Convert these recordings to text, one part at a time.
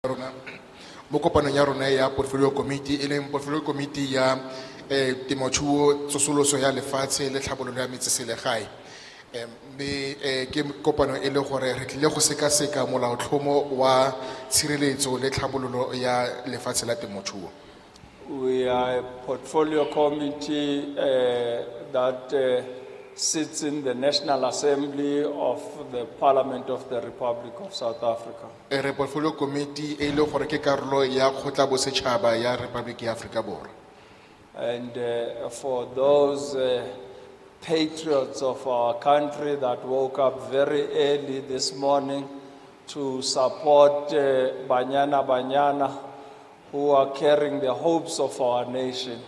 rona mo kopanong ya rona ya portfolio committee e leng portfolio committee ya temothuo tsosoloso ya lefatshe le tlhabololo ya metseselegae mme ke kopano e le gore re tlile go sekaseka molaotlhomo wa tshireletso le tlhabololo ya lefatshe la temothuo. We are a portfolio committee that sits in the National Assembly of the Parliament of the Republic of South Africa. Re portfolio committee e le gore ke karolo ya kgotla bosetšhaba ya Republic ya Afrika Borwa. And for those patriots of our country that woke up very early this morning to support Banyana who are carrying the hopes of our nation,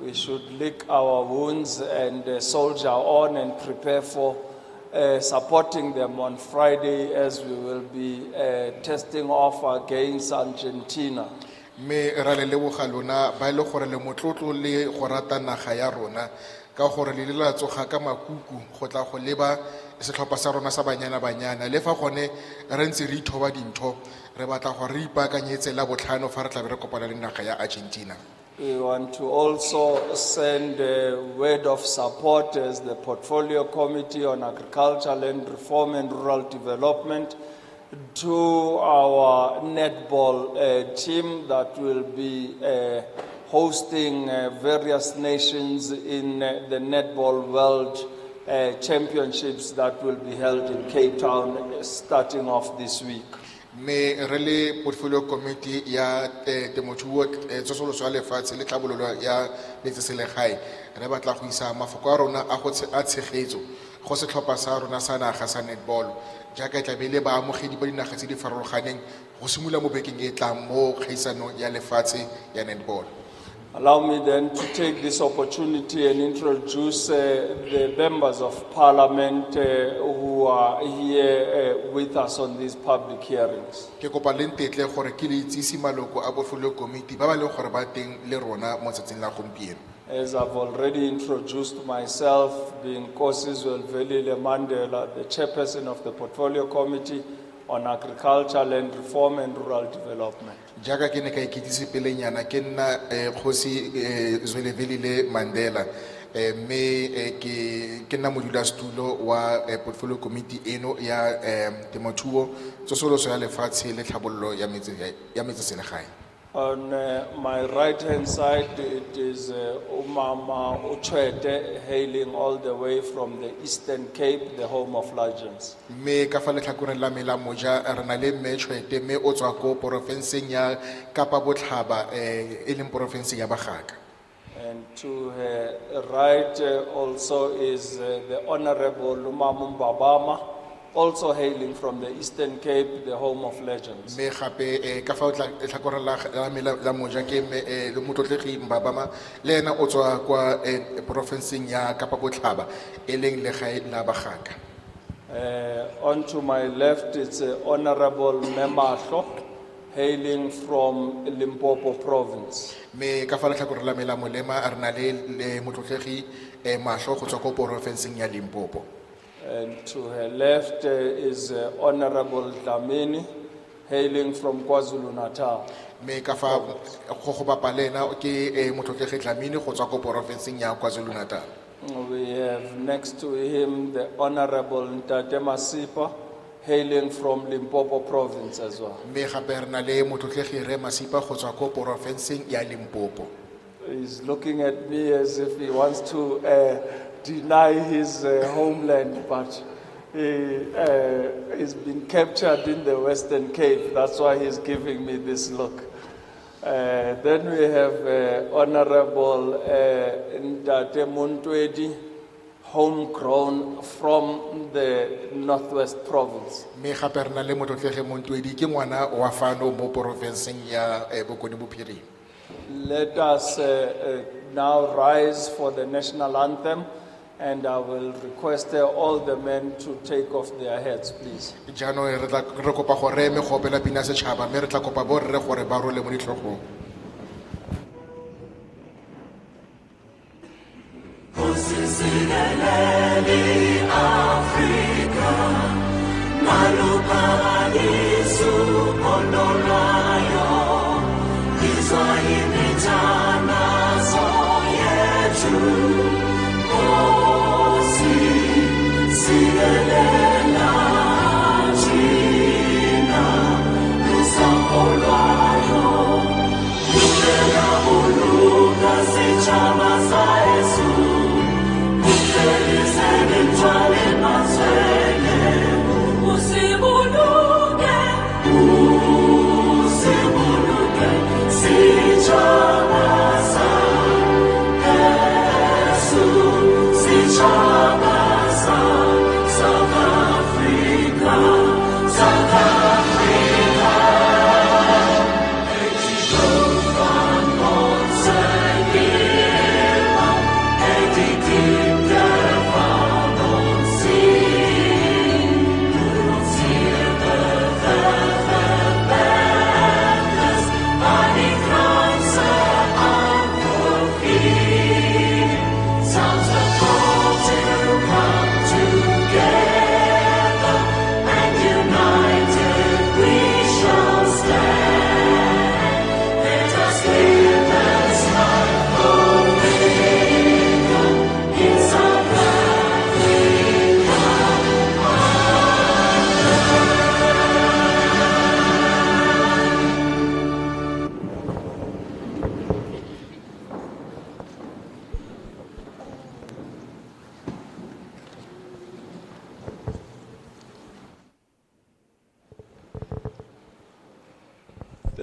we should lick our wounds and soldier on and prepare for supporting them on Friday as we will be testing off against Argentina. Me ra le leboga lona ba ile gore le motlotlo le go rata naga ya rona ka gore le la tsoga ka makuku go tla go leba setlhopha sa rona sa banyana le fa gone re ntse re ithoba dintho re batla go re ipakanyetse la botlhano fa re tla be re kopana le naga ya Argentina. We want to also send a word of support as the Portfolio Committee on Agriculture, Land Reform and Rural Development to our netball team that will be hosting various nations in the Netball World Championships that will be held in Cape Town starting off this week. Me rele portfolio committee ya temothuo tsosoloso ya lefatshe le tlhabololo ya metseselegae re batla go isa mafoko a rona a go tshegetso go setlhopha sa rona sa naga sa netball jaaka tlabele ba amogedi ba dinaga tse di farologaneng go simolola mo bekeng e tlang mo kgaisanong ya lefatshe ya netball. Allow me then to take this opportunity and introduce the members of parliament who are here with us on these public hearings. Ke kopa le ntetle gore ke le itsisi maloko a portfolio committee ba ba leng gore ba teng le rona mo tsatsing la gompieno. As I've already introduced myself, being Nkosizwe Velile Mandela, the chairperson of the portfolio committee on agriculture, land reform and rural development. Jaaka ke ne ka ikitsisi pelenyana ke nna Kgosi Zwelivelile Mandela me ke nna modulasetulo wa portfolio committee eno ya temothuo tsosoloso ya lefatshe le tlhabololo ya metseselegae. On my right hand side, it is Umama Uchwete hailing all the way from the Eastern Cape, the home of legends. Me ka fa letlhakoreng la me la moja re na le mme Tshwete me o tswa ko porofenseng ya Kapa Botlhaba e leng porofenseng ya Bagaka. And to her right also is the Honorable Umama Mbabama, also hailing from the Eastern Cape, the home of legends. Me gape ka fa letlhakoreng la me la moja ke me le motlotlegi Mbabama le ena o tswa kwa porofenseng ya Kapa Botlhaba e leng legae la Bagaka. On to my left, it's Honorable Memahlo, hailing from Limpopo province. Me ka fa letlhakoreng la me la molema re na le motlotlegi Mahlo go tswa ko porofenseng ya Limpopo. And to her left is Honorable Dlamini, hailing from KwaZulu-Natal. Me ka fa go bapa le ena ke motlotlegi Dlamini go tswa ko porofenseng ya KwaZulu-Natal. We have next to him the Honorable Ntate Masipa, hailing from Limpopo province as well. Me gape re na le motlotlegi Re Masipa go tswa ko porofenseng ya Limpopo. He's looking at me as if he wants to deny his homeland, but he's been captured in the Western Cape. That's why he's giving me this look. Then we have Honorable Ntate Montwedi, homegrown from the Northwest province. Me gape re na le motlotlegi Montwedi ke ngwana wa fano mo porofenseng ya Bokone Bophirima. Let us now rise for the national anthem, and I will request all the men to take off their hats, please. Jaanong re kopa gore re me go opela pina setšhaba mme re tla kopa borre gore ba role mo ditlhogong. Africa, malupa Yesu,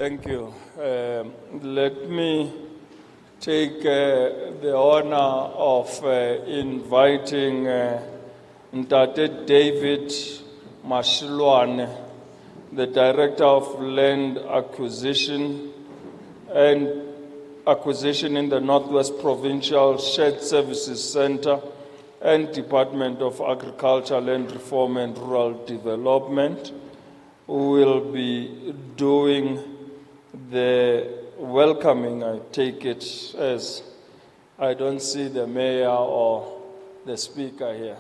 Thank you. Let me take the honor of inviting Ntate David Mashilwane, the Director of Land Acquisition in the Northwest Provincial Shared Services Center and Department of Agriculture, Land Reform and Rural Development, who will be doing the welcoming. I take it as I don't see the mayor or the speaker here.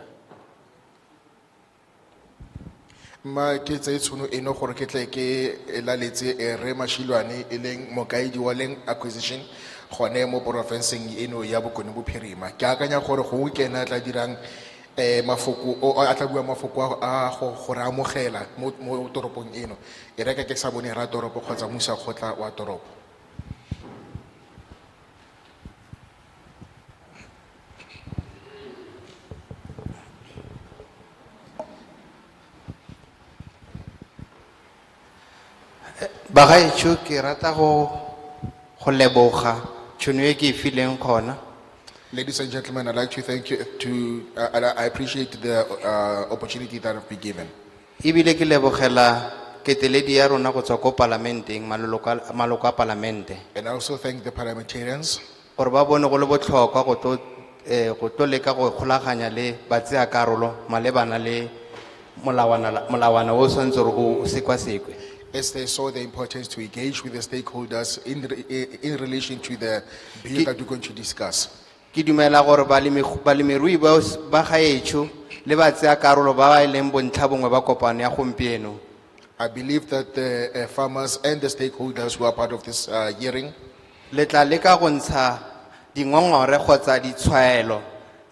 Ma ke tse tshono eno gore ke tle ke elaletse re Mashilwane e leng mokaedi wa Land Acquisition gone mo porofenseng eno ya Bokone Bophirima. Ke akanya gore go kena tla dirang mafoko o a tla bua mafoko a go re amogela mo toropong eno e reka ke sa bone ra toropo kgotsa musa khotla wa toropo. Bagaetsho ke rata go leboga tšhono e ke e fileng gona. Ladies and gentlemen, I'd like to thank you I appreciate the opportunity that I've been given. Ebile ke lebogela keteledi ya rona go tswa ko parlamenteng maloko a parlamente. And I also thank the parliamentarians Gore ba bone go le botlhokwa go tlo leka go kgolaganya le batsea karolo malebana le molawana o santse o sekwasekwe. as they saw the importance to engage with the stakeholders in relation to the bill that we're going to discuss. Ke dumela gore balemirui ba gaetsho le batsea karolo ba ba ileng bontlhabongwe ba kopano ya gompieno. I believe that the farmers and the stakeholders who are part of this hearing Le tla leka go ntsha dingongore kgotsa ditshwaelo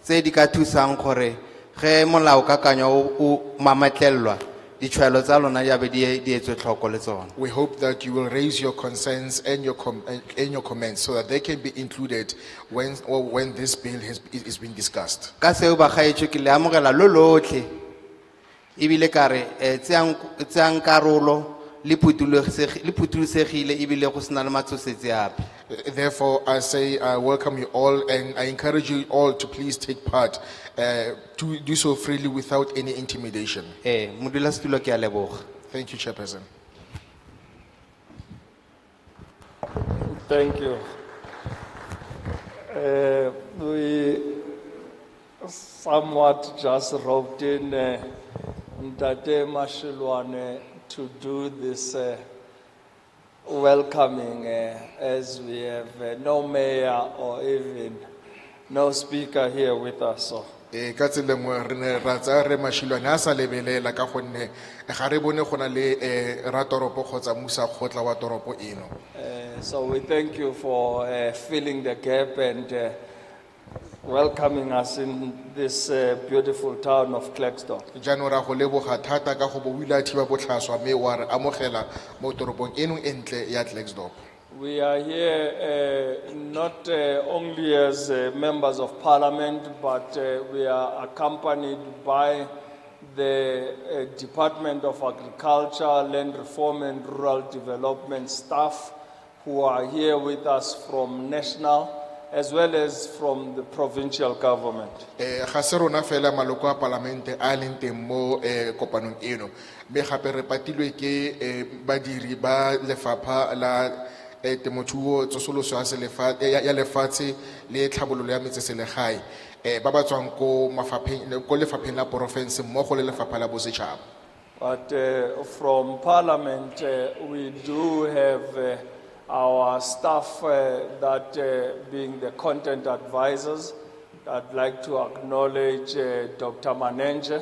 tse di ka thusang gore ge molaokakanyo o mamatlelwa ditshwaelo tsa lona ya be di etswe tlhoko le tsona. we hope that you will raise your concerns and your comments so that they can be included when this bill is being discussed. Ka seo ba gaetsho ke le amogela lo lotlhe ebile ka re tseang karolo le phutulosegile ebile go sena le matshosetsi ape. Therefore, I say I welcome you all and I encourage you all to please take part, to do so freely without any intimidation. Modulasetulo ke a leboga. Thank you, Chairperson. Thank you. We somewhat just roped in Ntate Mashilwane to do this welcoming as we have no mayor or even no speaker here with us. So Ka tsela mo re ne ra tsa re Mashilwane a sa lebelela ka gonne ga re bone gona le ra toropo kgotsa musa khotla wa toropo eno. so we thank you for filling the gap and welcoming us in this beautiful town of Klerksdor. jaanong ra go leboga thata ka go bo o ile a thiba botlhaswa mme wa re amogela mo toropong eno e ntle ya Klerksdor. We are here not only as members of parliament, but we are accompanied by the Department of Agriculture, Land Reform and Rural Development staff who are here with us from national as well as from the provincial government. Ga se rona fela maloko a palamente a leng teng mo kopanong eno mme gape re patilwe ke badiri ba lefapha la temothuo tsosoloso ya lefatshe le tlhabololo ya metseselegae ba ba tswang ko lefapheng la porofense mmogo le lefapha la bosetšhaba. But from parliament, we do have our staff that being the content advisors. I'd like to acknowledge Dr. Manenge,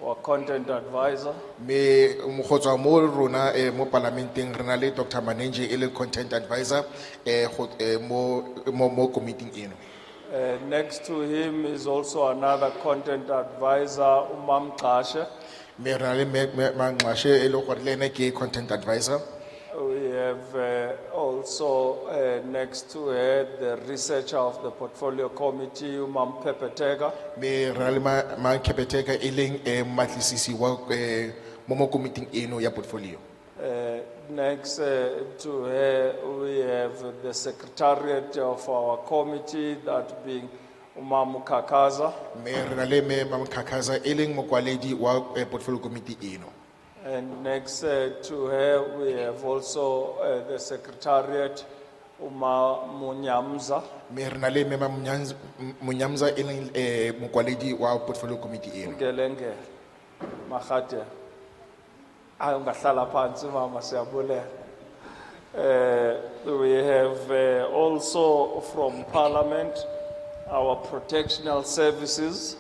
our content advisor. Me go tswa mo rona mo parlamenteng re na le Dr. Manenge e le content advisor mo committee eno. Next to him is also another content advisor, Umam Kashe. Me re na le Mangqashe e le gore le ene ke content advisor. We have also next to her the researcher of the portfolio committee, Umam Pepetega. Me re na le Kepeteka e leng matlisisi wa mo committee eno ya portfolio. Next to her, we have the secretariat of our committee, that being Umam Kakaza. Me re na le Kakaza e leng mokwaledi wa portfolio committee eno. And next to her, we have also the secretariat, Uma Munyamza. Me re na le Munyamza e leng mokwaledi wa portfolio committee eno. Gelenge, Mahate. Ungahlala phansi mama siyabuleka. We have also from parliament our protectional services.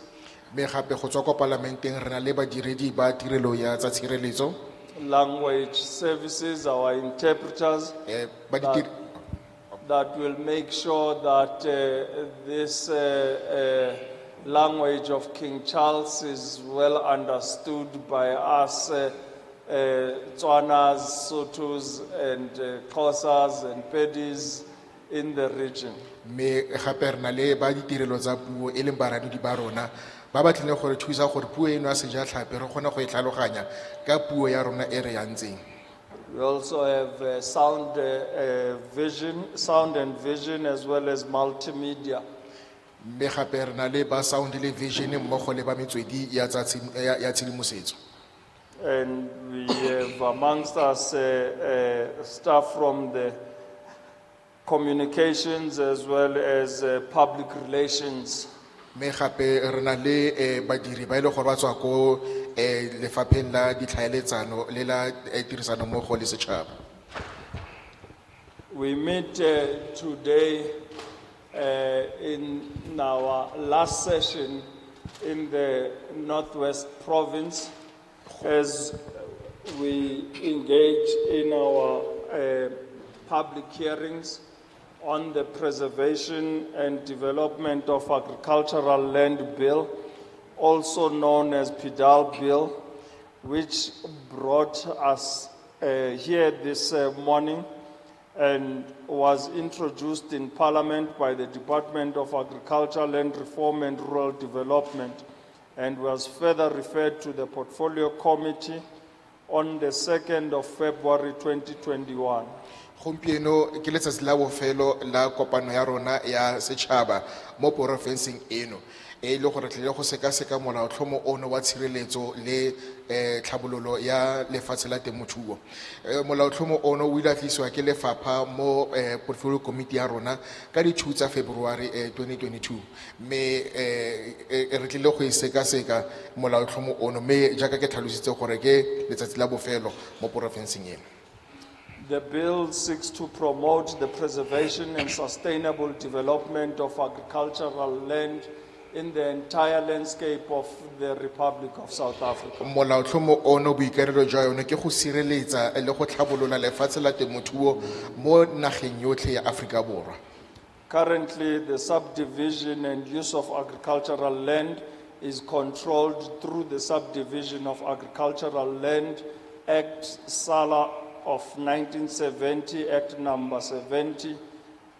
Me gape go tswa ko parlamenteng re na le badiredi ba tirelo ya tsa tshireletso. Language services, our interpreters that will make sure that this language of King Charles is well understood by us Tswanas, Sotus and Xhosas and Pedis in the region. Me gape re na le ba ditirelo tsa puo e leng baradudi ba rona ba ba tlile gore thusa gore puo eno a sejatlhapi re kgone go e tlhaloganya ka puo ya rona e re yantseng. We also have sound and vision as well as multimedia. Me gape re na le ba sound le vision mmogo le ba metswedi ya tshedimosetso. And we have amongst us staff from the communications as well as public relations. Me gape re na le badiri ba ile gore ba tswa ko lefapheng la ditlhaeletsano le la tirisano mmogo le setšhaba. We meet today in our last session in the Northwest Province as we engage in our public hearings on the preservation and development of agricultural land bill, also known as PDAL bill, which brought us here this morning and was introduced in Parliament by the Department of Agriculture, Land Reform and Rural Development, and was further referred to the Portfolio Committee on the 2nd of February 2021. Gompieno ke letsatsi la bofelo la kopano ya rona ya setšhaba mo porofenseng eno e le gore tlile go sekaseka molaotlhomo ono wa tshireletso le tlhabololo ya lefatshe la temothuo. Molaotlhomo ono o ile a tlisiwa ke lefapha mo portfolio committee ya rona ka di 2 tsa February 2022 mme re tlile go sekaseka molaotlhomo ono mme jaaka ke tlhalositse gore ke letsatsi la bofelo mo porofenseng eno. The bill seeks to promote the preservation and sustainable development of agricultural land in the entire landscape of the Republic of South Africa. Molaotlhomo ono boikarelo jwa yone ke go sireletsa le go tlhabolola lefatshe la temothuo mo nageng yotlhe ya Afrika Borwa. Currently, the subdivision and use of agricultural land is controlled through the Subdivision of Agricultural Land Act, SALA of 1970, Act number 70,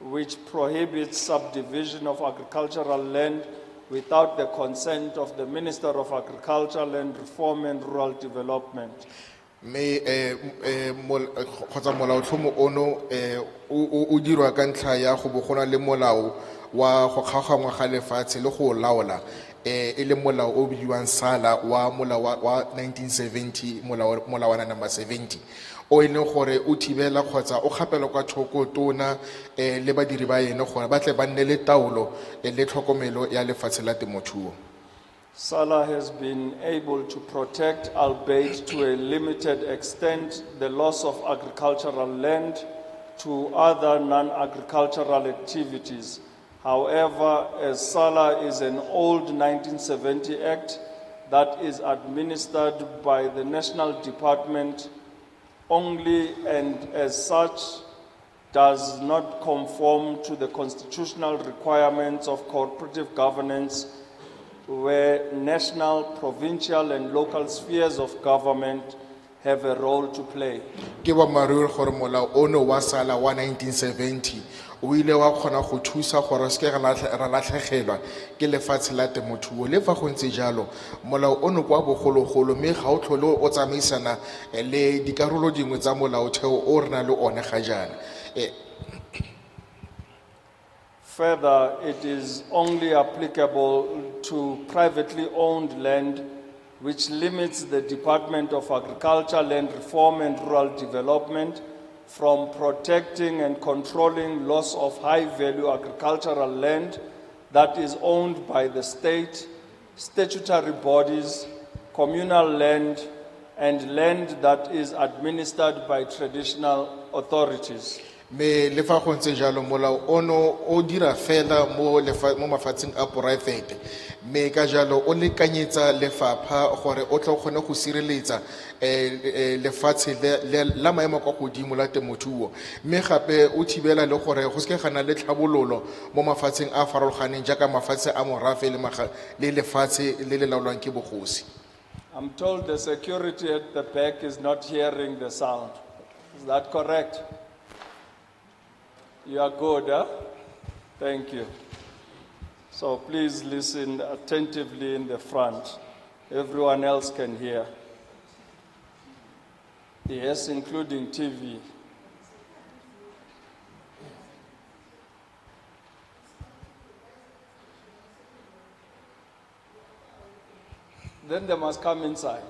which prohibits subdivision of agricultural land without the consent of the Minister of Agriculture, Land Reform and Rural Development. mme kgotsa molaotlhomo ono o dirwa ka ntlha ya go bo gona le molao wa go kgaoganngwa ga lefatshe le go laola e le molao o bidiwang SALA wa molao wa 1970 molawana number 70 o e leng gore o thibela kgotsa o gapela kwa thoko tona le badiri ba ene gore ba tle ba nne le taolo le tlhokomelo ya lefatshe la temothuo. SALA has been able to protect, albeit to a limited extent, the loss of agricultural land to other non-agricultural activities. However, as SALA is an old 1970 Act that is administered by the National Department only, and as such does not conform to the constitutional requirements of cooperative governance, where national, provincial and local spheres of government have a role to play. Ke boammaaruri gore molao ono wa SALA wa 1970 o ile wa kgona go thusa gore se ke ra latlhegelwa ke lefatshe la temothuo le fa go ntse jalo molao ono kwa bogologolo mme ga o tlhole o tsamaisana le dikarolo dingwe tsa molaotheo o rena le one ga jaana. Further, it is only applicable to privately owned land, which limits the Department of Agriculture, Land Reform and Rural Development from protecting and controlling loss of high-value agricultural land that is owned by the state, statutory bodies, communal land, and land that is administered by traditional authorities. Me le fa go ntse jalo molao ono o dira fela mo mafatsheng a poraefete mme ka jalo o lekanyetsa lefapha gore o tla kgone go sireletsa lefatshe la maemo kwa godimo la temothuo mme gape o thibela le gore go se ke gana le tlhabololo mo mafatsheng a farologaneng jaaka mafatshe a morafe le lefatshe le le laolwang ke bogosi. I'm told the security at the back is not hearing the sound. Is that correct? You are good, huh? Thank you. So please listen attentively in the front. Everyone else can hear. Yes, including TV. Then they must come inside.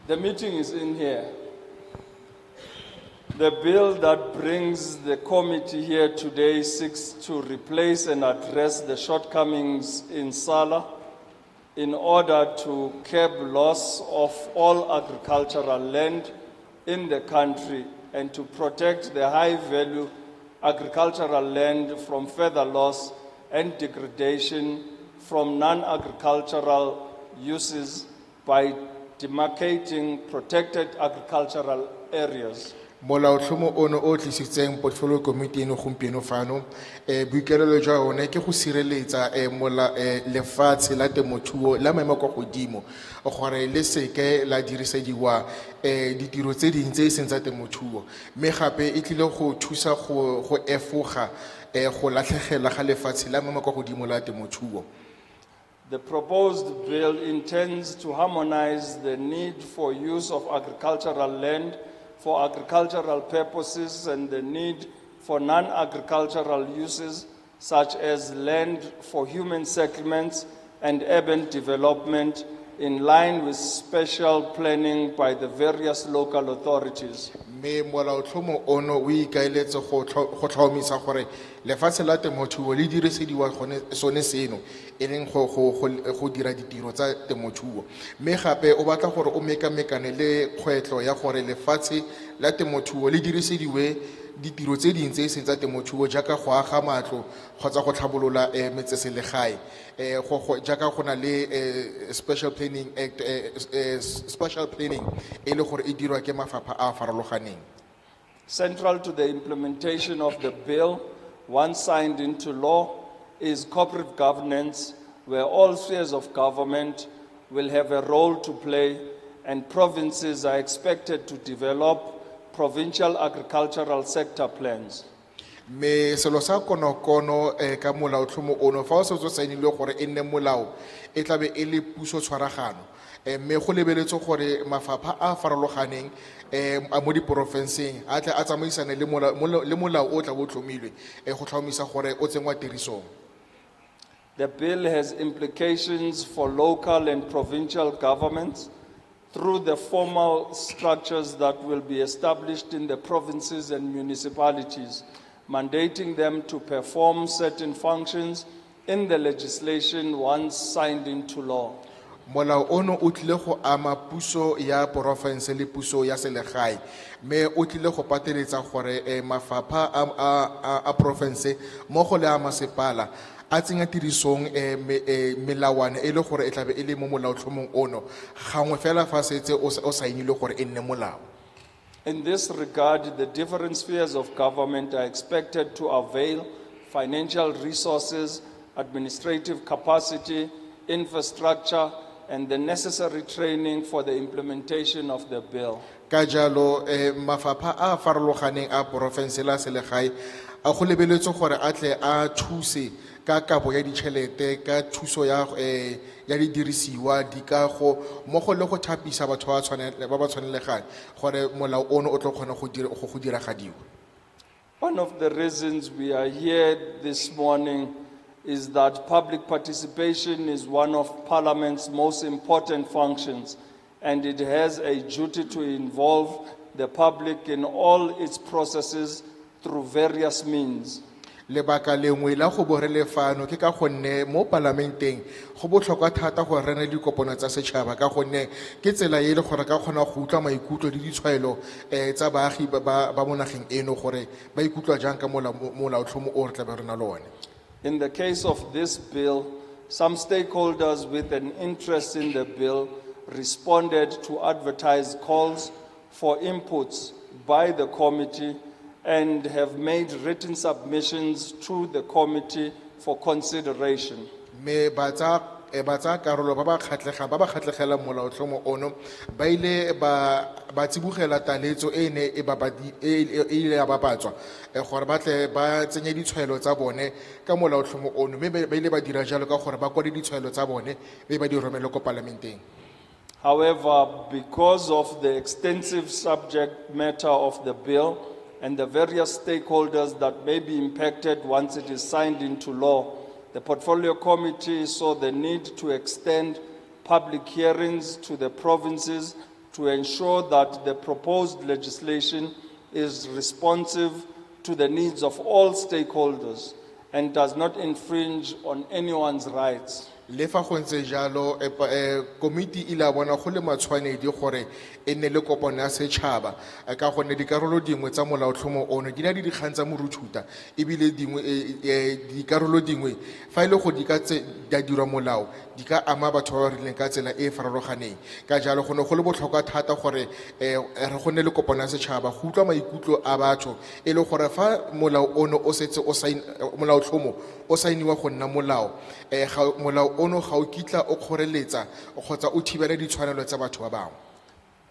The meeting is in here. The bill that brings the committee here today seeks to replace and address the shortcomings in SALA in order to curb loss of all agricultural land in the country and to protect the high-value agricultural land from further loss and degradation from non-agricultural uses by demarcating protected agricultural areas. Molaotlhomo ono o tlisitseng portfolio committee eno gompieno fano boikarabelo jwa one ke go sireletsa lefatshe la temothuo la maemo kwa godimo gore le seke la dirisediwa ditiro tse dingwe tse e seng tsa temothuo mme gape e tlile go thusa go efoga go latlhegela ga lefatshe la maemo kwa godimo la temothuo. The proposed bill intends to harmonize the need for use of agricultural land for agricultural purposes and the need for non-agricultural uses such as land for human settlements and urban development in line with special planning by the various local authorities. Me molaotlhomo ono o ikaeletse go tlhomamisa gore lefatshe la temothuo le dirisediwa sone seno e leng go dira ditiro tsa temothuo mme gape o batla gore o mekamekane le kgwetlo ya gore lefatshe la temothuo le dirisediwe ditiro tse dingwe tse e seng tsa temothuo jaaka go aga matlo kgotsa go tlhabolola metseselegae jaaka go na le special planning act special planning e le gore e dirwa ke mafapha a farologaneng. Central to the implementation of the bill, once signed into law, is cooperative governance, where all spheres of government will have a role to play, and provinces are expected to develop provincial agricultural sector plans. Me selo sa konokono ka molaotlhomo ono fa o se tso saenilwe gore e nne molao e tlabe e le puso tshwaragano me go lebeletswe gore mafapha a farologaneng a mo diporofenseng a tle a tsamaisane le molao o tla bo tlhomilwe go tlhomamisa gore o tsengwa tirisong. The bill has implications for local and provincial governments through the formal structures that will be established in the provinces and municipalities, mandating them to perform certain functions in the legislation once signed into law. Molao ono o tlile go ama puso ya porofense le puso ya selegae me o tlile go pateletsa gore mafapha a porofense mo go le a masepala a tsenya tirisong melawana e le gore e tlabe e le mo molaotlhomong ono gangwe fela fa setse o saenilwe gore e nne molao. In this regard, the different spheres of government are expected to avail financial resources, administrative capacity, infrastructure, and the necessary training for the implementation of the bill. Ka jalo mafapha a farologaneng a porofense la selegae a go lebeletswe gore a tle a thuse ka kabo ya ditšhelete ka thuso ya didirisiwa dikago mo go le go thapisa batho ba ba tshwanelegang gore molao ono o tlo kgona go diragadiwa. One of the reasons we are here this morning is that public participation is one of Parliament's most important functions, and it has a duty to involve the public in all its processes through various means. Lebaka lengwe la go borele fano ke ka gonne mo parlamenteng go botlhokwa thata go rena dikopano tsa setšhaba ka gonne ke tsela e le gore ka kgona go utlwa maikutlo le ditshwaelo tsa baagi ba mo nageng eno gore ba ikutlwa jang ka molaotlhomo o re tla be re na le one. In the case of this bill, some stakeholders with an interest in the bill responded to advertised calls for inputs by the committee and have made written submissions to the committee for consideration. Me batsa karolo ba ba khatlegela molaotlhomo ono ba ile ba tsibogela taletso e ne e ile ya bapatswa gore ba tle ba tsenye ditshwaelo tsa bone ka molaotlhomo ono me ba ile ba dira jalo ka gore ba kwale ditshwaelo tsa bone be ba di romela ko parlamenteng. However, because of the extensive subject matter of the bill and the various stakeholders that may be impacted once it is signed into law, the Portfolio Committee saw the need to extend public hearings to the provinces to ensure that the proposed legislation is responsive to the needs of all stakeholders and does not infringe on anyone's rights. Le fa go ntse jalo komiti ile a bona go le matshwanedi gore e nne le kopano ya setšhaba ka gonne dikarolo dingwe tsa molaotlhomo ono di na di dikgang tsa moruthuta ebile dikarolo dingwe fa ile go di ka dirwa molao di ka ama batho ba ba rileng ka tsela e farologaneng ka jalo go ne go le botlhokwa thata gore re go nne le kopano ya setšhaba go utlwa maikutlo a batho e le gore fa molao ono o setse molaotlhomo o saeniwa go nna molao molao ono ga o kitla o kgoreletsa kgotsa o thibela ditshwanelo tsa batho ba bangwe.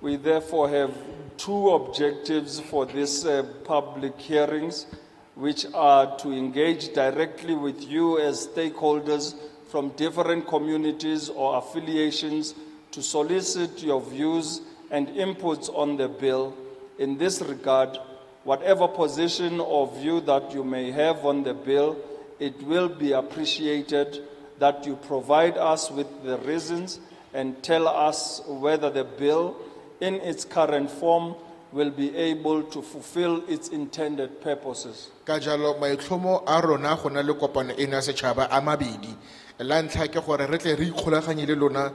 We therefore have two objectives for these public hearings, which are to engage directly with you as stakeholders from different communities or affiliations to solicit your views and inputs on the bill. In this regard, whatever position or view that you may have on the bill, it will be appreciated that you provide us with the reasons and tell us whether the bill in its current form will be able to fulfill its intended purposes. Ka jalo maitlhomo a rona go na le kopano e na setšhaba a mabedi la ntlha ke gore re tle re ikgolaganye le lona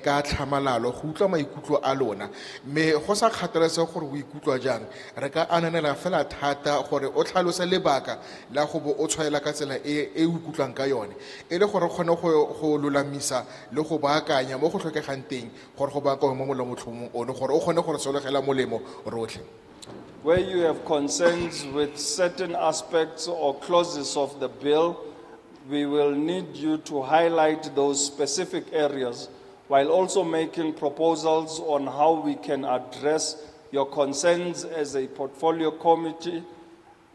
ka tlhamalalo go utlwa maikutlo a lona me go sa kgathalesege gore o ikutlwa jang re ka ananela fela thata gore o tlhalose lebaka la go bo o tshwaela ka tsela e o ikutlwang ka yone e le gore kgone go lolamisa le go baakanya mo go tlhokegang teng gore go baakangwe mo molaotlhomong ono gore o kgone gore sologela molemo rotlhe. Where you have concerns with certain aspects or clauses of the bill, we will need you to highlight those specific areas while also making proposals on how we can address your concerns as a portfolio committee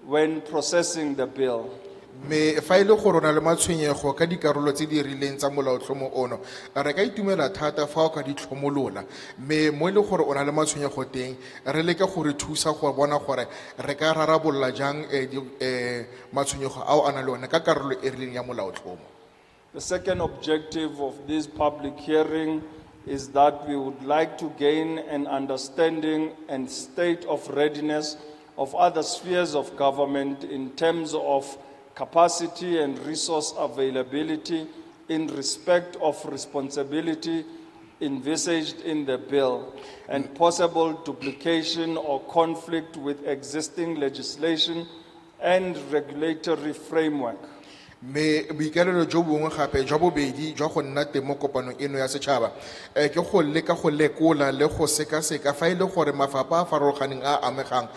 when processing the bill. Me fa ile gore o na le matshwenyego ka dikarolo tse di rileng tsa molaotlhomo ono re ka itumela thata fa o ka di tlhomolola me mo ile gore o na le matshwenyego teng re leke gore thusa go bona gore re ka rarabolola jang matshwenyego ao a na le one ka karolo e rileng ya molaotlhomo. The second objective of this public hearing is that we would like to gain an understanding and state of readiness of other spheres of government in terms of capacity and resource availability in respect of responsibility envisaged in the bill and possible duplication or conflict with existing legislation and regulatory framework. Me boikarelo jo bongwe gape jwa bobedi jwa go nna teng mo kopanong eno ya setšhaba ke go leka go lekola le go sekaseka fa ile gore mafapha a farologaneng a amegang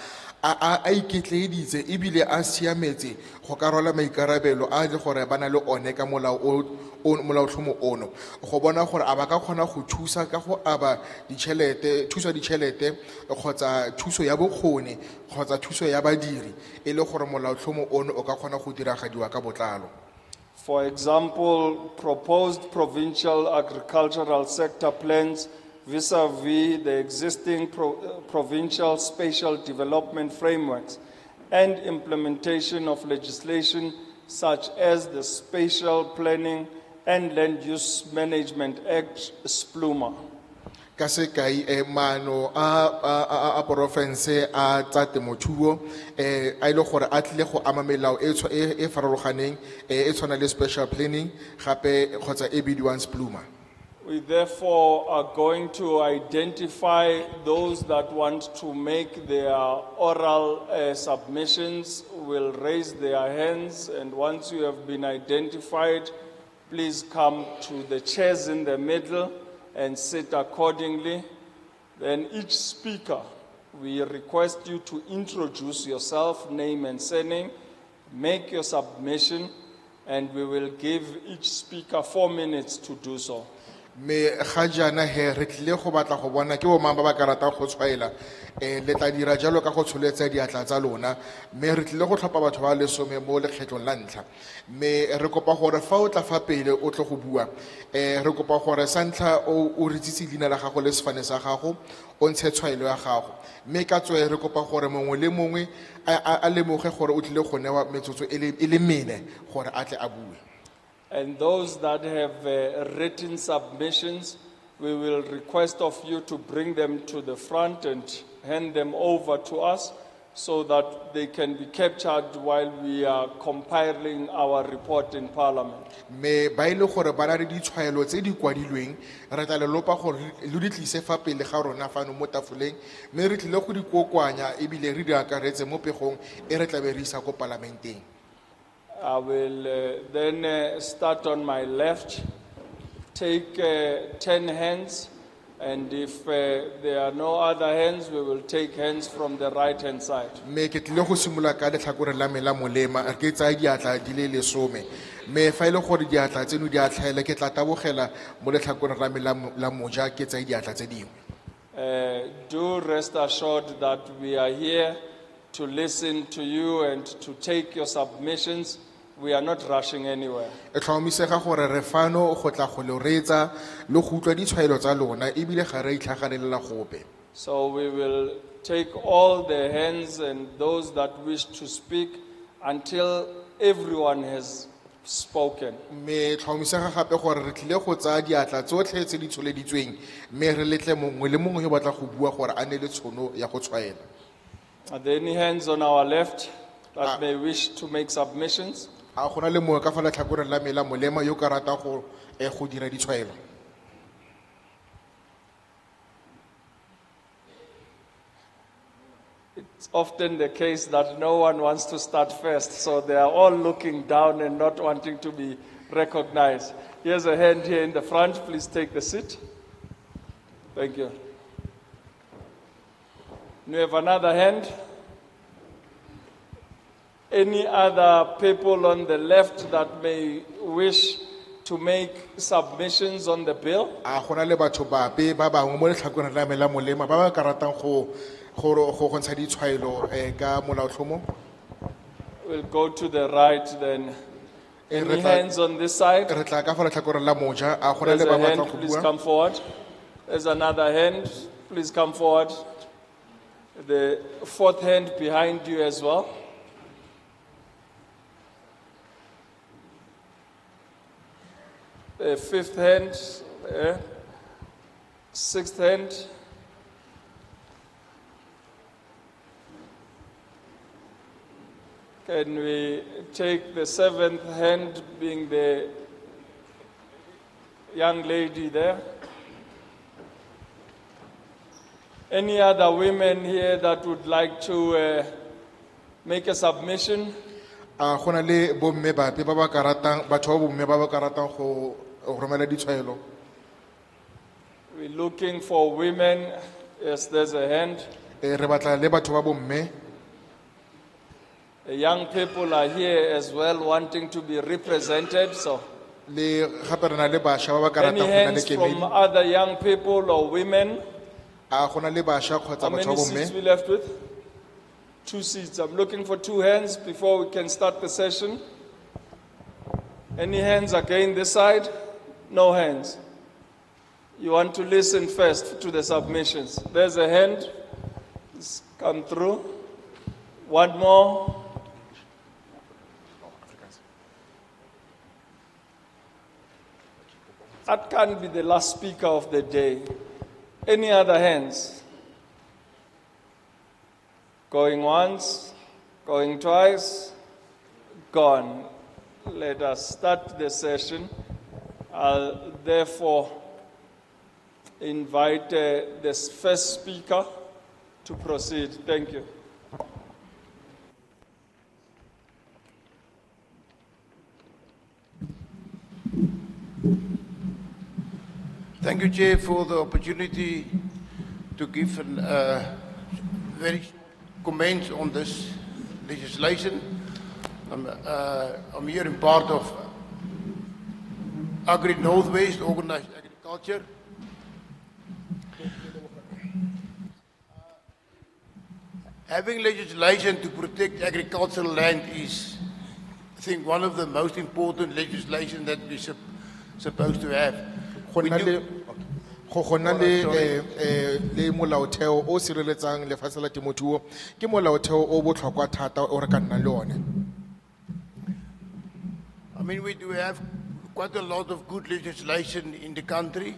a iketleditse ebile a siametse go ka rwala maikarabelo a le gore ba na le one ka molaotlhomo ono go bona gore a ba ka kgona go thusa ka go aba ditšhelete kgotsa thuso ya bokgoni kgotsa thuso ya badiri e le gore molaotlhomo ono o ka kgona go diragadiwa ka botlalo. For example, proposed provincial agricultural sector plans vis-à-vis the existing provincial spatial development frameworks and implementation of legislation such as the Spatial Planning and Land Use Management Act, SPLUMA. Ka sekai maano a porofense a tsa temothuo a ile gore a tlile go ama melao e farologaneng e tshwana le special planning gape kgotsa e bidiwang SPLUMA. We therefore are going to identify those that want to make their oral submissions will raise their hands, and once you have been identified, please come to the chairs in the middle and sit accordingly. Then each speaker, we request you to introduce yourself, name and surname, make your submission, and we will give each speaker 4 minutes to do so. Me ga jana he re tlile go batla go bona ke bo mang ba ba ka ratang go tshwaela le tla dira jalo ka go tsholetsa diatla tsa lona me re tlile go tlhopha batho ba lesome mo lekgetlong la ntlha me re kopa gore fa o tla fa pele o tle go bua re kopa gore sa ntlha o ritsitse leina la gago le sefane sa gago o ntshe tshwaelo ya gago me ka tswe re kopa gore mongwe le mongwe a lemoge gore o tlile go newa metsotso e le mene gore a tle a bue. And those that have written submissions, we will request of you to bring them to the front and hand them over to us so that they can be captured while we are compiling our report in Parliament. Me ba ile gore ba na le ditshwaelo tse di kwadilweng re tla le lopa gore le di tlise fa pele ga rona fano mo tafoleng me re tlile go di kokoanya ebile re di akaretse mo pegong e re tla be re isa ko parlamenteng. I will then start on my left, take 10 hands, and if there are no other hands, we will take hands from the right-hand side. Me ke tlile go simolola ka letlhakore la me la molema ke tsaya diatla di le lesome me fa ile gore diatla tseno di a tlhaela ke tla tabogela mo letlhakore la me la moja ke tsaya diatla tse dingwe. Do rest assured that we are here to listen to you and to take your submissions. We are not rushing anywhere. E tlhomisega gore re fano go tla go le reetsa le go utlwa ditshwaelo tsa lona ebile ga re itlhagarelela gope. So we will take all the hands and those that wish to speak until everyone has spoken. Me tlhomisega gape gore re tlile go tsaya diatla tsotlhe tse di tsholeditsweng me re letle mongwe le mongwe yo batla go bua gore a ne le tshono ya go tshwaela. Are there any hands on our left that may wish to make submissions? A gona le mongwe ka fa letlhakoreng la me la molema yo ka rata go dira ditshwaelo. It's often the case that no one wants to start first, so they are all looking down and not wanting to be recognized. Here's a hand here in the front. Please take the seat. Thank you. We have another hand. Any other people on the left that may wish to make submissions on the bill? A gona le batho bape ba bangwe mo letlhakoreng la me la molema ba ba ka ratang go ntsha ditshwaelo ka molaotlhomo? We'll go to the right then. Any re tla- hands on this side? Re tla ka fa letlhakoreng la moja. A gona There's le ba a hand, batlang go please bua? come forward. There's another hand, please come forward. The fourth hand behind you as well. The fifth hand, sixth hand. Can we take the seventh hand, being the young lady there? Any other women here that would like to make a submission? A gona le bomme bape ba ba ka ratang batho ba bomme ba ba ka ratang go romela ditshwaelo? We're looking for women. Yes, there's a hand. Re batla le batho ba bomme. The young people are here as well, wanting to be represented. So, Le gape re na le bašwa ba ba ka any ratang go nna le hands from kemedi? other young people or women? A gona le bašwa kgotsa How batho many ba seats bomme? we left with? 2 seats. I'm looking for 2 hands before we can start the session. Any hands again this side? No hands. You want to listen first to the submissions. There's a hand. It's come through. One more. That can't be the last speaker of the day. Any other hands? Going once, going twice, gone. Let us start the session. I'll therefore invite the first speaker to proceed. Thank you. Thank you, Chair, for the opportunity to give very comments on this legislation. I'm here in part of Agri Northwest, Organized Agriculture. Having legislation to protect agricultural land is, I think, one of the most important legislation that we're supposed to have. Go We nna do- le go nna Sorry. le molaotheo o sireletsang lefatshe la temothuo ke molaotheo o botlhokwa thata o re ka nnang le one. I mean, we do have quite a lot of good legislation in the country,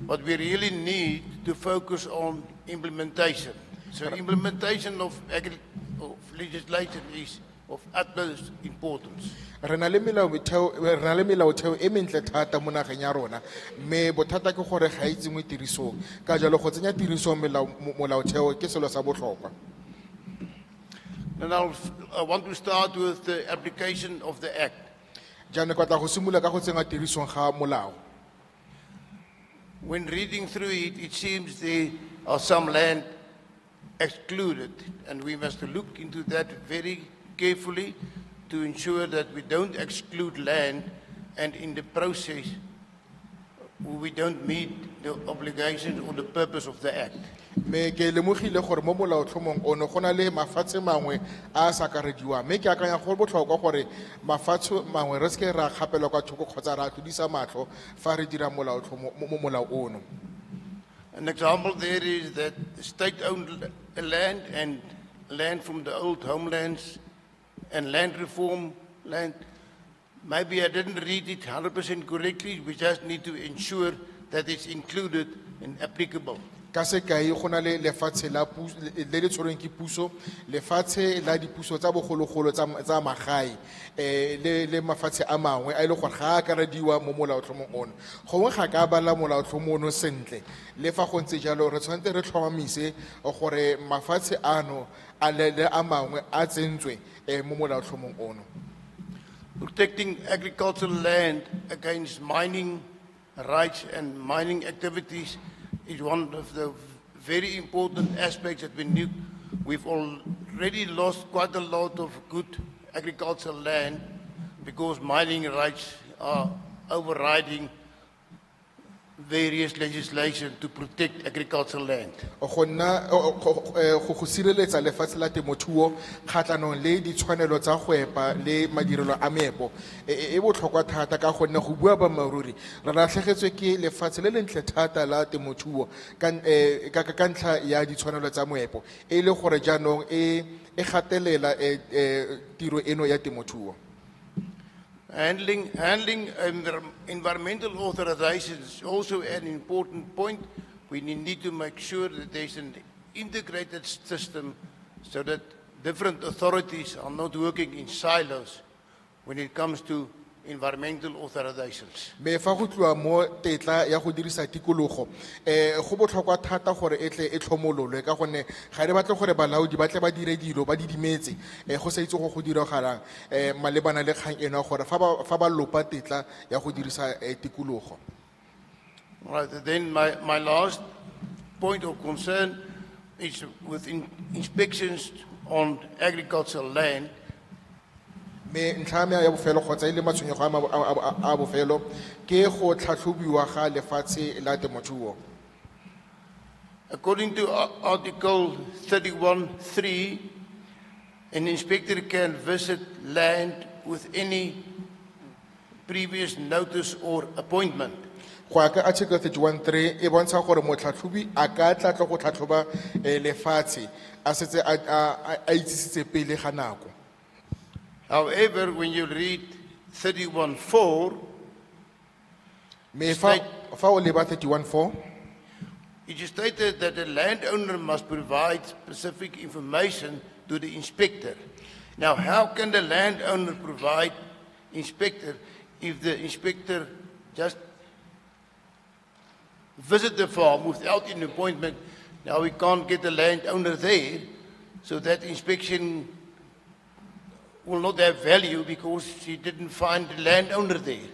but we really need to focus on implementation. So implementation of legislation is of utmost importance. Re na le melaotheo e mentle thata mo nageng ya rona mme bothata ke gore ga itse mo tirisong ka jalo go tsenya tirisong molaotheo ke selo sa botlhokwa. And I want to start with the application of the Act. Jaanong ke batla go simolola ka go tsenya tirisong ga molao. When reading through it, it seems there are some land excluded, and we must look into that very carefully to ensure that we don't exclude land and in the process we don't meet the obligations or the purpose of the Act. Me ke lemogile gore mo molaotlhomong ono go na le mafatshe mangwe a sa akarediwang mme ke akanya go botlhokwa gore mafatshe mangwe re seke ra kgapelwa kwa thoko kgotsa ra tlodisa matlho fa re dira molaotlhomo mo molao ono. An example there is that state-owned land and land from the old homelands and land reform land. Maybe I didn't read it 100% correctly. We just need to ensure that it's included and applicable. Ka sekai go na le lefatshe la le le tshwerweng ke puso lefatshe la dipuso tsa bogologolo tsa magae le mafatshe a mangwe a ile gore ga a akarediwa mo molaotlhomong ono gongwe ga ka bala molaotlhomo ono sentle le fa go ntse jalo re tshwanetse re tlhomamise gore mafatshe ano a le a mangwe a tsentswe mo molaotlhomong ono. Protecting agricultural land against mining rights and mining activities is one of the very important aspects that we need. We've already lost quite a lot of good agricultural land because mining rights are overriding various legislation to protect agricultural land. go nna go sireletsa lefatshe la temothuo kgatlhanong le ditshwanelo tsa go epa le madirelo a meepo e botlhokwa thata ka gonne go bua boammaaruri re latlhegetswe ke lefatshe le lentle thata la temothuo ka ntlha ya ditshwanelo tsa moepo e le gore jaanong e gatelela tiro eno ya temothuo. Handling environmental authorizations is also an important point. We need to make sure that there's an integrated system so that different authorities are not working in silos when it comes to environmental authorizations. Me fa go tloa mo tetla ya go dirisa tikologo go botlhokwa thata gore etle e tlhomololwe ka gonne ga re batle gore balaodi ba tle ba dire dilo ba di dimetse go sa itse go diragalang malebana le kgang eno gore fa ba lopa tetla ya go dirisa tikologo. Right, then my last point of concern is with inspections on agricultural land. Me ntlha ya bofelo kgotsa ile matshwenyego a bofelo ke go tlhatlhobiwa ga lefatshe la temothuo. According to Article 31(3), an inspector can visit land with any previous notice or appointment. Go ya ka Article 31(3) e bontsha gore motlhatlhobi a ka tla go tlhatlhoba lefatshe a setse a itsisitse pele ga nako. However, when you read 31(4), Me fa o leba 31(4), it is stated that the landowner must provide specific information to the inspector. Now, how can the landowner provide inspector if the inspector just visit the farm without an appointment? Now we can't get the landowner there, so that inspection will not have value because she didn't find the landowner there.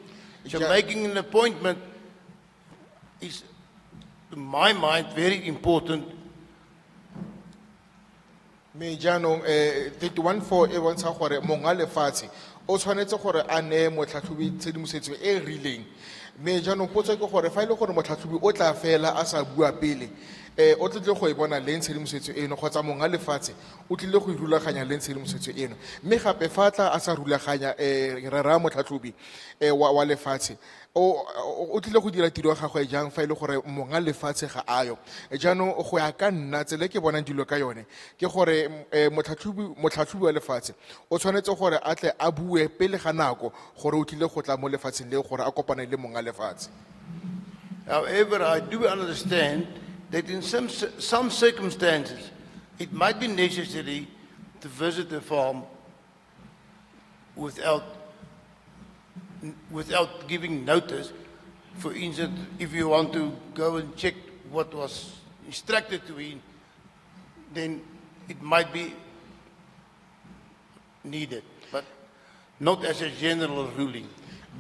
So Yeah. making an appointment is, to my mind, very important. me jaanong 31(4) e bontsha gore monga lefatshe o tshwanetse gore a ne motlhatlhobi tshedimosetso e rileng. Me jaanong potso ke gore fa ile gore motlhatlhobi o tla fela a sa bua pele o tle go e bona leng tshedimosetso eno kgotsa monga lefatshe o tlile go irulaganya leng tshedimosetso eno mme gape fa tla a sa rulaganya re ra motlhatlhobi wa lefatshe o tlile go dira tiro ya gagwe jang fa ile gore monga lefatshe ga ayo jaanong go ya ka nna tsele ke bonang dilo ka yone ke gore motlhatlhobi wa lefatshe o tshwanetse gore a tle a bue pele ga nako gore o tlile go tla mo lefatsheng le gore a kopane le monga lefatshe. However, I do understand that in some circumstances, it might be necessary to visit the farm without giving notice. For instance, if you want to go and check what was instructed to him, then it might be needed, but not as a general ruling.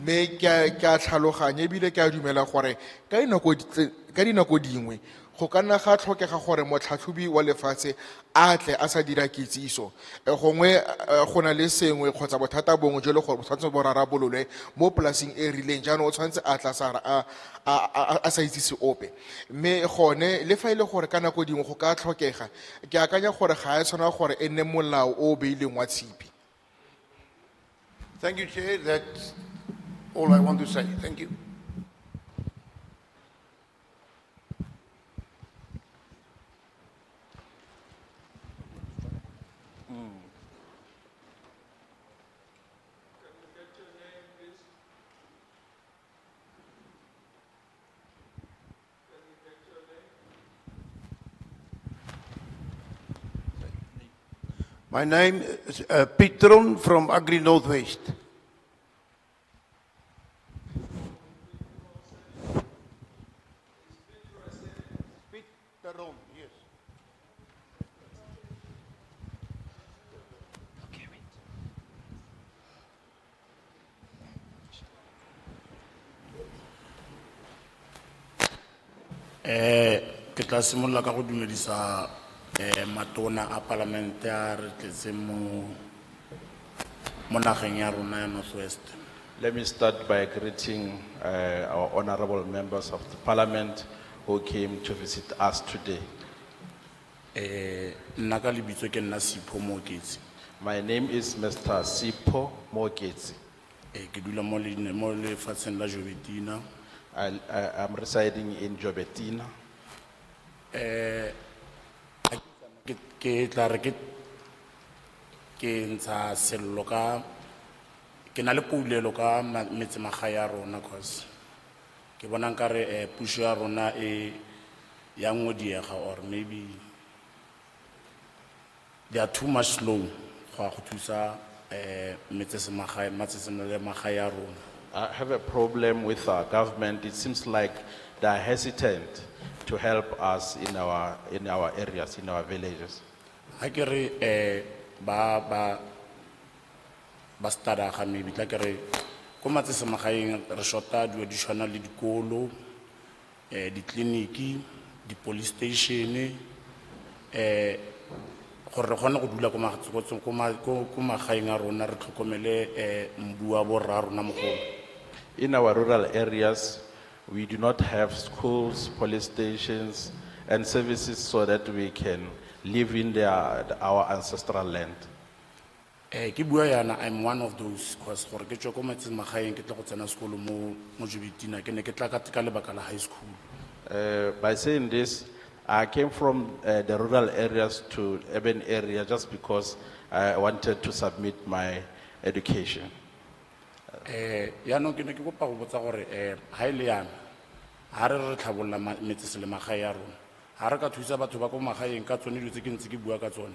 Me ke a tlhaloganya ebile ke a dumela gore ka dinako dingwe go ka nna ga tlhokega gore motlhatlhobi wa lefatshe a tle a sa dira kitsiso gongwe go na le sengwe kgotsa bothata bongwe jo le gore bo tshwanetse bo rarabololwe mo polaseng e rileng jaanong o tshwanetse a tla a sa itsise ope mme gone le fa ile gore ka nako dingwe go ka tlhokega ke akanya gore ga e tshwana gore e nne molao o beileng wa tshipi. Thank you, Chair. That's all I want to say. Thank you. My name is Petron from Agri Northwest. Petron, yes. Ke tla simolola ka go dumedisa matona a parlamente a re tletse mo mo nageng ya rona ya Northwest. Let me start by greeting our honorable members of the parliament who came to visit us today. Nna ka lebitso ke nna Sipho Moketsi. My name is Mr. Sipho Moketsi. Ke dula mo lefatsheng la Jobetina. I'm residing in Jobetina. Ke tla re ke ntsha sello ka ke na le poulelo ka metsemagae ya rona cause ke bona nkare puso ya rona ya ngodiega or maybe they are too much slow go thusa metsemagae ya rona. I have a problem with our government. It seems like they are hesitant to help us in our areas, in our villages. Ha ke re ba stada ga maybe tla ke re ko metsemagaeng re shota dio di tshwana le dikolo di kliniki di police station gore re gone go dula ko magaeng a rona re tlhokomele mbu wa borra rona mogolo. In our rural areas, we do not have schools, police stations, and services so that we can live in our ancestral land. Ke bua yana, I'm one of those because gore ke tswa ko metsemagaeng ke tla go tsena sekolo mo Jobetina ke ne ke tla ka lebaka la high school. By saying this, I came from the rural areas to urban area just because I wanted to submit my education. Yaanong ke ne ke kopa go botsa gore ha ile yana ha re tlhabolla metseselemagae ya rona ha re ka thusa batho ba ko magaeng ka tsone dilo tse ke ntse ke bua ka tsone.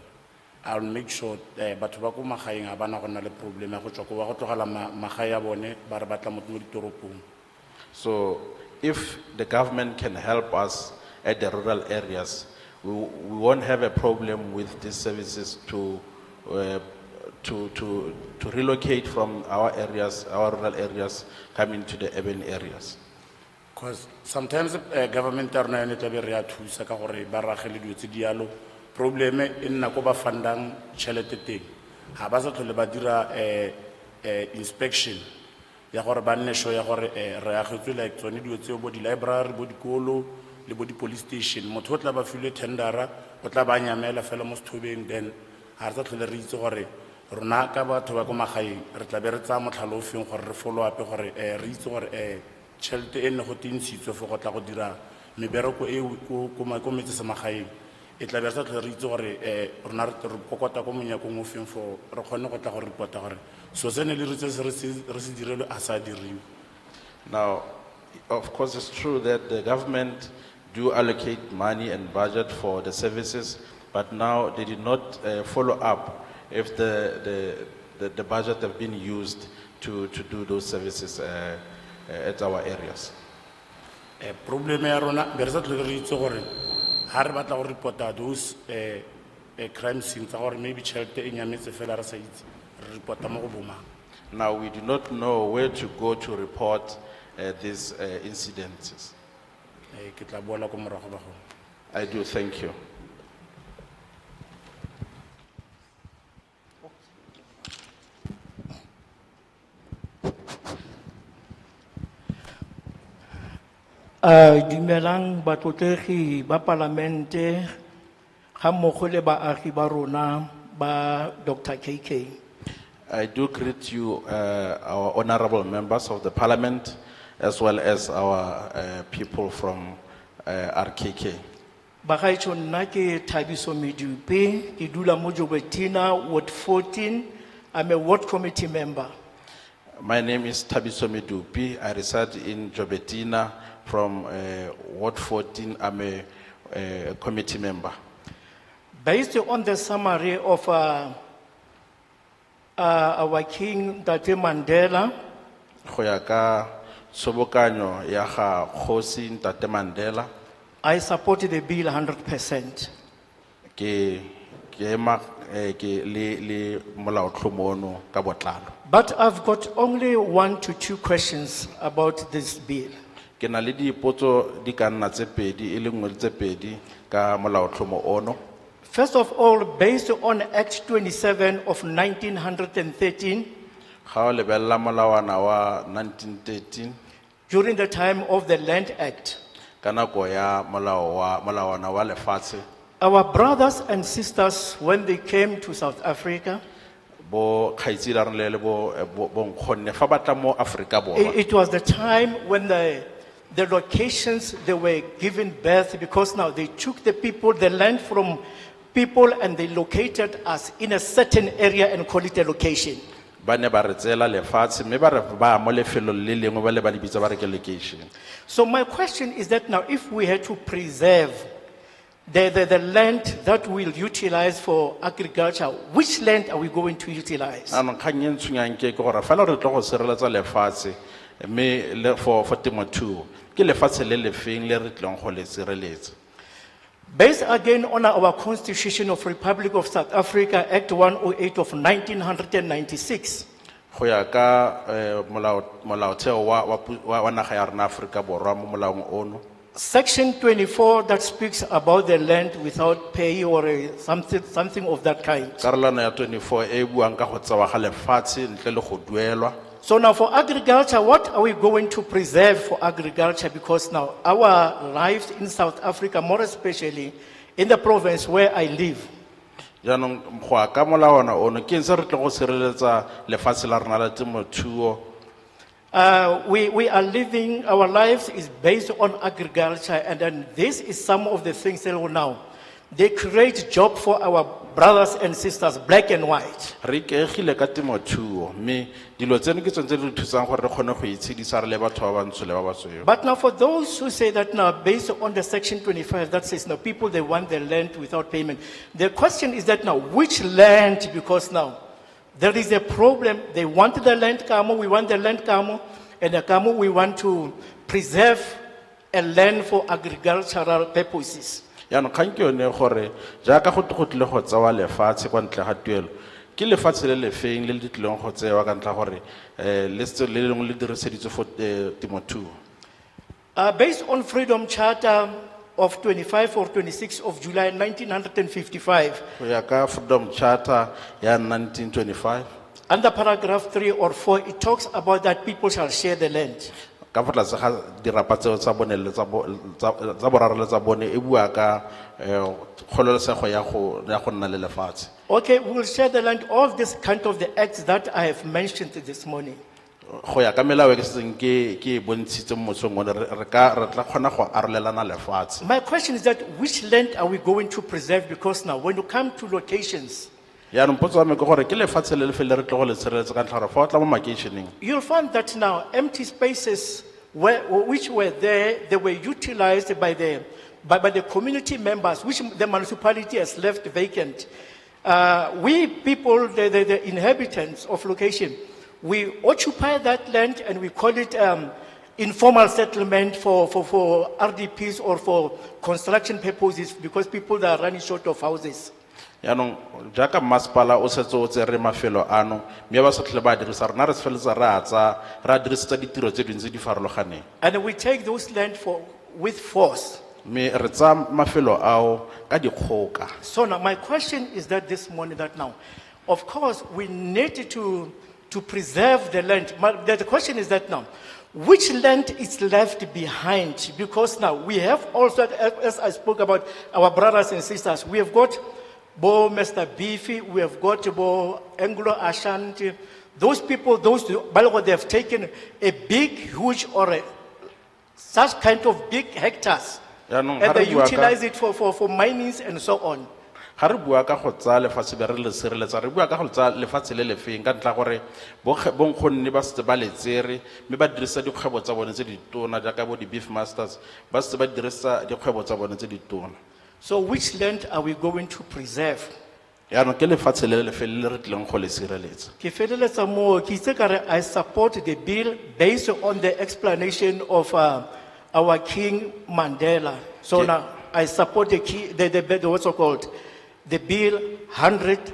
I'll make sure batho ba ko magaeng ha bana go nna le problem ya go tswa ko ba go tlogela magae ya bone ba re batla mo ditoropong. So if the government can help us at the rural areas, we won't have a problem with these services to relocate from our areas, our rural areas, coming to the urban areas. Because sometimes government are not able to thusa ka gore ba ragele dilo tse di yalo. Problem e nna ko ba fundang tšhelete teng ha ba sa tlhole ba dira inspection ya gore ba nne sure ya gore re agetswe like tsone dilo tseo bo di library bo dikolo le bo di police station motho o tla ba file tendera o tla ba nyamela fela mo sethobeng then ha re sa tlhole re itse gore rona ka batho ba ko magaeng re tla be re tsaya motlhalo o feng gore re follow up gore re itse gore tšhelete e nne go tintshitswe for go tla go dira mebereko e ko metsemagaeng e tla be re sa tlhole re itse gore rona re kokota ko monyakong o feng for re kgone go tla go reporta gore so se ne le re tse re se direlo a sa diriwe. Now, of course, it's true that the government do allocate money and budget for the services, but now they did not follow up if the budget have been used to do those services at our areas. Problem ya rona be re sa tlhole re itse gore ha re batla go reporta those crime scenes tsa gore maybe tšhelete e nyametse fela re sa itse re reporta mo go bomang. Now, we do not know where to go to report these incidences. Ke tla boela ko morago ba gone. I do thank you. Dumelang batlotlegi ba parlamente ga mmogo le baagi ba rona ba Dr. KK. I do greet you, our honorable members of the parliament, as well as our people from RKK. Bagaetsho nna ke Thabiso Medupe, ke dula mo Jobetina, Ward 14. I'm a ward committee member. My name is Thabiso Medupi. I reside in Jobetina from Ward 14. I'm a committee member. Based on the summary of our King Tate Mandela, Go ya ka tsobokanyo ya ga Kgosi Ntate Mandela, I support the bill 100%. ke ema ke le molaotlhomo ono ka botlalo. But I've got only 1 to 2 questions about this bill. Ke na le dipotso di ka nna tse pedi e le nngwe le tse pedi ka molaotlhomo ono. First of all, based on Act 27 of 1913, Ga o lebella molawana wa 1913 during the time of the Land Act. ka nako ya molawana wa lefatshe Our brothers and sisters, when they came to South Africa, bo kgaitsedi ra rona le bo nkgonne fa ba tla mo Afrika Borwa. it was the time when the locations they were given birth, because now they took the land from people and they located us in a certain area and call it a location. Ba ne ba re tseela lefatshe mme ba re ba mo lefelong le lengwe ba le ba le bitsa ba re ke location. So my question is that now, if we had to preserve the land that we'll utilize for agriculture, which land are we going to utilize? Anong kgang e ntshwenyang ke gore fela re tlo go sireletsa lefatshe mme le for temothuo ke lefatshe le lefeng le re tlong go le sireletsa. Based again on our Constitution of Republic of South Africa, Act 108 of 1996, Go ya ka molaotheo wa naga ya rona Afrika Borwa mo molaong ono. Section 24 that speaks about the land without pay or something of that kind. Karolwana ya 24 e buang ka go tsewa ga lefatshe ntle le go duelwa. So now for agriculture, what are we going to preserve for agriculture? Because now our lives in South Africa, more especially in the province where I live, Jaanong go ya ka molawana ono ke eng se re tlo go sireletsa lefatshe la rona la temothuo. we are living, our lives is based on agriculture, and then this is some of the things that will now, they create job for our brothers and sisters, black and white. Re ikaegile ka temothuo mme dilo tseno ke tsone tse di re thusang gore re kgone go itshedisa re le batho ba bantsho le ba basweu. But now for those who say that now, based on the section 25 that says now people, they want their land without payment. The question is that now, which land? Because now, there is a problem. They want the land, Kamo, we want the land, Kamo, and the Kamo, we want to preserve a land for agricultural purposes. Jaanong kgang ke yone gore jaaka go tlile go tsewa lefatshe kwa ntle ga tuelo ke lefatshe le lefeng le le tlileng go tsewa ka ntlha gore le lengwe le diriseditswe for temothuo. Based on Freedom Charter of 25 or 26 of July 1955, Go ya ka Freedom Charter ya 1925 under paragraph 3 or 4, it talks about that people shall share the land. ka fa tlase ga dirapa tseo tsa bone le tsa boraro le tsa bone e bua ka kgololesego ya go nna le lefatshe. Okay, we will share the land, all this kind of the acts that I have mentioned this morning. Go ya ka melao e ke setseng ke bontshitse mo motsong one re tla kgona go arolelana lefatshe. My question is that which land are we going to preserve? Because now when you come to locations, Jaanong potso ya me ke gore ke lefatshe le lefeng le re tlo go le sireletsa ka ntlha gore fa o tla mo makeišeneng you'll find that now empty spaces which were there, they were utilized by the community members, which the municipality has left vacant. We people, the inhabitants of location, we occupy that land and we call it informal settlement for RDPs or for construction purposes, because people that are running short of houses. Jaanong jaaka masepala o setse o tsere mafelo ano mme ba sa tlhole ba dirisa rona re se feletsa re a dirisetsa ditiro tse dintsi di farologaneng. And we take those land with force. Mme re tsaya mafelo ao ka dikgoka. So now my question is that this morning that now, of course, we need to preserve the land. The question is that now, which land is left behind? Because now we have also, as I spoke about our brothers and sisters, we have got Bo Mr. Beefy, we have got Bo Anglo Ashanti. Those people, they have taken a big, huge, or such kind of big hectares. And they utilize it for minings and so on. Ga re bua ka go tsaya lefatshe be re le sireletsa re bua ka go tsaya lefatshe le lefeng ka ntla gore bonkgonne ba setse ba letsere mme ba dirisa dikgwebo tsa bone tse di tona jaaka bo di-beef masters ba setse ba dirisa dikgwebo tsa bone tse di tona. So which land are we going to preserve? Jaanong ke lefatshe le lefeng le re tlileng go le sireletsa. Ke feleletsa moo, ke itse ka re I support the bill based on the explanation of our King Mandela. So now I support the what's it called? The bill 100%.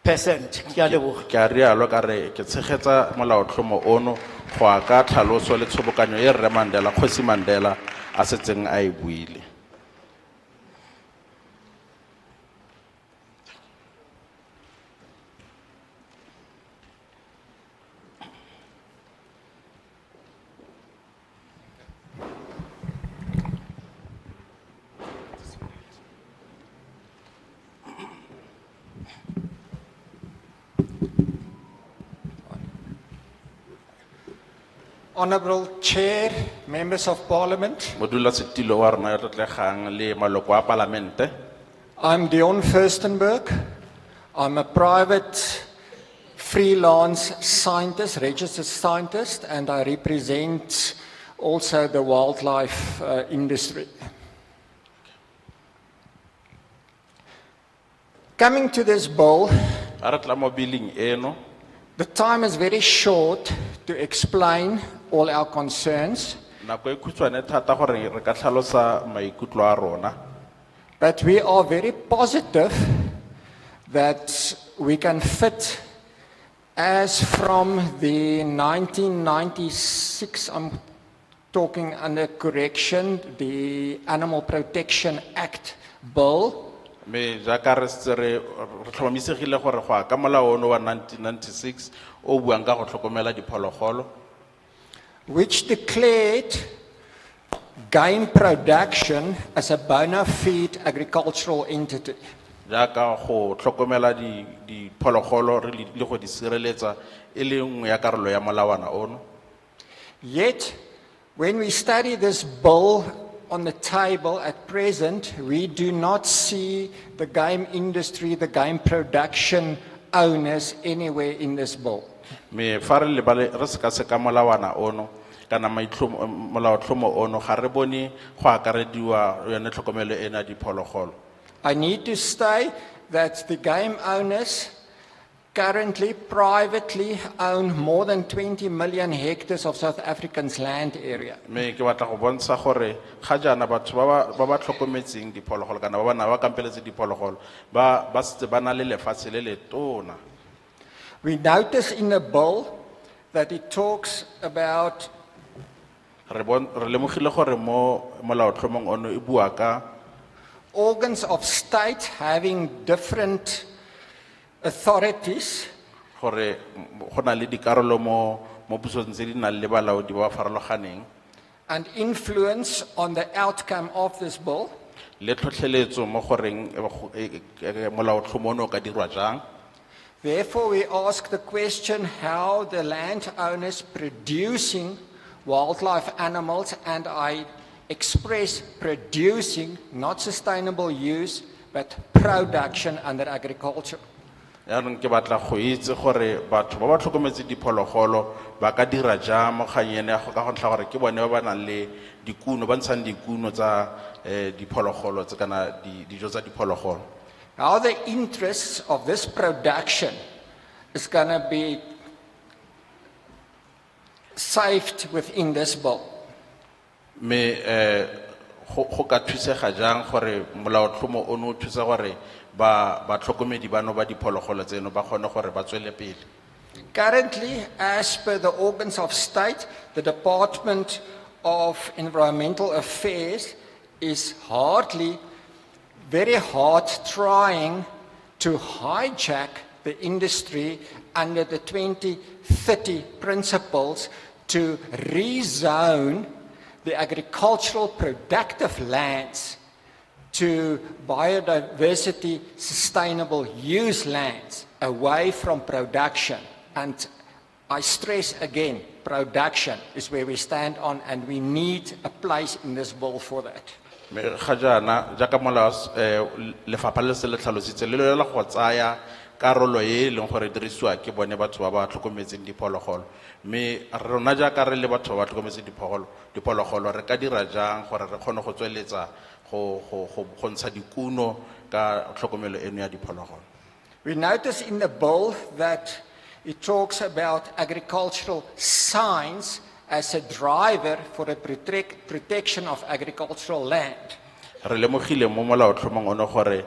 Ke a leboga. Ke a rialo ka re ke tshegetsa molaotlhomo ono go ya ka tlhaloso le tshobokanyo e Rre Mandela, Kgosi Mandela a setseng a e buile. Honorable Chair, Members of Parliament, Modulasetulo wa rona ya tlotlegang le maloko a palamente. I'm Dion Furstenberg. I'm a private freelance scientist, registered scientist, and I represent also the wildlife industry. Coming to this bill, A re tla mo billing eno, the time is very short to explain all our concerns, nako e khutshwane thata gore re ka tlhalosa maikutlo a rona. but we are very positive that we can fit, as from the 1996, I'm talking under correction, the Animal Protection Act bill, Me jaaka re setse re tlhomamisegile gore go ya ka molao ono wa 1996 o buang ka go tlhokomela diphologolo, which declared game production as a bona fide agricultural entity. jaaka go tlhokomela diphologolo re le go di sireletsa e le nngwe ya karolo ya molawana ono. Yet, when we study this bill on the table at present, we do not see the game industry, the game production owners anywhere in this bill. Me fa re lebale re sekaseka molawana ono kana molaotlhomo ono ga re bone go akarediwa yone tlhokomelo ena diphologolo. I need to say that the game owners currently privately own more than 20 million hectares of South Africa's land area. Me ke batla go bontsha gore ga jana batho ba ba tlhokometseng diphologolo kana ba ba na ba kampeletse diphologolo ba setse ba na le lefatshe le le tona. We notice in the bill that it talks about Re lemogile gore mo molaotlhomong ono e bua ka organs of state having different authorities gore go na le dikarolo mo pusong tse di nang le balaodi ba ba farologaneng and influence on the outcome of this bill. le tlhotlheletso mo goreng molaotlhomo ono o ka dirwa jang. Therefore, we ask the question how the landowners producing wildlife animals, and I express producing, not sustainable use, but production under agriculture. Yaanong ke batla go itse gore batho ba ba tlhokometse diphologolo ba ka dira jang mo kganyeng ya go ka go ntlha gore ke bone ba ba nang le dikuno ba ntshang dikuno tsa diphologolo tse kana dijo tsa diphologolo. How the interests of this production is going to be saved within this bill. Me go ka thusega jang gore molaotlhomo ono o thusa gore ba tlhokomedi bano ba diphologolo tseno ba kgone gore ba tswele pele. Currently, as per the organs of state, the Department of Environmental Affairs is very hard trying to hijack the industry under the 2030 principles to rezone the agricultural productive lands to biodiversity sustainable use lands away from production. And I stress again, production is where we stand on, and we need a place in this bill for that. Me ga jana jaaka molao lefapha le se le tlhalositse le la go tsaya karolo e leng gore dirisiwa ke bone batho ba ba tlhokometseng diphologolo. Me rona jaaka re le batho ba ba tlhokometseng diphologolo re ka dira jang gore re kgone go tsweletsa go ntsha dikuno ka tlhokomelo eno ya diphologolo. We notice in the bill that it talks about agricultural science as a driver for the protection of agricultural land. Re lemogile mo molaotlhomong ono gore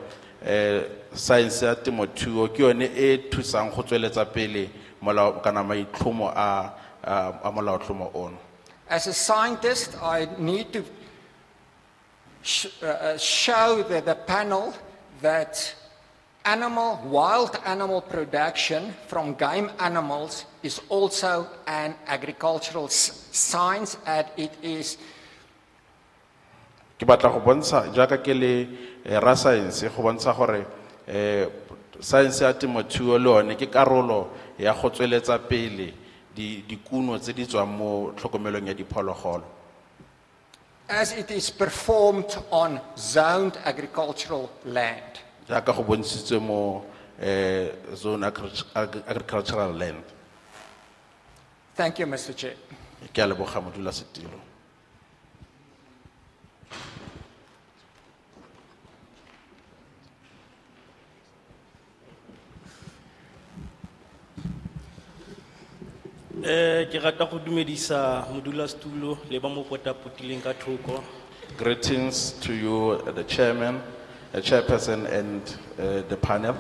science ya temothuo ke yone e thusang go tsweletsa pele molao kana maitlhomo a molaotlhomo ono. As a scientist, I need to show the panel that wild animal production from game animals is also an agricultural science, and it is. Ke batla go bontsha jaaka ke le ra science go bontsha gore science ya temothuo le one ke karolo ya go tsweletsa pele dikuno tse di tswang mo tlhokomelong ya diphologolo. as it is performed on zoned agricultural land. Jaaka go bontshitswe mo zone agricultural land. Thank you, Mr. Chair. Ke a leboga modulasetilo. Ke rata go dumedisa modulasetulo le ba mo potapotileng ka thoko. Greetings to you, the chairman, the chairperson, and the panel.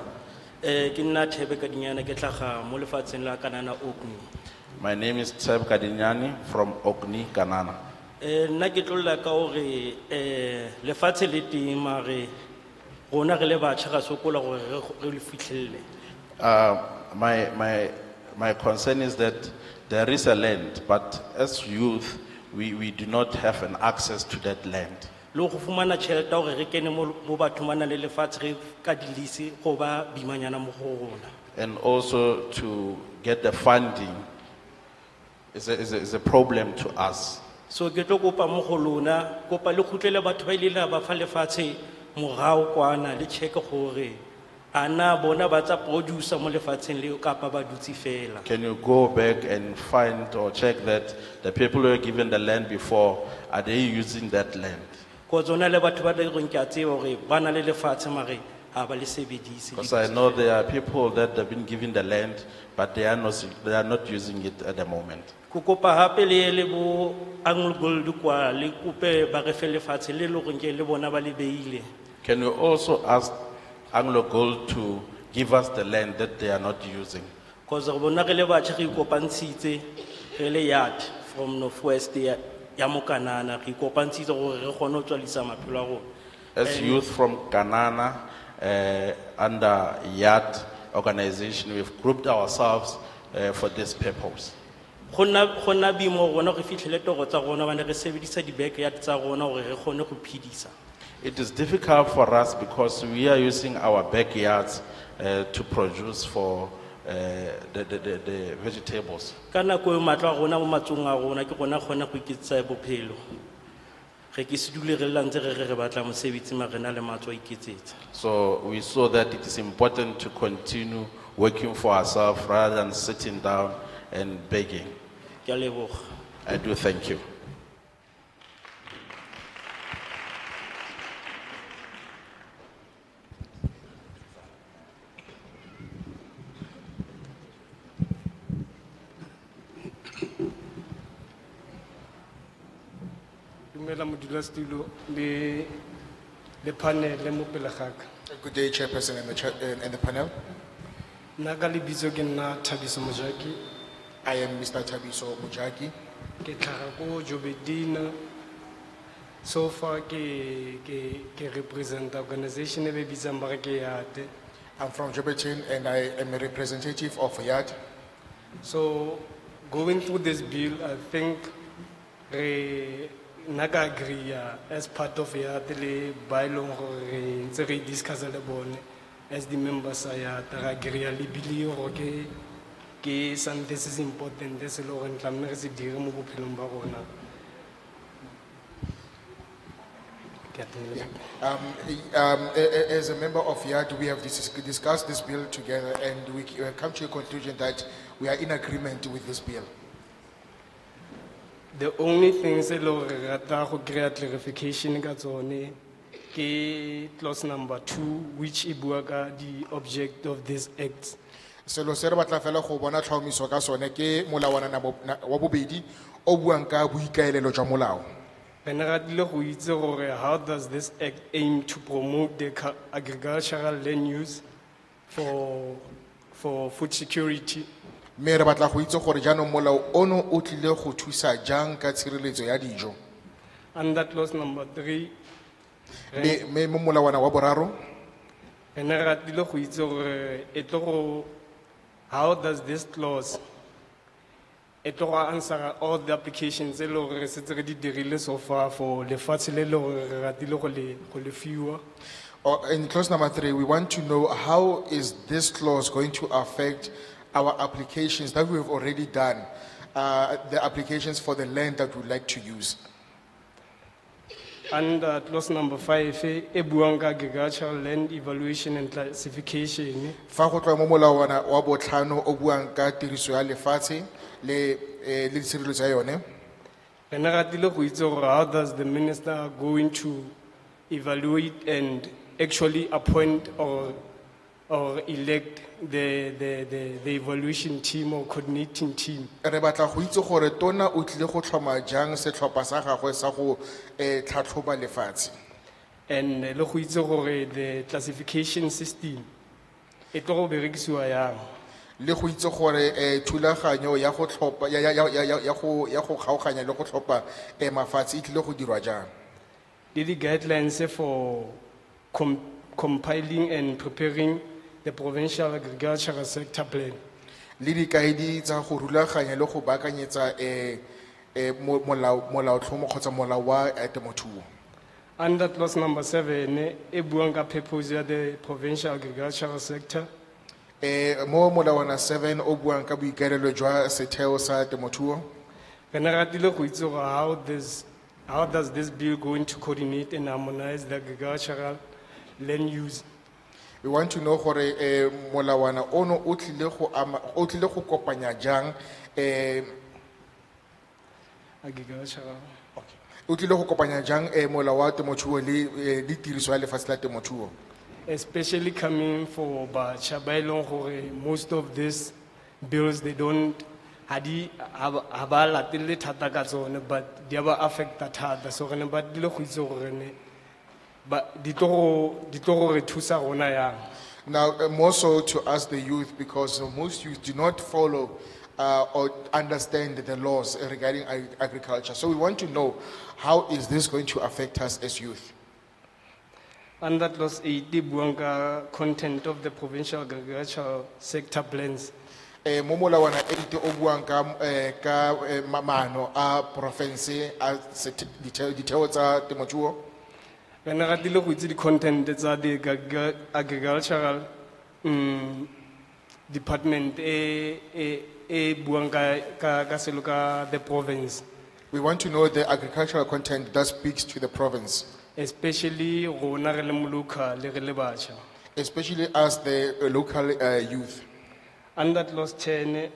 Ke nna Thebe Kadinyana ke tlhaga mo lefatsheng la Kanana Okni. My name is Tseb Kadinyani from Okni, Kanana. Nna ke tlolla ka hore lefatshe le teng mare rona re le batjha ga sokola gore re le fitlhelle. My concern is that there is a land, but as youth, we do not have an access to that land. Le go fumana tšhelete gore re kene mo batho ba nang le lefatshe re ka dilise go ba bimanyana mo go rona. And also to get the funding is a problem to us. So ke tlo kopa mo go lona kopa le khutlele batho ba ile ba fa lefatshe morao kwana le check gore ana bona ba tsa producer mo lefatsheng le kapa ba dutse fela. Can you go back and find or check that the people who were given the land before, are they using that land? Ko tsona le batho ba le reng ke a tseba gore ba na le lefatshe mare ha ba le sebedise. Because I know there are people that have been given the land, but they are not using it at the moment. Ko kopa hape le bo Anglo Gold kwa le kope ba re fe lefatshe le lo reng ke le bona ba le beile. Can you also ask Anglo Gold to give us the land that they are not using? Because re bona re le batjha re ikopantshitse re le yard from Northwest ya mo Kanana re ikopantshitse gore re kgone ho tswalisa maphelo a rona. As youth from Kanana, under YAT organization, we've grouped ourselves for this purpose. Gona bimo rona re fitlhele toro tsa rona ba ne re sebedisa di backyard tsa rona gore re kgone go phedisa. It is difficult for us because we are using our backyards to produce for the vegetables. Ka nako e matla a rona mo matsong a rona ke gona kgona go iketsa bophelo. Re ke se dule re lantse re batla mosebetsi ma rena le matlo a iketsetsa. So we saw that it is important to continue working for ourselves rather than sitting down and begging. Ke a leboga. I do thank you. Dumela modulasetulo le panel le mo pele ga ka. Good day, chairperson and the panel. Nna ka lebitso ke nna Thabiso Mojaki I am Mr. Tabiso Mujaki. ke tlhaga ko Jobedina. So far ke represent organization e be bitsang ba re ke YAT. I'm from Joburg and I am a representative of YAT. So going through this bill, I think naga agree as part of YAT le bylaw re ntse re discuss le bone as the members of YAT re agree le bill go ke something is important se lo re ntla re se dire mo bophelong ba rona. As a member of YAT, we have discussed this bill together and we come to a conclusion that we are in agreement with this bill. The only thing se lo re rata go create clarification ka tsone ke clause number 2 which e bua ka the object of this act. Selo se re batla fela go bona tlhomiso ka sone ke molawana wa bobedi o buang ka boikaelelo jwa molao. Re ne ratile go itse gore how does this act aim to promote the agricultural land use for food security? Me re batla go itse gore jaanong molao ono o tlile go thusa jang ka tshireletso ya dijo. Under clause number 3 Me mo molawana wa boraro re ne ratile go itse gore e tlo go how does this clause e tlo go answer all the applications e le gore re setse re di dirile so far for lefatshe le le gore re ratile go le fiwa. In clause number 3, we want to know how is this clause going to affect our applications that we have already done, the applications for the land that we'd like to use. Under clause number 5, e buang ka agricultural land evaluation and classification. Fa go tloa mo molawana wa botlhano o buang ka tiriso ya lefatshe le ditshireletso ya yone. Re ne re ratile go itse gore how does the minister going to evaluate and actually appoint or elect the evaluation team or coordinating team? Re batla go itse gore tona o tlile go tlhoma jang setlhopha sa gagwe sa go tlhatlhoba lefatshe. And le go itse gore the classification system e tlo go berekisiwa yang? Le go itse gore thulaganyo ya go tlhopha ya go kgaoganya le go tlhopha mafatshe e tlile go dirwa jang. Le di guidelines for compiling and preparing the provincial agricultural sector plan. Le dikaedi tsa go rulaganya le go baakanyetsa molaotlhomo kgotsa molao wa temothuo. Under clause number 7, e buang ka purpose ya the provincial agricultural sector. Mo molawana 7 o buang ka boikaelelo jwa setheo sa temothuo. Re ne re ratile go itse gore how does this bill going to coordinate and harmonize the agricultural land use? We want to know gore molawana ono o tlile go kopanya jang Agricultural. o tlile go kopanya jang molao wa temothuo le tiriso ya lefatshe la temothuo. Especially coming for Bacha ba e leng gore most of these bills they don't ha ba latelle thata ka tsone but di ba affecta thata so re ne ba dile go itse gore ne ba di tlo go re thusa rona yang. Now, more so to us, the youth, because most youth do not follow or understand the laws regarding agriculture. So we want to know, how is this going to affect us as youth? Under clause 8, di buang ka content of the provincial agricultural sector plans. Mo molawana 8 o buang ka maano a province a ditheo tsa temothuo. Re ne re ratile go itse di content tsa the agricultural department e buang ka selo ka the province. We want to know the agricultural content that speaks to the province, Especially rona re le moloka le re le batjha. especially as the local youth. Under clause 10,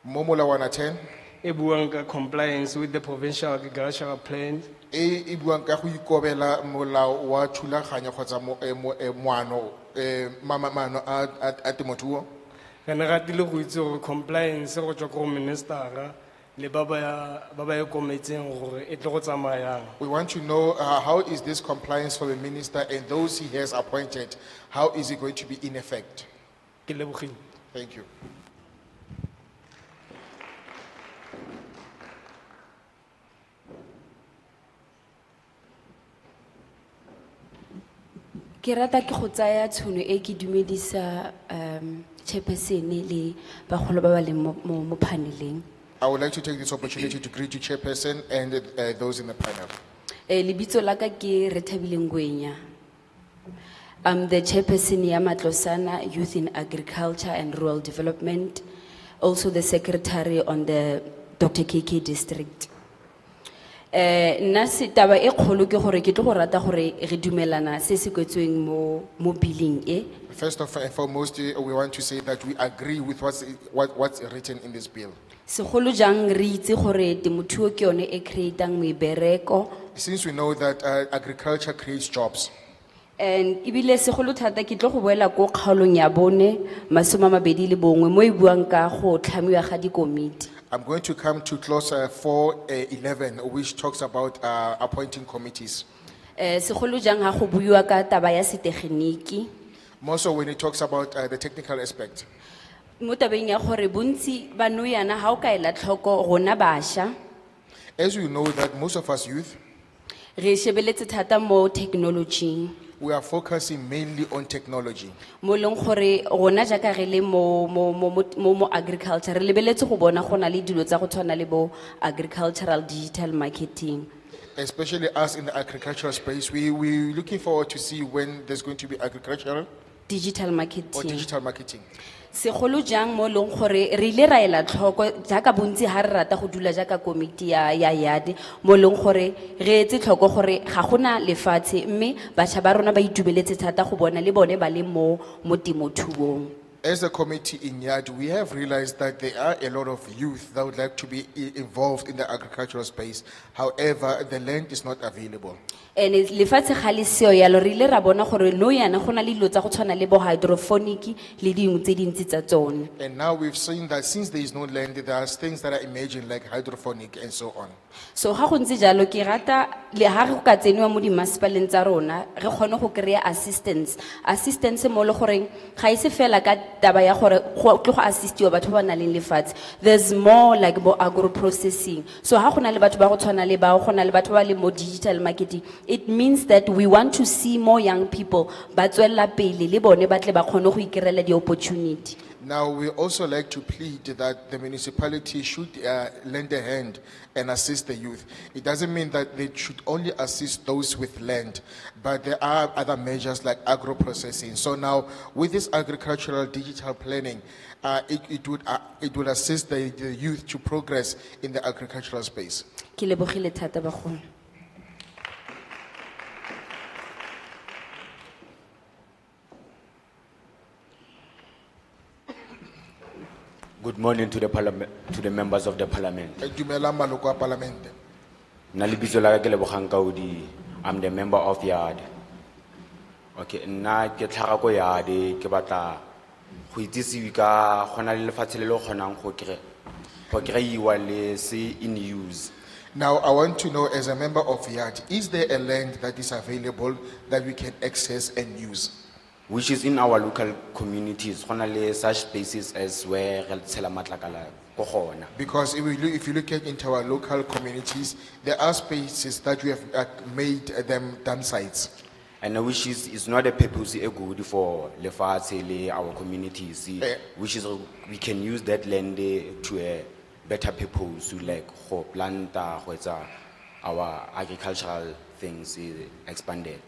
Mo molawana 10 e buang ka compliance with the provincial agricultural plan. e buang ka go ikobela molao wa thulaganyo kgotsa maano a temothuo. Re ne re ratile go itse gore compliance go tswa go ministera le ba ba e kometseng gore e tle go tsamaya yang. We want to know how is this compliance for the minister and those he has appointed, how is it going to be in effect? Ke lebogile. Thank you. Ke rata ke go tsaya tshono e ke dumedisa chairperson le bagolo ba ba leng mo paneleng. I would like to take this opportunity to greet you, Chairperson, and those in the panel. Lebitso la ka ke Rethabile Ngwenya. I'm the chairperson ya Matlosana Youth in Agriculture and Rural Development, also the secretary on the Dr. KK district. Nna se taba e kgolo ke gore ke tlo go rata gore re dumelana se se kwetsweng mo billing e. First and foremost, we want to say that we agree with what's written in this bill. Segolo jang re itse gore temothuo ke yone e createang mebereko. Since we know that agriculture creates jobs, And ibile segolo thata ke tlo go boela go kgaolong ya bone 21 mo e buang ka go tlhamiwa ga dikomiti. I'm going to come to clause 4:11, which talks about appointing committees. Segolo jang ha go buiwa ka taba ya setegeniki. More so when it talks about the technical aspect. Mo tabeng ya gore bontsi ba nou yana ha o ka ela tlhoko rona basha As you know that most of us youth, re shebeletse thata mo technology. we are focusing mainly on technology. Mo leng gore rona jaka re le mo agriculture re lebeletse go bona gona le dilo tsa go tshwana le bo agricultural digital marketing. Especially us in the agricultural space, we're looking forward to see when there's going to be agricultural digital or marketing. digital marketing. Segolo jang mo leng gore re ile ra ela tlhoko jaaka bontsi ha re rata go dula jaaka komiti ya yadi mo leng gore re etse tlhoko gore ga gona lefatshe mme batšha ba rona ba itumeletse thata go bona le bone ba le mo temothuong. As a committee in YAD, we have realized that there are a lot of youth that would like to be involved in the agricultural space. However, the land is not available. And lefatshe ga le seo yalo re ile ra bona gore no yana go na le dilo tsa go tshwana le bo hydroponic le dingwe tse dintsi tsa tsone. And now we've seen that since there is no land, there are things that are emerging like hydroponic and so on. So ga go ntse jalo ke rata le ha re go ka tseniwa mo di municipaleng tsa rona re kgone go kry assistance mo le goreng ga ise fela ka taba ya gore go tlo go assistiwa batho ba nang le lefatshe. There's more like bo agro processing. So ha gona le batho ba go tshwana le ba go na le batho ba le mo digital marketing, it means that we want to see more young people ba tswella pele le bone ba tle ba kgone go ikerela di opportunity. Now, we also like to plead that the municipality should lend a hand and assist the youth. It doesn't mean that they should only assist those with land, but there are other measures like agro-processing. So now, with this agricultural digital planning, it would assist the youth to progress in the agricultural space. Ke lebogile thata bagolo. Good morning to the parliament, to the members of the parliament. Dumelang maloko a palamente. Nna lebitso la ka ke Lebogang Kaudi. I'm the member of YAD. Okay, nna ke tlhaga ko YAD ke batla go itsisiwe ka gona le lefatshe le le kgonang go kry-iwa le se in use. Now, I want to know, as a member of YAD, is there a land that is available that we can access and use? Which is in our local communities, le such spaces as where Because if you look into our local communities, there are spaces that we have made them dump sites. And which is not a purpose good for our communities, which is we can use that land to a better purpose, to like plant our agricultural things expanded.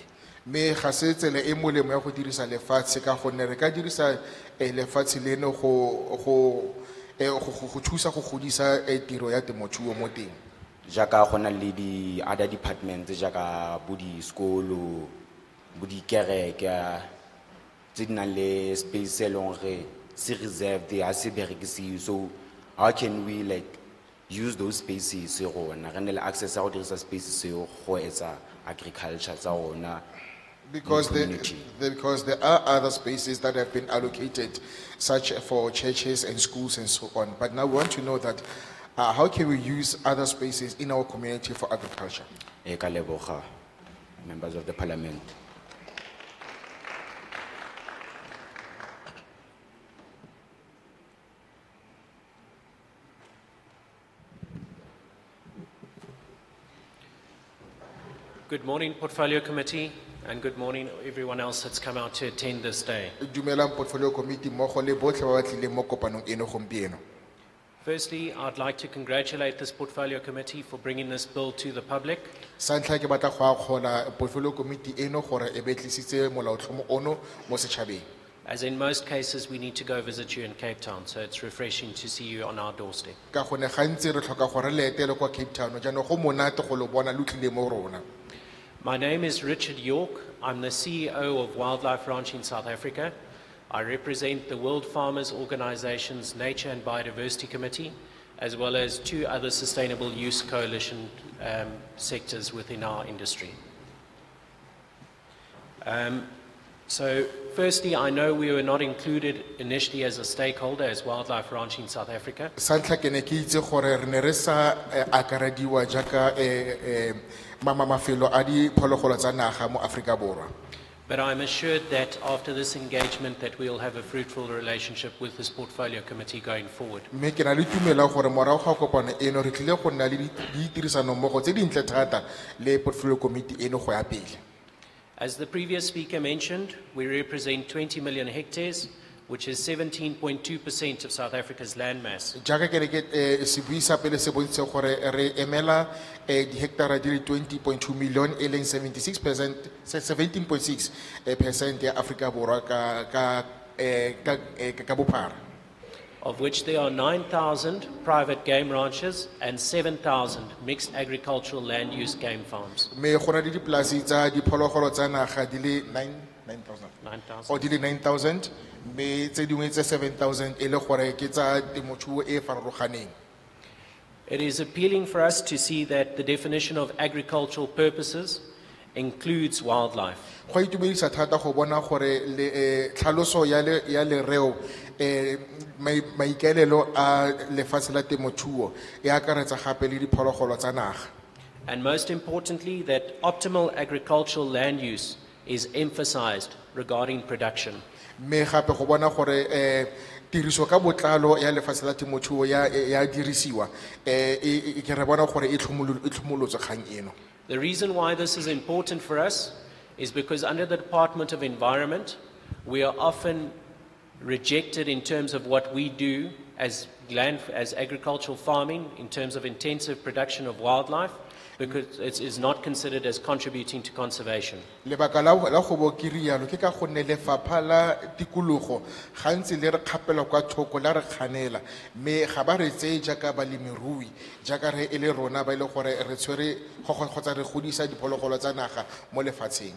Me ga se tsela e molemo ya go dirisa lefatshe ka gonne re ka dirisa lefatshe leno go thusa go godisa tiro ya temothuo mo teng. Jaka gona le di other departments jaka bo di sekolo bo di kereke tse di nang le space e leng gore se reserved ya se berekisiwe. So how can we like use those spaces rona re ne le access ya go dirisa spaces go etsa agriculture tsa rona? Because there are other spaces that have been allocated, such for churches and schools and so on. But now we want to know that how can we use other spaces in our community for agriculture? Members of the parliament. Good morning, Portfolio Committee, and good morning everyone else that's come out to attend this day. Dumelang Portfolio Committee mmogo le botlhe ba ba tlileng mo kopanong eno gompieno. Firstly, I'd like to congratulate this Portfolio Committee for bringing this bill to the public. Sa ntlha ke batla go akgola Portfolio Committee eno gore e be tlisitse molaotlhomo ono mo setšhabeng. As in most cases, we need to go visit you in Cape Town, so it's refreshing to see you on our doorstep. Ka gone gantsi re tlhoka gore le etele kwa Cape Town jaanong go monate go lo bona lo tlile mo rona. My name is Richard York. I'm the CEO of Wildlife Ranching South Africa. I represent the World Farmers Organization's Nature and Biodiversity Committee, as well as 2 other Sustainable Use Coalition sectors within our industry. So firstly, I know we were not included initially as a stakeholder as Wildlife Ranching South Africa. Sa ntlha ke ne ke itse gore re ne re sa akarediwa jaaka mafelo a diphologolo tsa naga mo Afrika Borwa. But I'm assured that after this engagement that we'll have a fruitful relationship with this Portfolio Committee going forward. Me ke na le tumela gore morago ga kopano eno re tlile go nna le ditirisano mmogo tse dintle thata le Portfolio Committee eno go ya pele. As the previous speaker mentioned, we represent 20 million hectares which is 17.2% of South Africa's land mass. Jaaka ke re ke se buisa pele se bontshe gore re emela di hectare di le 20.2 million e leng 76%, 17.6% ya Afrika Borwa ka bophara. Of which there are 9,000 private game ranches and 7,000 mixed agricultural land use game farms. Me gona di dipolasi tsa diphologolo tsa naga di le 9,000. 9,000. O di le 9,000 me tse dingwe tse 7,000 e le gore ke tsa temothuo e farologaneng. It is appealing for us to see that the definition of agricultural purposes includes wildlife. Go itumedisa thata go bona gore le tlhaloso ya lereo maikaelelo a lefatshe la temothuo e akaretsa gape le diphologolo tsa naga. And most importantly, that optimal agricultural land use is emphasized regarding production. Me gape go bona gore tiriso ka botlalo ya lefatshe la temothuo ya dirisiwa ke re bona gore e tlhomolotswe kgang eno. The reason why this is important for us is because under the Department of Environment, we are often rejected in terms of what we do as agricultural farming, in terms of intensive production of wildlife, because it is not considered as contributing to conservation. Lebaka la go bo ke rialo ke ka gonne lefapha la tikologo gantsi le re kgapela kwa thoko la re kganela me ga ba re tseye jaaka balemirui jaaka re ele rona ba ile gore re tshwere kgotsa re godisa diphologolo tsa naga mo lefatsheng.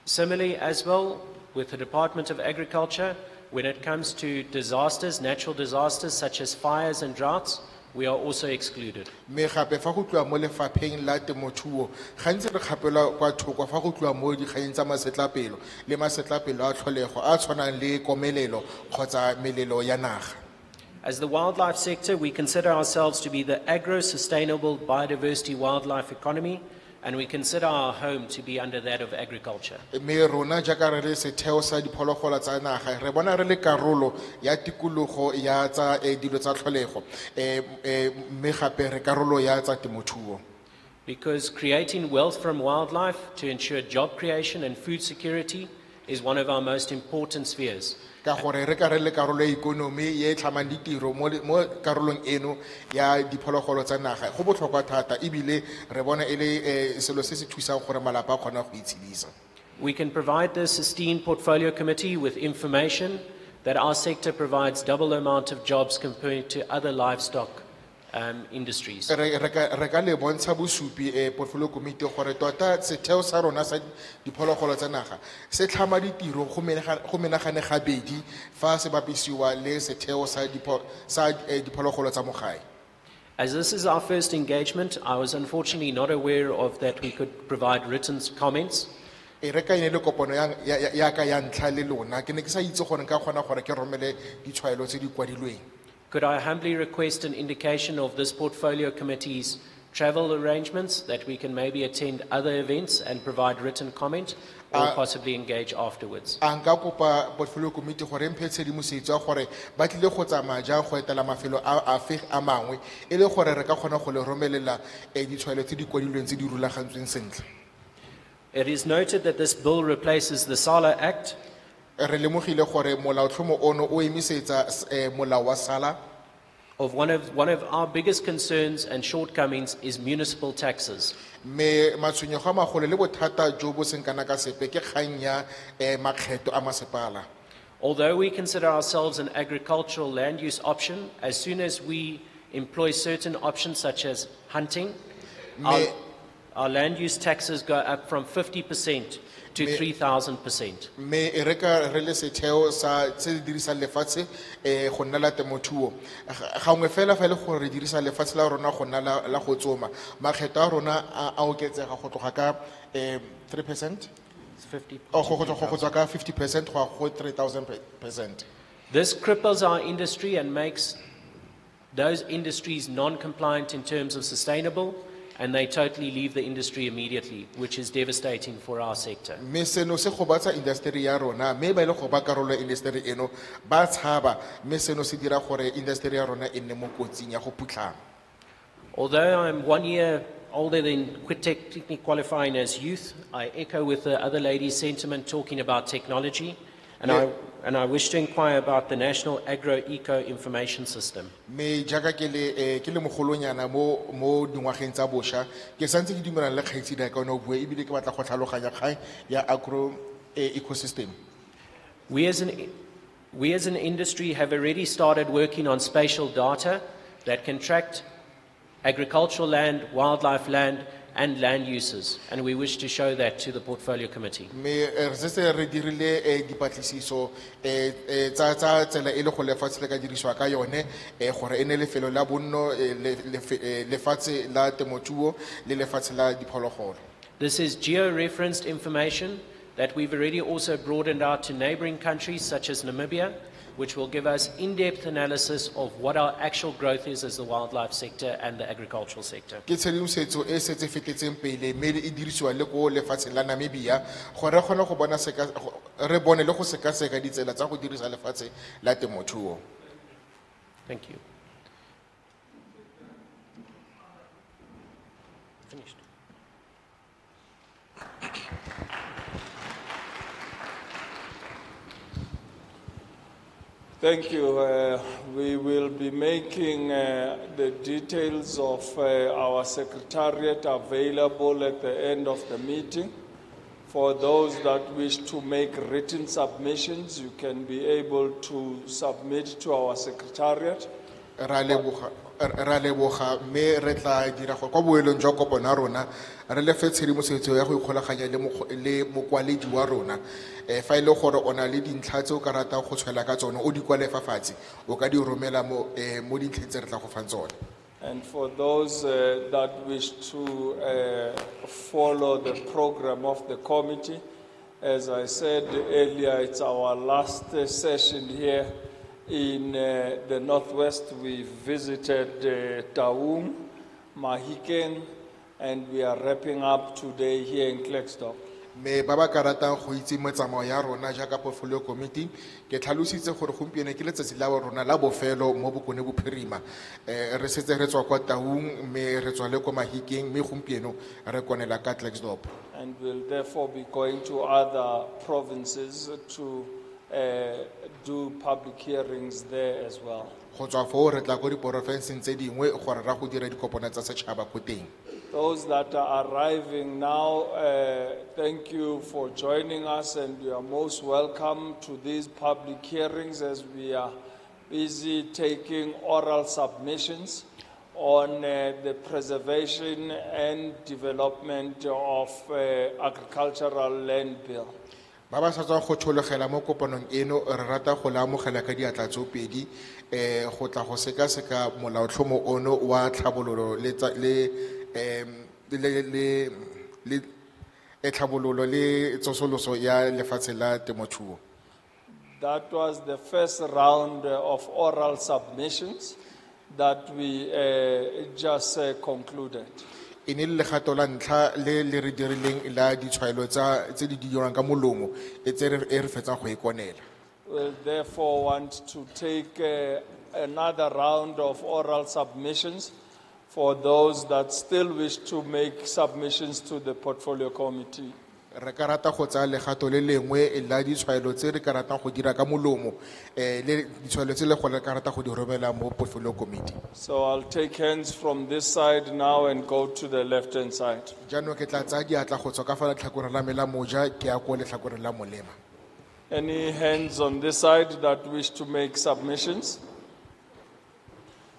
Similarly, as well, with the Department of Agriculture, when it comes to disasters, natural disasters such as fires and droughts, we are also excluded. Me gape fa go tloa mo lefapheng la temothuo gantsi re kgapelwa kwa thoko fa go tloa mo dikgaeng tsa masetlapelo le masetlapelo a tlholego a tshwanang le komelelo kgotsa melelo ya naga. As the wildlife sector, we consider ourselves to be the agro-sustainable biodiversity wildlife economy, and we consider our home to be under that of agriculture. Me rona jaaka re le setheo sa diphologolo tsa naga re bona re le karolo ya tikologo ya tsa dilo tsa tlholego me gape re karolo ya tsa temothuo. Because creating wealth from wildlife to ensure job creation and food security is one of our most important spheres. Ka gore re ka re le karolo ya ikonomi ye tlhamang ditiro mo karolong eno ya diphologolo tsa naga go botlhokwa thata ebile re bona e le selo se se thusang gore malapa a kgona go itshedisa. We can provide this esteemed portfolio committee with information that our sector provides double amount of jobs compared to other livestock industries. Re ka le bontsha bosupi portfolio committee gore tota setheo sa rona sa diphologolo tsa naga se tlhama ditiro go menagane gabedi fa se bapisiwa le setheo sa diphologolo tsa mogae. As this is our first engagement, I was unfortunately not aware of that we could provide written comments. Re ka ine le kopano ya ka ya ntlha le lona ke ne ke sa itse gore nka kgona gore ke romele ditshwaelo tse di kwadilweng. Could I humbly request an indication of this portfolio committee's travel arrangements that we can maybe attend other events and provide written comment or possibly engage afterwards? Anka kopa portfolio committee gore mphe tshedimosetso ya gore ba tlile go tsamaya jang go etela mafelo a mangwe e le gore re ka kgona go le romelela ditshwaelo tse di kwadilweng tse di rulagantsweng sentle. It is noted that this bill replaces the SALA Act. Re lemogile gore molaotlhomo ono o emisetsa molao wa SALA. Of one of our biggest concerns and shortcomings is municipal taxes. Me matshwenyego a magolo le bothata jo bo seng kana ka sepe ke kgang ya makgetho a masepala. Although we consider ourselves an agricultural land use option, as soon as we employ certain options such as hunting, our land use taxes go up from 50% to 3,000%. Me reka re le setheo sa tse di dirisa lefatshe go nna la temothuo gangwe fela fa le gore re dirisa lefatshe la rona go nna la go tsoma makgetho a rona a oketsega go tloga ka 3%. 50%. Go tswa ka 50% go 3,000%. This cripples our industry and makes those industries non-compliant in terms of sustainable, and they totally leave the industry immediately, which is devastating for our sector. Me seno se gobatsa industry ya rona me ba ile go ba karolo industry eno ba tshaba me seno se dira gore industry ya rona e nne mo kotsing ya go putlama. Although I'm 1 year older than technically qualifying as youth, I echo with the other lady's sentiment talking about technology, and and I wish to inquire about the National Agro-Eco Information System. Me jaaka ke le mogolonyana mo dingwageng tsa bosha ke santse ke dumelana le kgaitsedi ya ka ona o bue ebile ke batla go tlhaloganya kgang ya agro ecosystem. We as an industry have already started working on spatial data that can track agricultural land, wildlife land, and land uses, and we wish to show that to the Portfolio Committee. Me re se re dirile dipatlisiso tsa tsela e le go lefatshe le ka dirisiwa ka yone gore ene lefelo la bonno lefatshe la temothuo le lefatshe la diphologolo. This is geo-referenced information that we've already also broadened out to neighboring countries such as Namibia, which will give us in-depth analysis of what our actual growth is as the wildlife sector and the agricultural sector. Ke tshedimosetso e setse fetetseng pele mme e dirisiwa le go lefatsheng la Namibia gore re kgone go bona re bone le go sekaseka ditsela tsa go dirisa lefatshe la temothuo. Thank you. Finished. Thank you. We will be making the details of our secretariat available at the end of the meeting. For those that wish to make written submissions, you can be able to submit to our secretariat. Ra leboga mme re tla dira go kwa boelong jwa kopano ya rona re lefe tshedimosetso ya go ikgolaganya le mokwaledi wa rona fa ile gore ona le dintlha tse o ka ratang go tshwela ka tsone o di kwale fa fatshe o ka di romela mo dintlheng tse re tla go fang tsone. And for those that wish to follow the program of the committee, as I said earlier, it's our last session here in the Northwest. We visited Taung, Mahikeng, and we are wrapping up today here in Klerksdor. Me ba ba ka ratang go itse metsamao ya rona jaaka portfolio committee ke tlhalositse gore gompieno ke letsatsi la rona la bofelo mo bokone bophirima re setse re tswa kwa Taung mme re tswa le kwa Mahikeng mme gompieno re konela ka Klerksdor. And we'll therefore be going to other provinces to do public hearings there as well. Go tswa foo re tla go diporofenseng tse dingwe gore ra go dira dikopano tsa setšhaba ko teng. Those that are arriving now, thank you for joining us, and you are most welcome to these public hearings as we are busy taking oral submissions on the preservation and development of agricultural land bill. Ba ba sa tswang go tshologela mo kopanong eno re rata go le amogela ka diatla tsoopedi go tla go sekaseka molaotlhomo ono wa tlhabololo tlhabololo le tsosoloso ya lefatshe la temothuo. That was the first round of oral submissions that we just concluded. Ene le legato la ntlha le re dirileng la ditshwaelo tse di dirwang ka molomo tse re fetsang go ikonela. We'll therefore want to take another round of oral submissions for those that still wish to make submissions to the portfolio committee. Re ka rata go tsaya legato le lengwe la ditshwaelo tse re ka ratang go dira ka molomo le ditshwaelo tse le go le ka rata go di romela mo portfolio committee. So I'll take hands from this side now and go to the left-hand side. Jaanong ke tla tsaya diatla go tswa ka fa letlhakoreng la me la moja ke ya ko letlhakoreng la molema. Any hands on this side that wish to make submissions?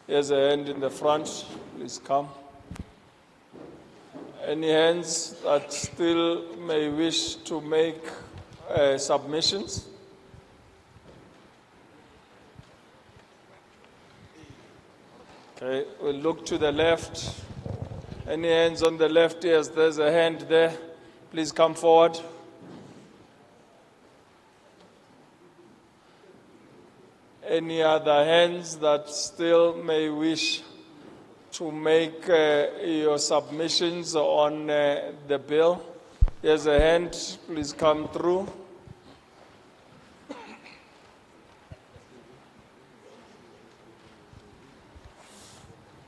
Here's a hand in the front, please come. Any hands that still may wish to make submissions? Okay, we'll look to the left. Any hands on the left? Yes, there's a hand there. Please come forward. Any other hands that still may wish to make your submissions on the bill? Here's a hand, please come through.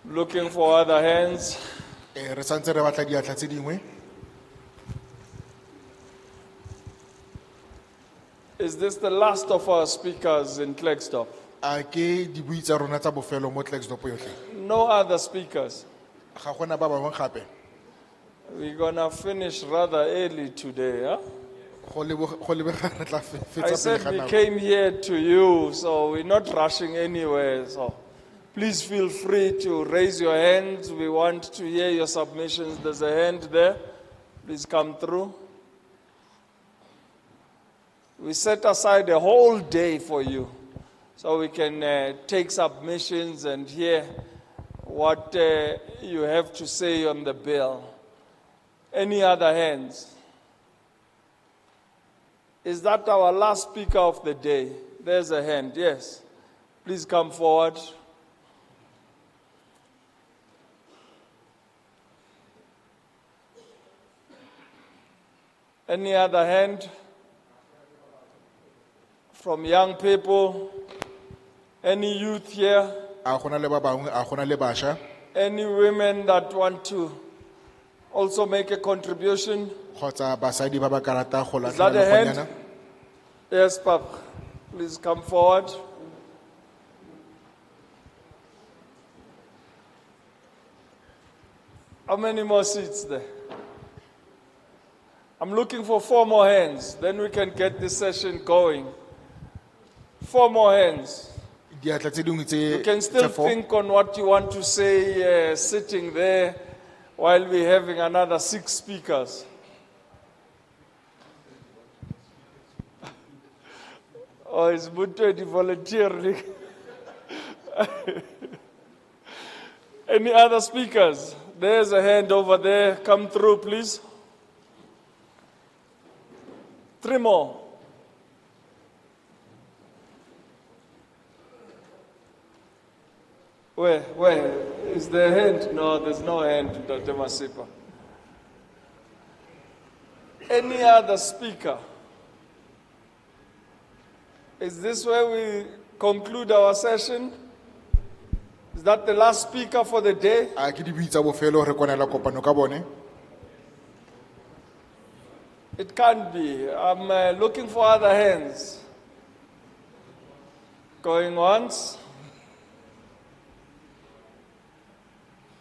Looking for other hands. Re santse re batla diatla tse dingwe. Is this the last of our speakers in Klerksdor? A ke dibui tsa rona tsa bofelo mo Klerksdor yotlhe? No other speakers. Ga gona ba bangwe gape? We're gonna finish rather early today, huh? Go lebega re tla I fetsa said pele ga we nako. came here to you, so we're not rushing anywhere. So please feel free to raise your hands. We want to hear your submissions. There's a hand there. Please come through. We set aside a whole day for you so we can take submissions and hear what you have to say on the bill. Any other hands? Is that our last speaker of the day? There's a hand, yes. Please come forward. Any other hand? From young people? Any youth here? A gona le ba bangwe, a gona le bašwa? Any women that want to also make a contribution? Kgotsa basadi ba ba ka rata go Is that latlhela a hand? lekgonyana? Yes, Papa. Please come forward. How many more seats there? I'm looking for 4 more hands. Then we can get this session going. 4 more hands. Diatla tse dingwe tse You can still tse four. think on what you want to say sitting there while we're having another 6 speakers. Oh, it's Mutwedi volunteering. Any other speakers? There's a hand over there. Come through, please. 3 more. Where? Is there a hand? No, there's no hand, Dr. Masipa. Any other speaker? Is this where we conclude our session? Is that the last speaker for the day? A ke dibui tsa bofelo re konela kopano ka bone? It can't be. I'm looking for other hands. Going once.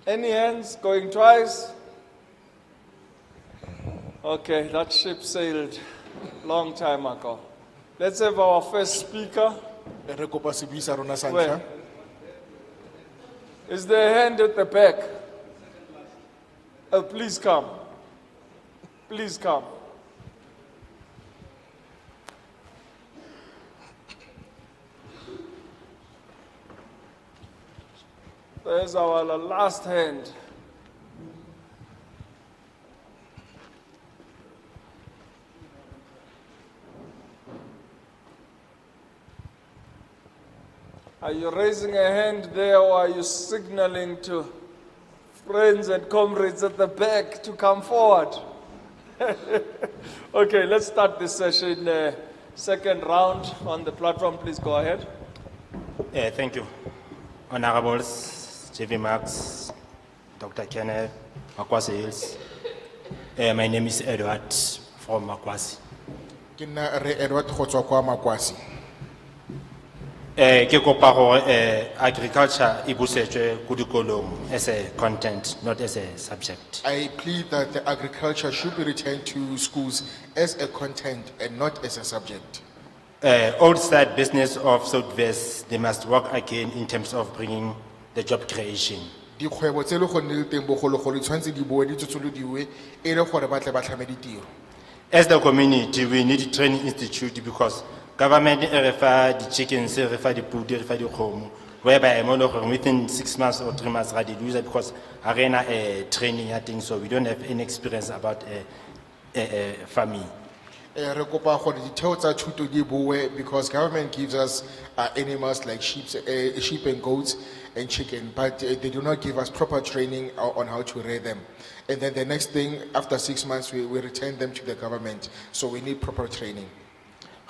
Any hands? Going twice? Okay, that ship sailed long time ago. Let's have our first speaker. Re kopa sebui sa rona sa Where? ntlha. Is there a hand at the back? Oh, please come. Please come. There's our last hand. Are you raising a hand there, or are you signaling to friends and comrades at the back to come forward? Okay, let's start this session. Second round on the platform, please go ahead. Thank you. Honorables, JV Max, Dr. Kenneth, Makwasi Hills. My name is Edward from Makwasi. Ke nna re Edward go tswa kwa Makwasi. Ke kopa gore agriculture e busetswe ko dikolong as a content, not as a subject. I plead that the agriculture should be returned to schools as a content and not as a subject. Old side business of Southwest, they must work again in terms of bringing the job creation. Dikgwebo tse le go nne le teng bogologolo tshwanetse di boe di tsosolodiwe e le gore ba tle ba tlhame ditiro. As the community, we need a training institute because government refer the chickens, refer the pudi, refer the home, whereby within 6 months or 3 months, they lose it because arena training, I think so. We don't have any experience about farming. Re kopa gore ditheo tsa thuto di boe because government gives us animals like sheep and goats and chicken, but they do not give us proper training on how to rear them. And then the next thing, after 6 months, we return them to the government. So we need proper training.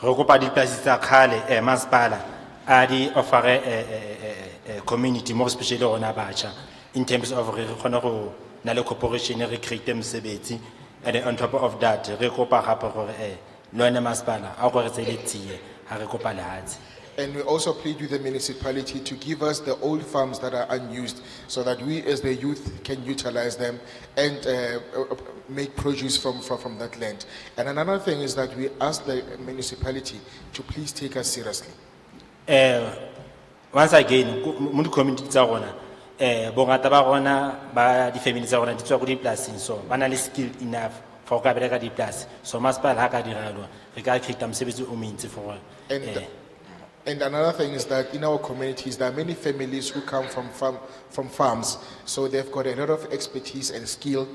Rokopa di places tsa khale masipala a di offer community more especially rona batjha in terms of re khona go na le cooperation re create mosebetsi, and on top of that re kopa gape gore le yone masepala a ko re tsele tsie ha re kopa lehatshe. And we also plead with the municipality to give us the old farms that are unused so that we as the youth can utilize them and make produce from that land. And another thing is that we ask the municipality to please take us seriously. Once again, mo di community tsa rona bongata ba rona ba di family tsa rona di tswa go di polasing, so ba na le skill enough for ka bereka di polasi, so masepala ha ka diralo re ka create mosebetsi o mentsi for And another thing is that in our communities, there are many families who come from farms, so they've got a lot of expertise and skill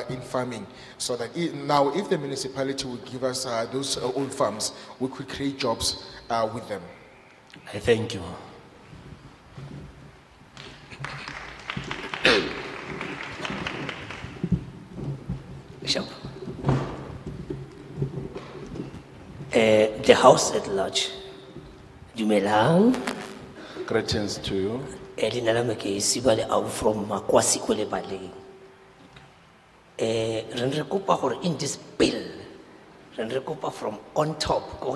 in farming. So that now, if the municipality would give us those old farms, we could create jobs with them. I thank you. Bishop. The House at large. Dumelang. Greetings to you. Elina Lameke Sibale out from Makwasi Kwele Baleng. Renrekopa hore in this bill. Renrekopa from on top go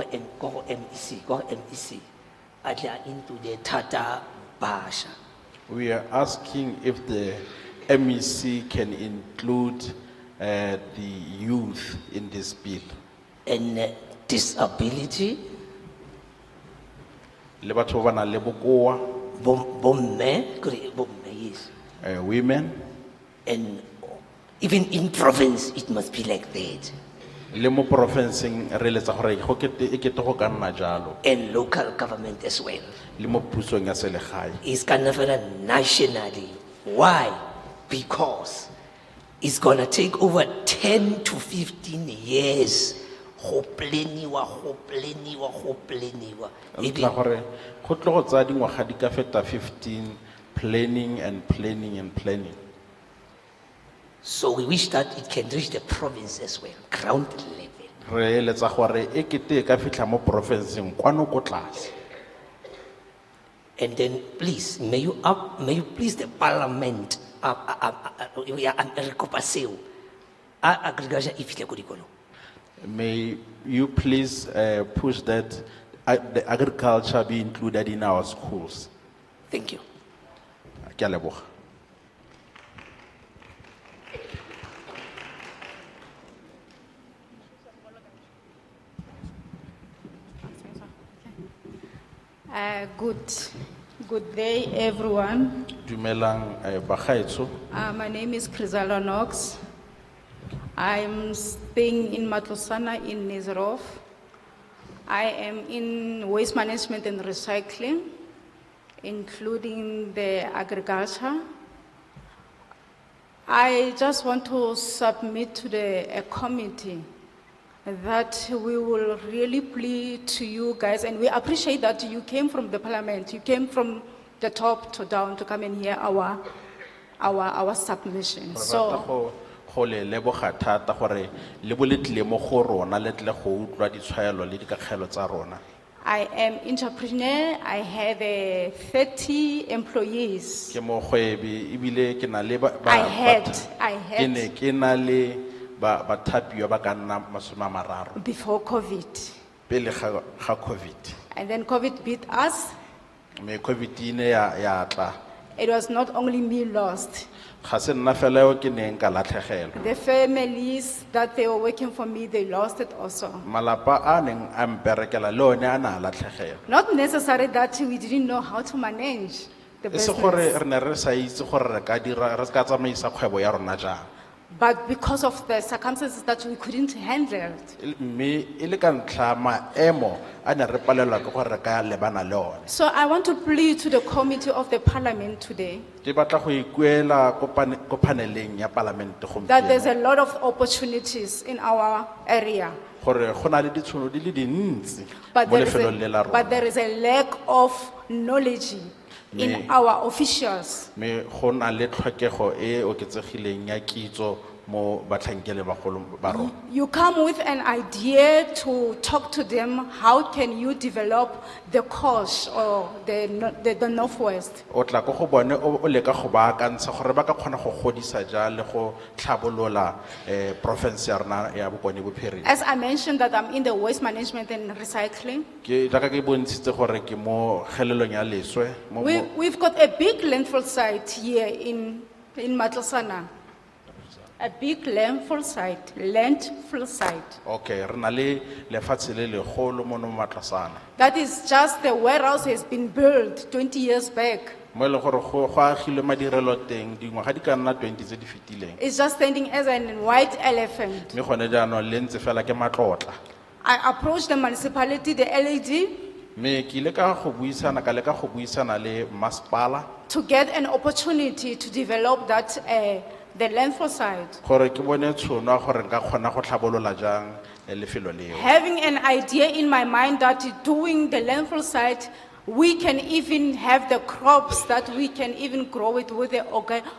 MEC. Adla into the Tata Basha. We are asking if the MEC can include the youth in this bill. And disability. Le batho ba nang le bokoa, Yes. Women, And even in province, it must be like that. le mo provinceng re letsa gore go kete go ka nna jalo, And local government as well. le mo pusong ya selegae. It's gonna be nationally. Why? Because it's gonna take over 10 to 15 years. Go planiwa. Ntla gore go tlo go tsaya dingwaga di ka feta 15 planning. So we wish that it can reach the province as well, ground level. Re letsa gore e kete ka fitla mo provinceng kwano ko tlase. And then please, may you please the parliament agriculture if May you please push that the agriculture be included in our schools. Thank you. Ke a leboga. Good day, everyone. Dumelang bagaetsho. My name is Krizala Knox. I'm staying in Matlosana in Nizarov. I am in waste management and recycling, including the agriculture. I just want to submit to a committee that we will really plead to you guys, and we appreciate that you came from the parliament, you came from the top to down to come and hear our submission. So Go le leboga thata gore le boletlile mo go rona le tle go utlwa ditshwaelo le dikakgelo tsa rona. I am entrepreneur. I have 30 employees. Ke mogwebi ebile ke na le I had ke na le bathapiwa ba ka nna 30 before COVID. pele ga COVID. And then COVID beat us. Me COVID ine ya tla. It was not only me lost. Ga se nna fela yo ke neng ka latlhegelwa. The families that they were working for me, they lost it also. Malapa a neng a mperekela le one a na latlhegelwa. Not necessarily that we didn't know how to manage the E se gore business, re ne re sa itse gore re ka tsamaisa kgwebo ya rona jang. but because of the circumstances that we couldn't handle it. Mme e le ka ntlha maemo a ne re palelwa ke gore re ka lebana le one. So I want to plead to the committee of the parliament today Ke batla go ikuela ko paneleng ya parlamente that there's gompieno a lot of opportunities in our area. gore go na le ditšhono di le dintsi But mo there, is lefelong le la a, but rona. there is a lack of knowledge in Me- our officials. Mme go na le tlhokego e oketsegileng ya kitso mo batlhankele bagolo ba rona. You come with an idea to talk to them, how can you develop the coast or the Northwest? O tla ko go bone o leka go baakantsha gore ba ka kgona go godisa jang le go tlhabolola province ya rona ya Bokone Bophirima. As I mentioned that I'm in the waste management and recycling. Ke jaaka ke bontshitse gore ke mo kgelelong ya leswe We've got a big landfill site here in Matlosana. A big landfill site. Okay, re na le lefatshe le legolo mo Matlosana. That is just the warehouse has been built 20 years back. Mo e leng gore go agilwe madirelo teng dingwaga di ka nna 20 tse di fetileng. It's just standing as a white elephant. Mme gone jaanong le ntse fela ke matlotla. I approached the municipality, the LAD, Me ke ile ka go buisana ka leka go buisana le masepala to get an opportunity to develop that, the landfill site. gore ke bone tshono ya gore nka kgona go tlhabolola jang lefelo leo. Having an idea in my mind that doing the landfill site, we can even have the crops that we can even grow it with the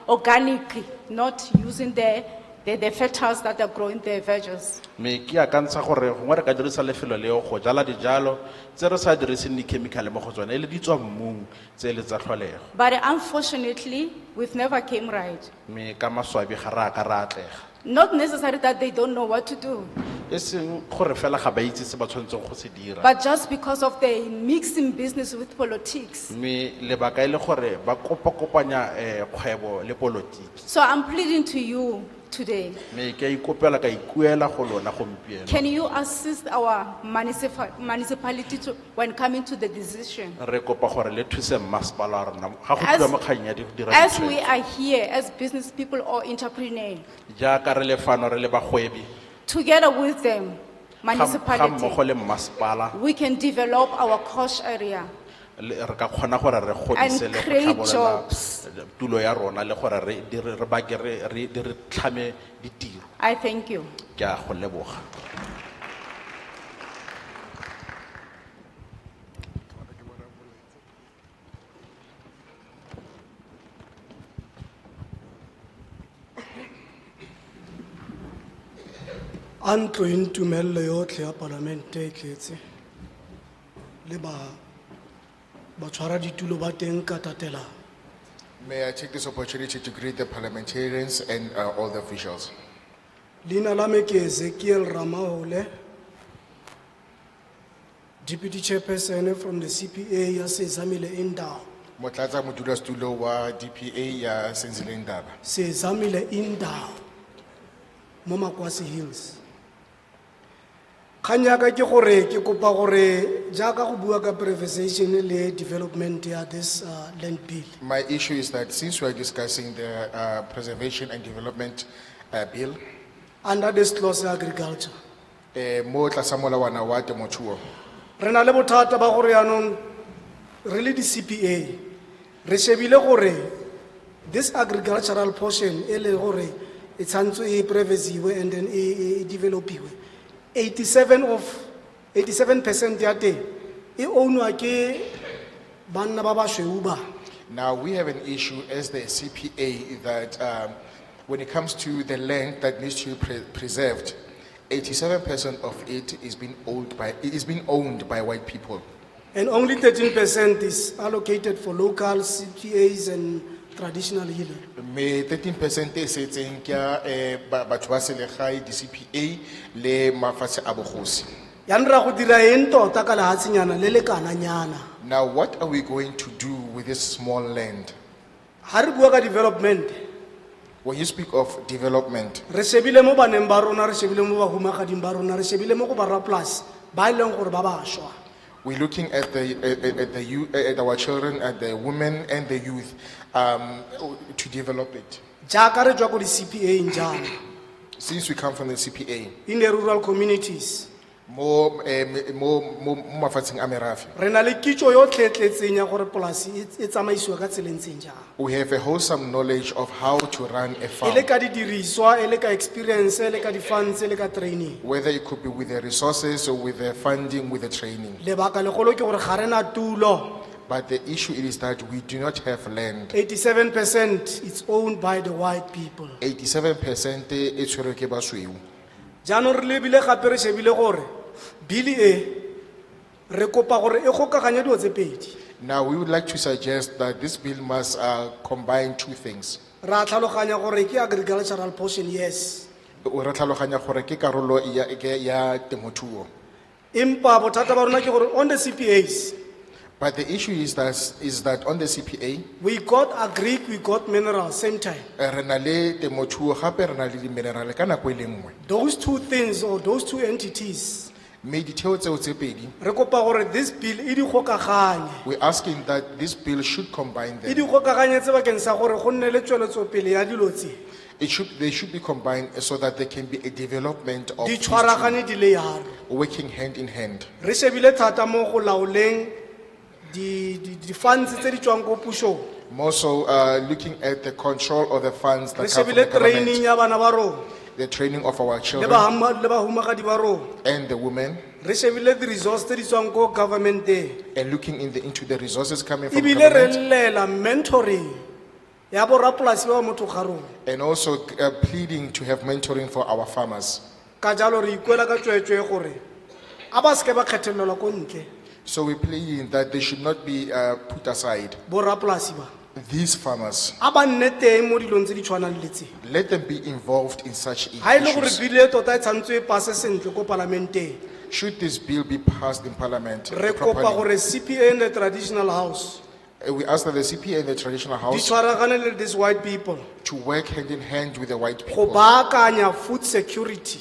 organic, not using the fertilizers that are growing the veggies. Me ke akantsha gore gongwe re ka dirisa lefelo leo go jala dijalo tse re sa diriseng di-chemical mo go tsone e le di tswa mmung tse le tsa tlholego. But unfortunately, we've never came right. Me ka maswabi ga re a ka re atlega. Not necessarily that they don't know what to do, E seng gore fela ga ba itse se ba tshwanetseng go se dira. but just because of the mixing business with politics. Me lebaka e le gore ba kopanya kgwebo le polotiki. So I'm pleading to you today. Me ke ikopela ka ikuela go lona gompieno. Can you assist our municipality when coming to the decision? Re kopa gore le thuse masepala wa rona ga go As- tliwa mo kganyeng ya di dira As we ditshwetso. are here as business people or entrepreneurs, Jaaka re le fano re le bagwebi together with them, ga municipality, mmogo le masepala we can develop our coast area re ka kgona gore re godise and le go create tlhabolola jobs. tulo ya rona le gore re bake re tlhame ditiro. I thank you. Ke a go leboga. Antlo e ntumelle yotlhe ya palamente e tletse le ba tshwara ditulo ba teng ka tatelano. May I take this opportunity to greet the parliamentarians and all the officials. Leina la me ke Ezekiel Ramahole, Deputy Chairperson from the CPA ya Sezamile Indawo. Motlatsa modulasetulo wa DPA ya Senzile Ndaba. Sezamile Indawo mo Makwasi Hills. Kanyaka ke gore ke kopa gore jaaka go bua ka privatization le development ya this land bill. My issue is that since we are discussing the preservation and development bill, Under this clause ya agriculture. mo tlasa molawana wa temothuo, Re na le bothata ba gore yanong re le di CPA re shebile gore this agricultural portion e le gore e tshwantswe e privatiziwe and then e developiwe 87% ya teng e ownwa ke banna ba basweu ba. now we have an issue as the CPA that when it comes to the land that needs to be preserved, 87% of it is being owned by white people. And only 13% is allocated for local CPAs and traditional healer. Me 13% e setseng ke ya batho ba selegae di CPA le mafatshe a bogosi. Yan ra go dira eng tota ka lehatshenyana le le kana nyana. Now what are we going to do with this small land? Ha re bua ka development, When you speak of development, re shebile mo baneng ba rona, re shebile mo bahumagading ba rona, re shebile mo go barapolasi ba e leng gore ba bašwa. we're looking at the youth, at our children, at the women and the youth to develop it. Jaaka re tswa ko di CPA njalo, Since we come from the CPA, in the rural communities, mo mafatsheng a merafe, re na le kitso yotlhe e tletseng ya gore polasi e tsamaisiwa ka tsela e ntseng jang. we have a wholesome knowledge of how to run a E farm, le ka didiriswa, e le ka experience, e le ka di-funds, e le ka training. whether it could be with the resources or with the funding, with the training. Lebaka legolo ke gore ga re na tulo. But the issue is that we do not have land. 87% is owned by the white people. 87% e tshwerwe ke basweu. Jaanong re lebile gape re shebile gore bili re kopa gore e gokaganye dilo tse pedi. Now we would like to suggest that this bill must combine two things. Ra tlhaloganya gore ke agricultural portion, yes. Re tlhaloganya gore ke karolo ya temothuo. Empa bothata ba rona ke gore on the CPAs, But the issue is that on the CPA, we got agric, we got mineral, same time. re na le temothuo gape re na le di-mineral ka nako e le nngwe. Those two things or those two entities, Mme ditheo tseo tse pedi, re kopa gore this bill e di gokaganye. we're asking that this bill should combine E di them. gokaganyetse bakeng sa gore go nne le tsweletsopele ya dilo tse. They should be combined so that there can be a development of Di these tshwaragane di le yalo. two working hand in hand. Re shebile thata mo go laoleng di funds tse di tswang ko pusong. More so looking at the control of the funds Re that come from shebile the training government, ya bana ba rona the training of our le children bahumagadi ba rona. and the women, Re shebile the resource tse di tswang ko government there. and looking into the resources coming from Ibile re government, llela mentoring ya bo rapolasi ba motho ga rona. and also pleading to have mentoring for our farmers. Ka jalo re ikwela ka tswetswe gore a ba seke ba kgethelelwa ko ntle So we're pleading that they should not be put aside. bo rapolasi ba. These farmers, A ba nne teng mo dilong tse di tshwanang le tse. let them be involved in such Ha ile gore issues. bile tota e tshwantswe e passe sentle ko parlamenteng. Should this bill be passed in parliament Re kopa properly, gore CPA in the traditional house we ask that the CPA and the traditional di house tshwaragane le these white people to work hand in hand with the white go people baakanya food security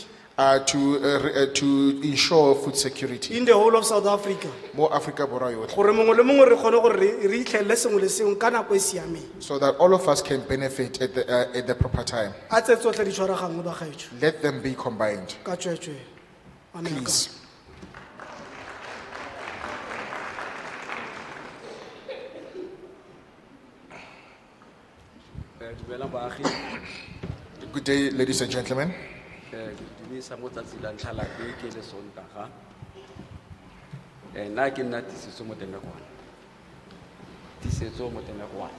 to ensure food security. in the whole of South Africa. More Africa Borwa yotlhe, Gore mongwe le mongwe re kgone gore re itlhelele sengwe le sengwe ka nako e siameng. so that all of us can benefit at the proper time. A tse tsotlhe di tshwaraganngwe ba gaetsho Let them be combined, ka tswetswe. Amen. please. Good day, ladies and gentlemen. Na ke nna tisetso mo Temekwane. Tisetso mo Temekwane.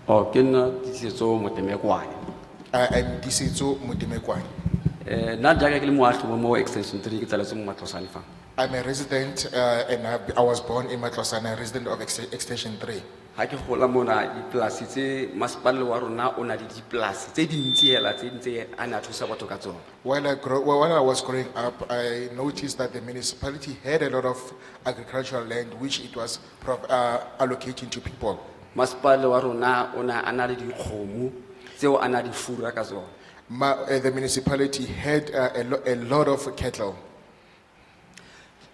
Oh, ke nna tisetso mo Temekwane. I'm Disetso Mutimekwane. Na jaaka ke le moagi mo extension 3 ke tsaletse mo Matlosane fa. I'm a resident and I was born in Matlosana, a resident of Extension 3. Ha ke gola mona diplasi tse masepala wa rona o na le diplasi tse dintsi hela tse ntse a na thusa batho ka tsona. While I was growing up, I noticed that the municipality had a lot of agricultural land which it was allocating to people. Masepala wa rona ona ana le dikgomo tseo ana di fura ka tsona. The municipality had a lot of cattle.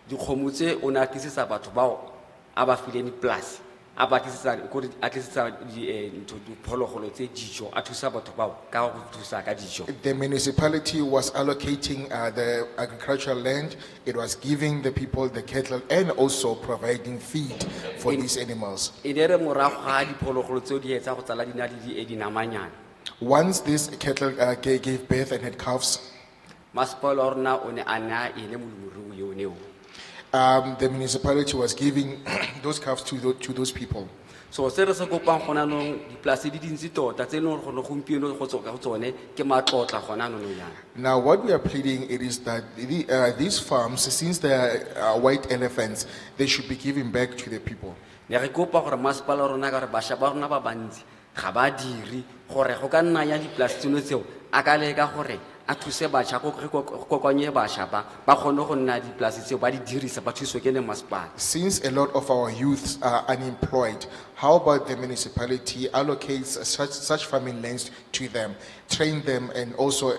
Dikgomo tse ona tlisetsa batho bao a ba fileng diplasi. A ba tlisetsa go a tlisetsa ntho diphologolo tse dijo a thusa batho bao ka go thusa ka dijo. The municipality was allocating the agricultural land. It was giving the people the cattle and also providing feed for these animals. Ere morago ga diphologolo tseo di etsa go tsala dina di dinamanyana. Once these cattle gave birth and had calves, Masepala wa rona o ne a na ene molemirui yo neo. the municipality was giving those calves to those people. So se re se kopang gona no diplasi di dintsi tota tse no go gompieno go tsoka go tsone ke matlotla gona no yana. Now, what we are pleading it is that these farms, since they are white elephants, they should be given back to the people. Ne re kopa gore masepala wa rona ka re basha ba rona ba bantsi ga ba diri gore go ka nna ya diplasi tseno tseo a ka leka gore a thuse batšha go kopanye batšha ba kgone go nna diplasi tseo ba di dirisa ba thuswe ke le masepala. Since a lot of our youths are unemployed, how about the municipality allocates such farming lands to them, train them, and also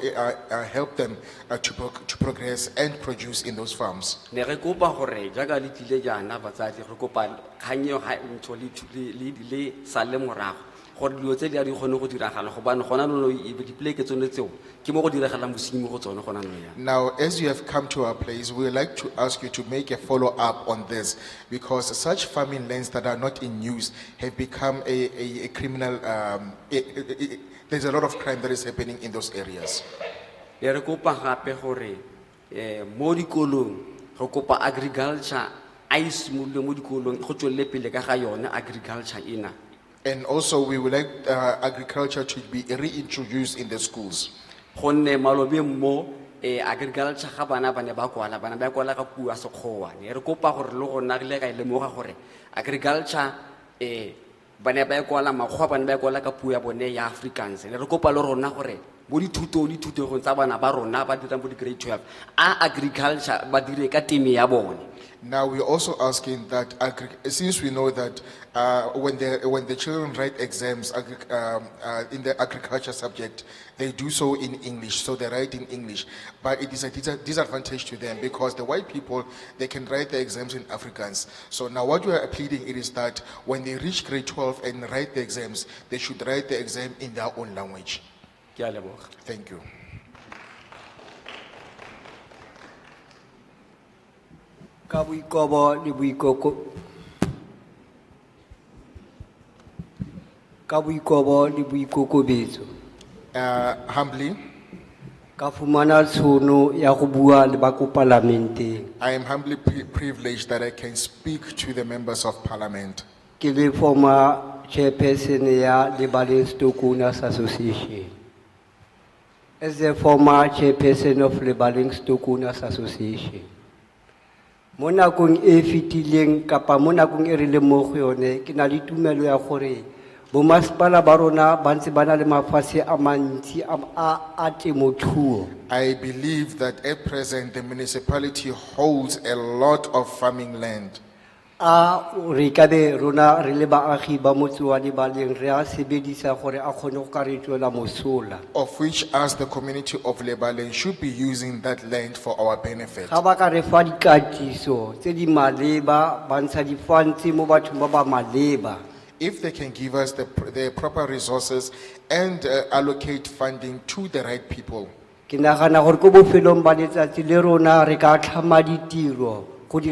help them to progress and produce in those farms? Ne re kopa gore jaaka le tlile jana batsadi re kopa kgannyo ha ntho le sale morago gore dilo tse di a di kgone go diragala go bana gona no dipleke tsone tseo ke mo go diragalang bosenyi mo go tsone gona no ya. Now, as you have come to our place, we would like to ask you to make a follow-up on this, because such farming lands that are not in use have become a criminal, there's a lot of crime that is happening in those areas. Ne re kopa gape gore mo dikolong re kopa agriculture a isimolole mo dikolong go tswelele pele ka ga yone agriculture ena. And also we would like agriculture to be reintroduced in the schools. Gonne malobeng mo agriculture ga bana ba kwala ka puo ya Sekgowa. Ne re kopa gore le gona re le ka lemoga gore agriculture bana ba kwala makgwa bana ba kwala ka puo ya bone ya Afrikaans. Ne re kopa le rona gore bo dithutong tsa bana ba rona ba dirang bo di grade 12 agriculture ba dire ka teme ya bone. Now we're also asking that since we know that when the children write exams in the agriculture subject, they do so in English, so they write in English. But it is a disadvantage to them because the white people, they can write the exams in Afrikaans. So now what we are pleading is that when they reach grade 12 and write the exams, they should write the exam in their own language. Thank you. Humbly, I am humbly privileged that I can speak to the members of parliament. Ke le former chairperson ya the Ballroom Owners Association. As the former chairperson of the Ballroom Owners Association. Mo nakong e fetileng kapa mo nakong e re le mo go yone ke na le tumelo ya gore bo masepala ba rona ba ntse ba na le mafase a mantsi a temothuo. I believe that at present the municipality holds a lot of farming land. Re ka be rona re le baagi ba motse wa Lebaleng re a sebedisa gore a kgone go ka re tswela mosola. Of which us, the community of Lebaleng, should be using that land for our benefit. Ga ba ka re fa dikatiso tse di maleba ba ntsha difantshe mo bathong ba ba maleba. If they can give us the proper resources and allocate funding to the right people. Ke nagana gore go bofelong ba letsatsi le rona re ka tlhama ditiro. And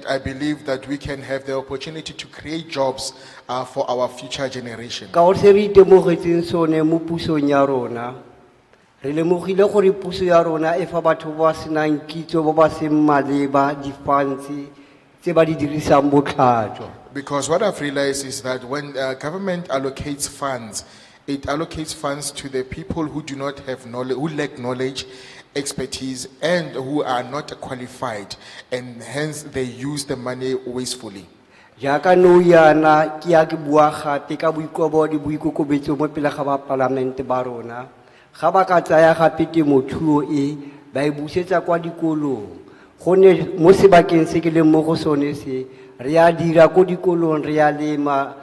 I believe that we can have the opportunity to create jobs for our future generation. Because what I've realized is that when government allocates funds, it allocates funds to the people who do not have knowledge, who lack knowledge, expertise, and who are not qualified, and hence they use the money wastefully. Jaka no yana ki a ke bua gape ka boikobo di boikokobetso mo pele ga ba parlamente ba rona ga ba ka tsaya gape temothuo e ba e busetsa kwa dikolong gone mo sebakeng se ke le mo go sone se re a dira ko dikolong re a lema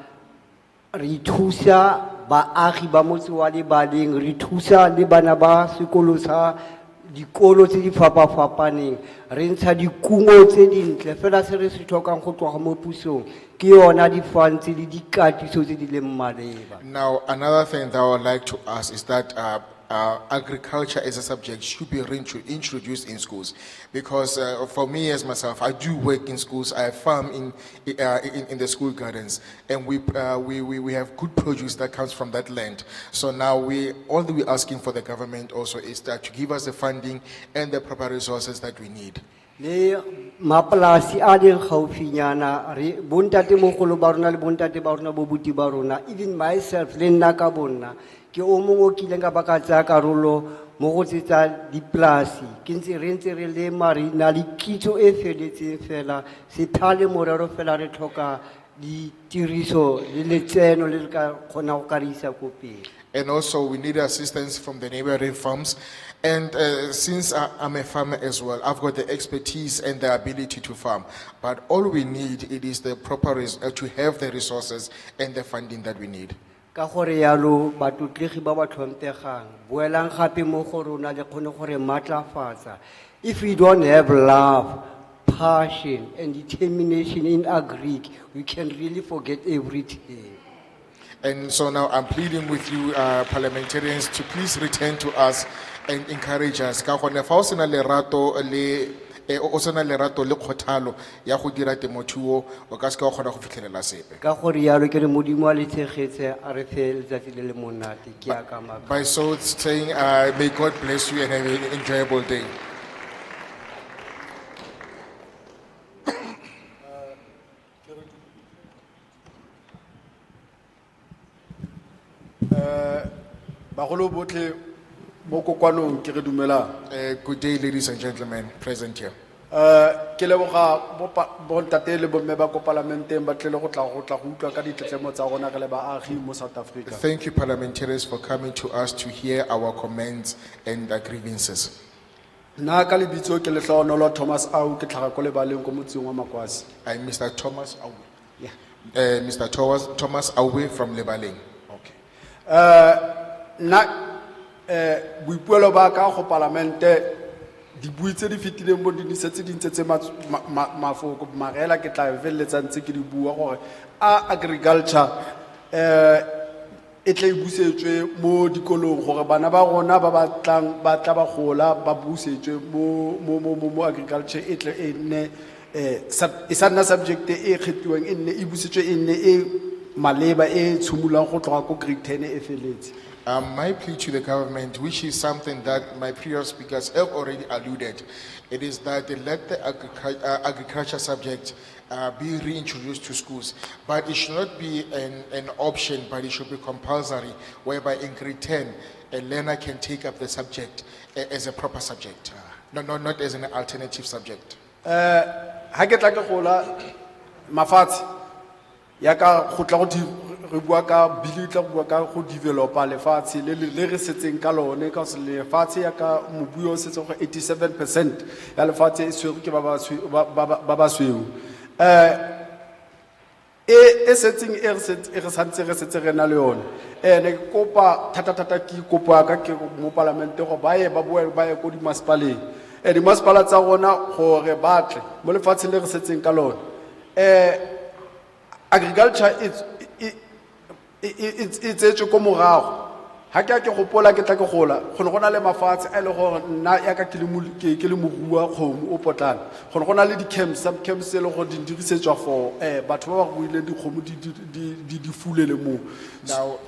re thusa baagi ba motse wa Lebaleng re thusa le bana ba sekolo sa dikolo tse di fapafapaneng re ntsha dikumo tse dintle fela se re se tlhokang go tloga mo pusong ke yona difantshe le dikatiso tse di leng maleba. Now another thing that I would like to ask is that agriculture as a subject should be introduced in schools, because for me as myself, I do work in schools. I farm in the school gardens, and we have good produce that comes from that land. So now all that we're asking for the government also is that to give us the funding and the proper resources that we need. Le mapolasi a di gaufinyana re bontate mogolo ba rona le bontate ba rona bo buti ba rona, even myself le nna ka bonna ke o mongwe ke ileng ka baka tsa karolo mo go tsetsa dipolasi ke ntse re lema re na le kitso e feletseng fela se phale morero fela re tlhoka ditiriso le letseno le ka kgona go karisa ko pele. And also we need assistance from the neighboring farms. And since I'm a farmer as well, I've got the expertise and the ability to farm. But all we need is the proper to have the resources and the funding that we need. Ka gore yalo batutlegi ba ba tlhompegang boelang gape mo go rona le kgone gore matlafatsa. If we don't have love, passion and determination in agric, we can really forget everything. And so now I'm pleading with you parliamentarians to please return to us and encourage us. Ka gone fa o sena lerato le o sena lerato le kgothalo ya go dira temothuo o ka se ka gona go fitlhelela sepe. Ka gore yalo ke re modimo a le tshegetse a re fe letsatsi le le monate ke a ka ma. By so saying, may God bless you and have an enjoyable day. Bagolo botlhe mo kokwanong ke re dumelang. Good day, ladies and gentlemen present here. Ke leboga bo ntate le bomme ba ko parlamenteng ba tlile go tla go utlwa ka ditletlemo tsa rona re le baagi mo South Africa. Thank you, parliamentarians, for coming to us to hear our comments and grievances. Nna ka lebitso ke Lehlohonolo Thomas Au ke tlhaga ko lebaleng ko motseng wa Makwasi. I'm Mr. Thomas Awe. Yeah. Mr. Thomas Awe from Lebaling. Nna boipuelo ba ka go parlamente di bui tse di fetileng mo di nisetse di ntse mafoko marela ke tla veletsa ntse ke di bua gore agriculture e tla busetswe mo dikolong gore bana ba rona ba batlang ba tla ba gola ba busetswe mo agriculture e tle e nne e sa nna subject e kgethiwang e nne e busetswe e nne e maleba e tshumulang go tloga ko grade 10 e feletse. My plea to the government, which is something that my previous speakers have already alluded, it is that they let the agriculture subject be reintroduced to schools. But it should not be an option, but it should be compulsory, whereby in grade 10, a learner can take up the subject as a proper subject, not as an alternative subject. Ha ke tla ke gola mafatshe ya ka go tla go re bua ka bili tla bua ka go developa lefatshe le re setseng ka lone ka se lefatshe ya ka mobuo setse go 87% ya lefatshe e swere ke ba ba sweu e setseng e re santse re setse re na le yone ne kopa thata ke kopa ka ke mo parlamente go ba ye ko di masipaleng di masipala tsa rona gore batle mo lefatshe le re setseng ka lone agriculture it's a morago ha ke gopola ke tla ke gola go ne go na le mafatshe a le gore nna ya ka ke le morua kgomo o potlana go ne go na le di camps sub camps le go di dirisetswa for batho ba ba buile di kgomo di fulele mo. Now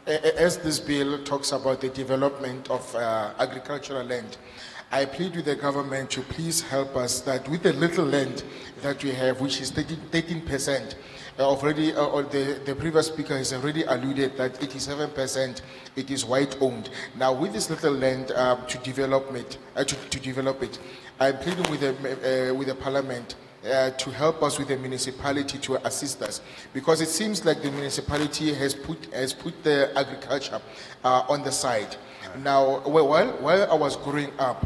as this bill talks about the development of agricultural land, I plead with the government to please help us that with the little land that we have, which is 13%, already the previous speaker has already alluded that 87% it is white owned. Now with this little land to develop it, I'm pleading with the parliament to help us with the municipality to assist us, because it seems like the municipality has put the agriculture on the side. Now while I was growing up,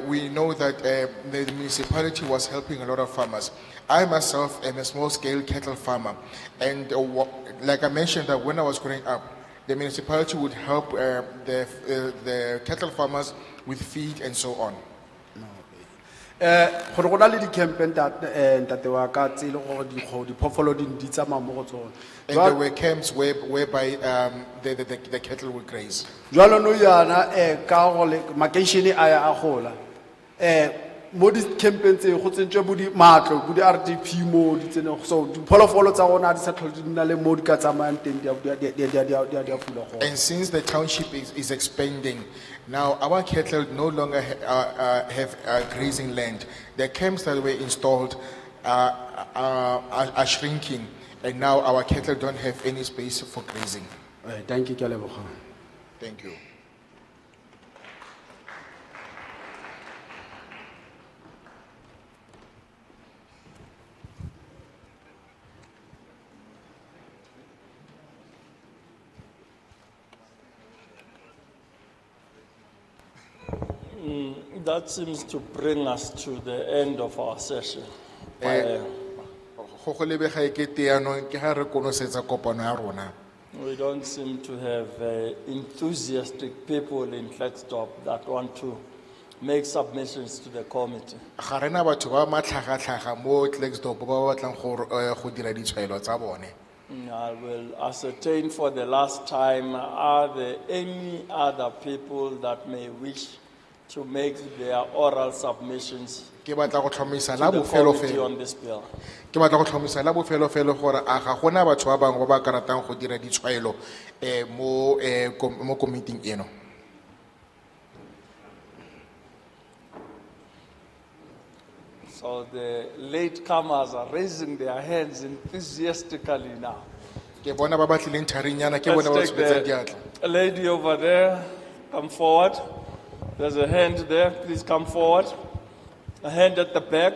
we know that the municipality was helping a lot of farmers. I myself am a small-scale cattle farmer, and like I mentioned, that when I was growing up, the municipality would help the cattle farmers with feed and so on. Go go na le di campaign ntate wa ka tse le gore di phofolo di tsamaya mo go tsone. And there were camps whereby the cattle would graze. Jwalo no yana ka go le makeišene a ya a gola mo di campaign tse go tsentswe bo di matlo bo di RDP mo di tsene so di pholofolo tsa rona di sa tlhole di nna le mo di ka tsamayang teng di fula go. And since the township is expanding, now our cattle no longer have grazing land. The camps that were installed are shrinking, and now our cattle don't have any space for grazing. Thank you, Thank you. That seems to bring us to the end of our session. Go lebega ekete yaanong ke ha re konosetsa kopano ya rona. We don't seem to have enthusiastic people in Klerksdor that want to make submissions to the committee. Ga rena batho ba matlhagatlhaga mo Klerksdor ba ba batlang go dira ditshwaelo tsa bone. I will ascertain for the last time, are there any other people that may wish to make their oral submissions Ke batla go tlhomisa to la the bofelo committee felo. on this bill? Ke batla go tlhomisa la bofelo felo gore a ga gona batho ba bangwe ba ba ka ratang go dira ditshwaelo mo komiting eno. So the latecomers are raising their hands enthusiastically now. Ke bona ba batlileng tharinyana, ke bona ba Let's tshubetsang take diatla. the lady over there, come forward. There's a hand there, please come forward. A hand at the back,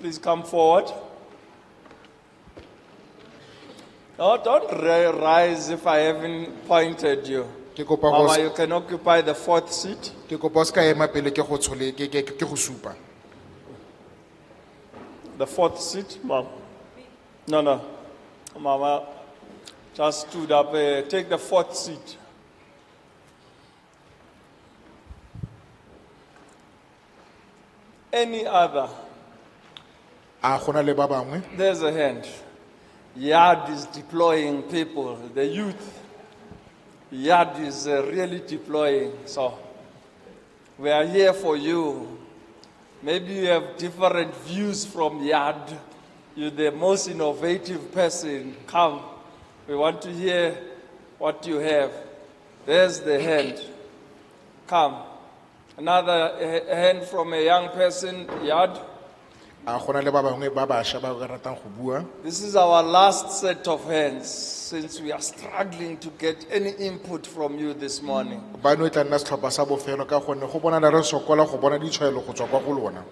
please come forward. No, don't rise if I haven't pointed you. Ke kopa Mama, go you can occupy the 4th seat. ke kopa o ska ema pele ke go tshole ke go supa. The 4th seat, Mom. No. Mama just stood up. Take the 4th seat. Any other? A gona le ba bangwe? There's a hand. YAD is deploying people, the youth. YAD is really deploying. So we are here for you. Maybe you have different views from YAD. You're the most innovative person. Come. We want to hear what you have. There's the hand. Come. Another hand from a young person, YAD. A gona le ba bangwe ba bašwa ba ka ratang go bua? This is our last set of hands since we are struggling to get any input from you this morning. Bano e tla nna setlhopha sa bofelo ka gonne go bona re sokola go bona ditshwaelo go tswa kwa go lona.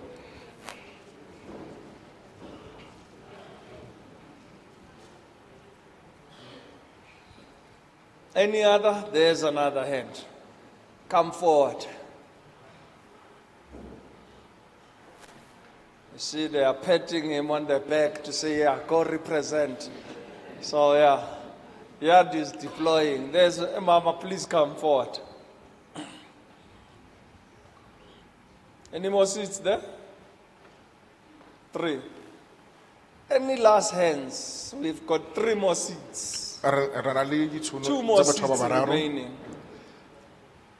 Any other? There's another hand. Come forward. You see, they are patting him on the back to say, yeah, go represent. So, yeah, Yard is deploying. There's, Mama, please come forward. Any more seats there? 3. Any last hands? We've got 3 more seats. 2 more seats remaining.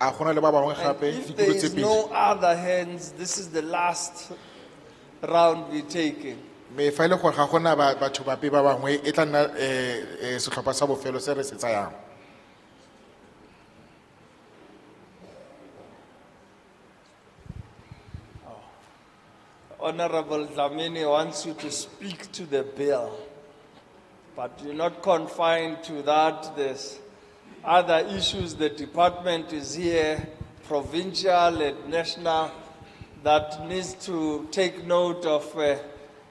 A gona le ba bangwe And gape if there ditulo tse is pedi? no other hands, this is the last round we're taking. Me fa ile gore ga gona batho ba pe ba bangwe e tla nna setlhopha sa bofelo se re se tsayang. Honorable Dlamini wants you to speak to the bill, but you're not confined to that. There's other issues. The department is here, provincial and national, that needs to take note of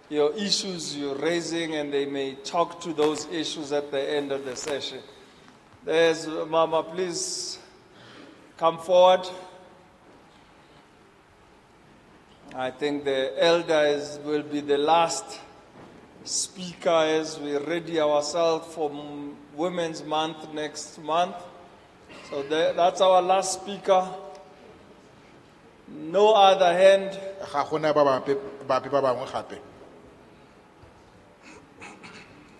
your issues you're raising, and they may talk to those issues at the end of the session. There's Mama, please come forward. I think the elders will be the last speaker as we ready ourselves for Women's Month next month. So that's our last speaker. No other hand. Ga gona ba pe ba bangwe gape.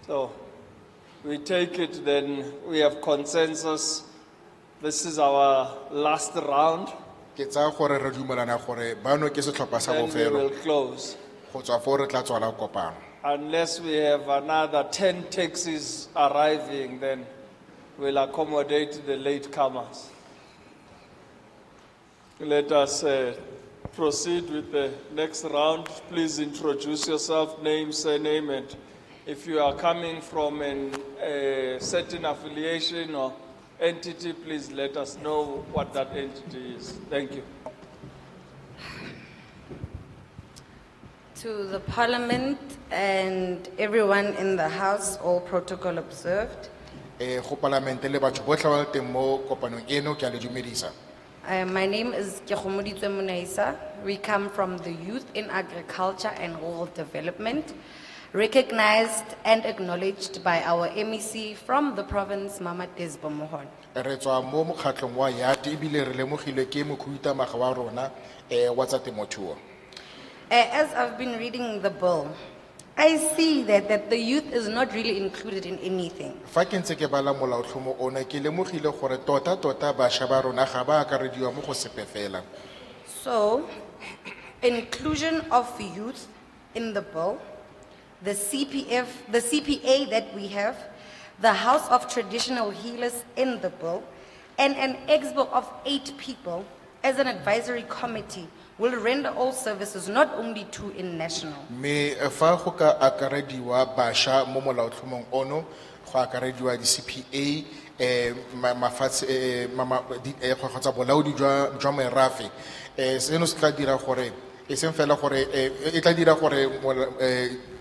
So we take it then, we have consensus. This is our last round. Ke tsaya gore re dumelana gore bano ke setlhopha sa Then we will bofelo. close. Go tswa foo re tla tswala kopano. Unless we have another 10 taxis arriving, then we'll accommodate the latecomers. Let us proceed with the next round. Please introduce yourself, name, surname, and if you are coming from a certain affiliation or entity, please let us know what that entity is. Thank you. To the Parliament and everyone in the House, all protocol observed. Go palamente le batho botlhe ba teng mo kopanong eno ke a le dumedisa. My name is Kegomoditswe Munaisa. We come from the Youth in Agriculture and Rural Development, recognized and acknowledged by our MEC from the province, Mama Desbo Mohon. Re tswa mo mokgatlhong wa YAT ebile re lemogilwe ke mokhuduthamaga wa rona wa tsa temothuo. As I've been reading the bill, I see that the youth is not really included in anything. Fa ke ntse ke bala molaotlhomo ona ke lemogile gore tota bašwa ba rona ga ba akarediwa mo go sepe fela. So, inclusion of youth in the bill, the CPA that we have, the House of Traditional Healers in the bill, and an expo of 8 people as an advisory committee will render all services, not only to in national. Me fa go ka akarediwa bašwa mo molaotlhomong ono go akarediwa di-CPA mafatshe kgotsa bolaodi jwa merafe seno se tla dira gore e seng fela gore e tla dira gore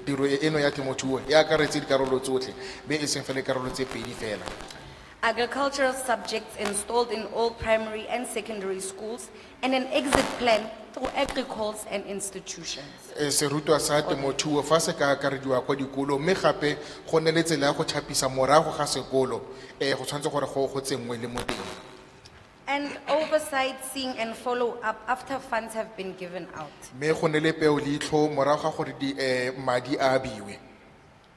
tiro eno ya temothuo e akaretse dikarolo tsotlhe be e seng fela dikarolo tse pedi fela. Agricultural subjects installed in all primary and secondary schools, and an exit plan through agriculture and institutions. Serutwa sa temothuo fa se ka akarediwa kwa dikolo mme gape go nne le tsela ya go tlhapisa morago ga sekolo go tshwanetse gore go tsenngwe le mo teng. And oversight, seeing and follow up after funds have been given out. Me go nne le peo leitlho morago ga gore di madi a abiwe.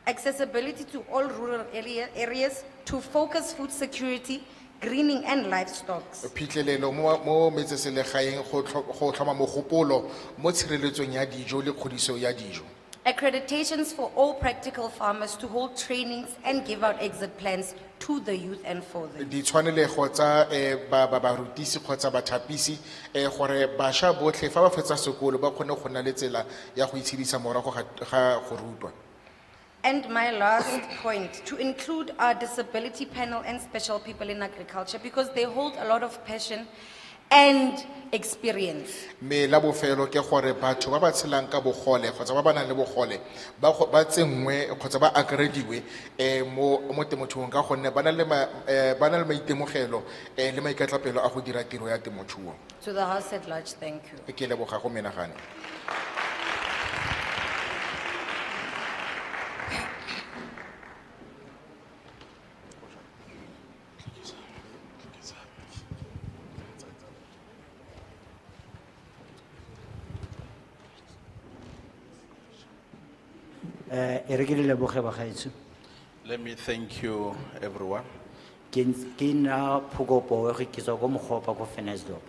Accessibility to all rural areas to focus food security, greening and livestock. Phitlhelelo mo metseselegaeng go tlhoma mogopolo mo tshireletsong ya dijo le kgodiso ya dijo. Accreditations for all practical farmers to hold trainings and give out exit plans to the youth and for them. Di tshwanelego tsa barutisi kgotsa bathapisi gore bašwa botlhe fa ba fetsa sekolo ba kgone go nna le tsela ya go itshedisa morago ga go rutwa. And my last point, to include our disability panel and special people in agriculture because they hold a lot of passion and experience. Me la bofelo ke gore batho ba ba tshelang ka bogole kgotsa ba ba nang le bogole ba tsengwe kgotsa ba akarediwe mo temothuong ka gonne ba na le maitemogelo le maikatlapelo a go dira tiro ya temothuo. To the House at large, thank you. Ke leboga go menagane. Let me thank you, everyone. Kina pugopo rikizo go mokgopa go Klerksdor.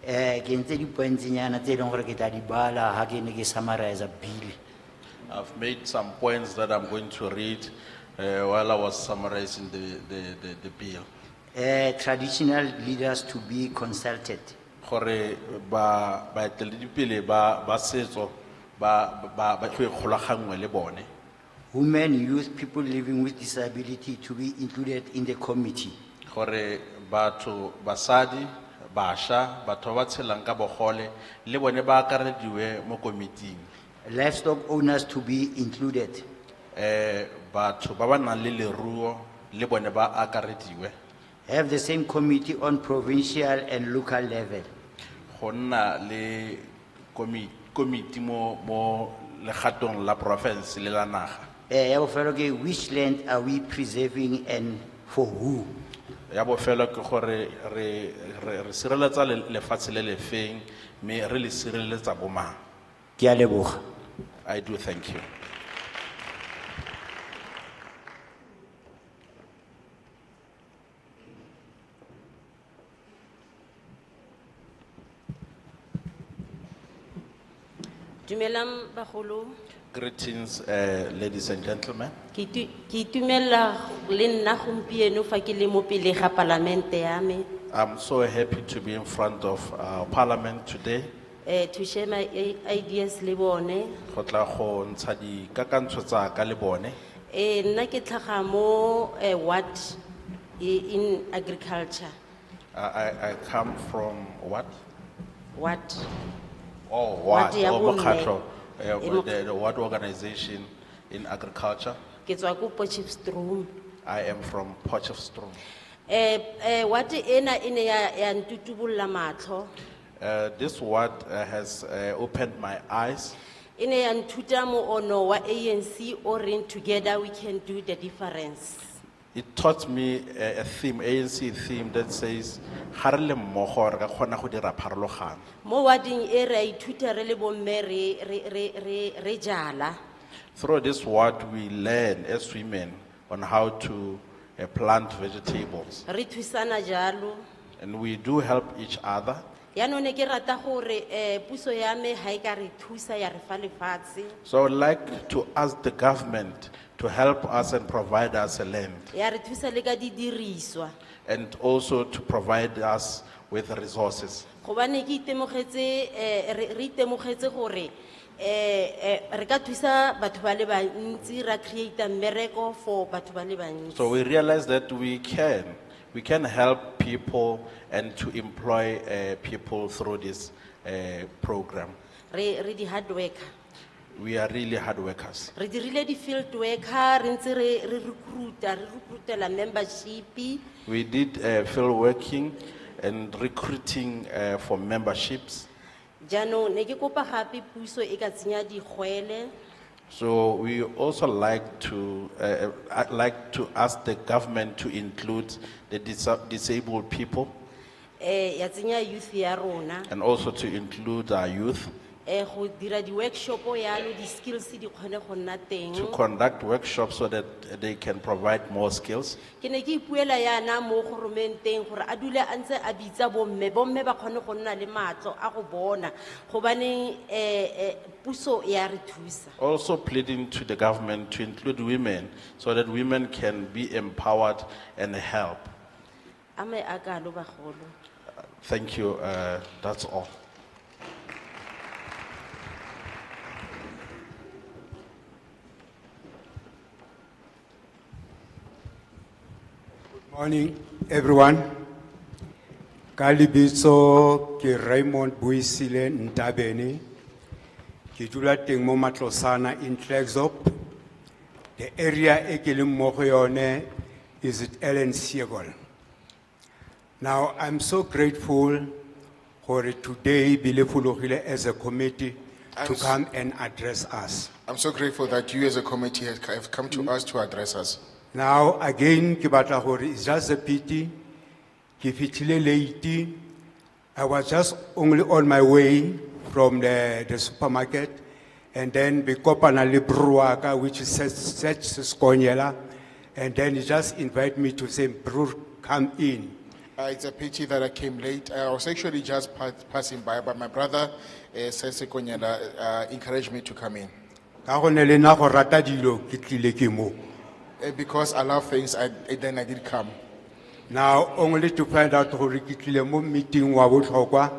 Ke ntse di pointsinyana tse dingwe gore ke tla di bala ha ke ne ke summarize bill. I've made some points that I'm going to read while I was summarizing the bill. Traditional leaders to be consulted. Gore baeteledipele ba setso ba go ikgolagangwe le bone. Women, youth, people living with disability to be included in the committee. Gore batho basadi bašwa batho ba tshelang ka bogole le bone ba akarediwe mo komiting. Livestock owners to be included. Batho ba ba nang le leruo le bone ba akarediwe. Have the same committee on provincial and local level. Go nna le committee mo legatong la province le la naga. Which land are we preserving and for who? Ya bofelo ke gore re sireletsa lefatshe le le feng me re le sireletsa bo mang. Ke a leboga. I do thank you. Dumelang bagolo. Greetings, ladies and gentlemen. Ke itumela le nna gompieno fa ke le mo pele ga palamente ya me. I'm so happy to be in front of Parliament today. To share my ideas le bone. Go tla go ntsha dikakantsho tsa ka le bone. Nna ke tlhaga mo what in agriculture. I come from what? What? Oh, what? Oh, Mokgatlo, the what organization in agriculture? Ke tswa ko Potchefstroom. I am from Potchefstroom. What ena ine ya ntutubulla matlo. This word has opened my eyes. Ine ya nthuta mo ono wa ANC orin together we can do the difference. It taught me a theme, ANC theme that says, "Harle mmogo re ka kgona go dira pharologano." Mo wading e re ithuta re le bomme re jala. Through this word, we learn as women on how to plant vegetables. Re thusana jalo. And we do help each other. Ya no ne ke rata gore puso ya me ha e ka re thusa ya re fa lefatshe. So I would like to ask the government to help us and provide us a land. Ya re thusa le ka di diriswa. And also to provide us with resources. Gobane ke itemogetse re itemogetse gore re ka thusa batho ba le bantsi, ra create mmereko for batho ba le bantsi. So we realize that we can help people and to employ people through this program. Re di hard worker. We are really hard workers. Re dirile di field worker, re ntse re recruitela membership. We did field working and recruiting for memberships. Jaanong ne ke kopa gape puso e ka tsenya digwele. So we also like to ask the government to include the disabled people Ya tsenya youth ya rona. and also to include our youth Go dira di workshop yalo di skills di kgone go nna teng. to conduct workshops so that they can provide more skills. Ke ne ke ipuela yana mo goromenteng gore a dule a ntse a bitsa bomme ba kgone go nna le matlo a go bona gobane puso ya re thusa. Also pleading to the government to include women so that women can be empowered and help. Ame akalo bagolo. Thank you. That's all. Morning, everyone. Kalibitso ke Raymond Buisile Ntabene. Ke dula teng mo Matlosana in Klerksdor. The area e ke leng mo go yone is at Ellen Siegel. Now, I'm so grateful for today Bilefulogile as a committee to come and address us. I'm so grateful that you as a committee have come to us to address us. Now, again, ke batla gore it's just a pity. Ke fitlhile late. I was just only on my way from the supermarket, and then we kopana le Bruaka, which is such Skonyela, and then he just invited me to say, Bru, come in. It's a pity that I came late. I was actually just passing by, but my brother, Sese Konyela, encouraged me to come in. Ka gone le nna go rata dilo, ke tlile ke mo. Because I love things, then I did come. Now, only to find out how ke tlile mo meeting wa botlhokwa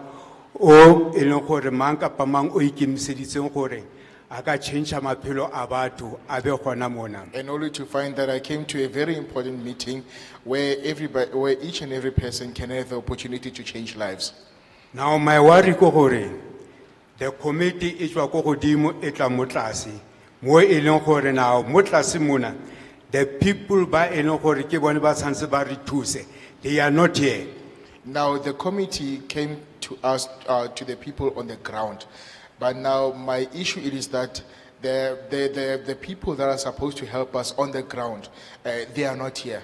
o e leng gore mang kapa mang o ikemiseditseng gore a ka change maphelo a batho a be gona mona. And only to find that I came to a very important meeting where each and every person can have the opportunity to change lives. Now, my worry ko gore the committee e tswa ko godimo e tla mo tlase mo e leng gore now mo tlase mona the people ba e leng gore ke bone ba tshantse ba re thuse, they are not here. Now the committee came to us, to the people on the ground. But now my issue is that the people that are supposed to help us on the ground, they are not here.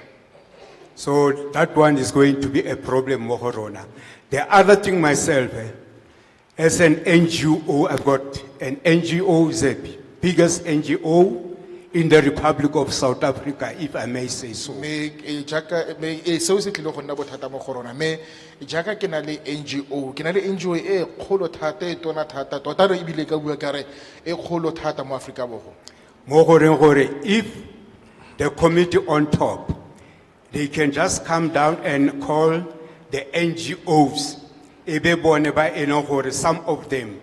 So that one is going to be a problem mo go rona. The other thing myself, as an NGO, I've got an NGO, is the biggest NGO in the Republic of South Africa, if I may say so. If the committee on top, they can just come down and call the NGOs, ebe bone ba e leng gore some of them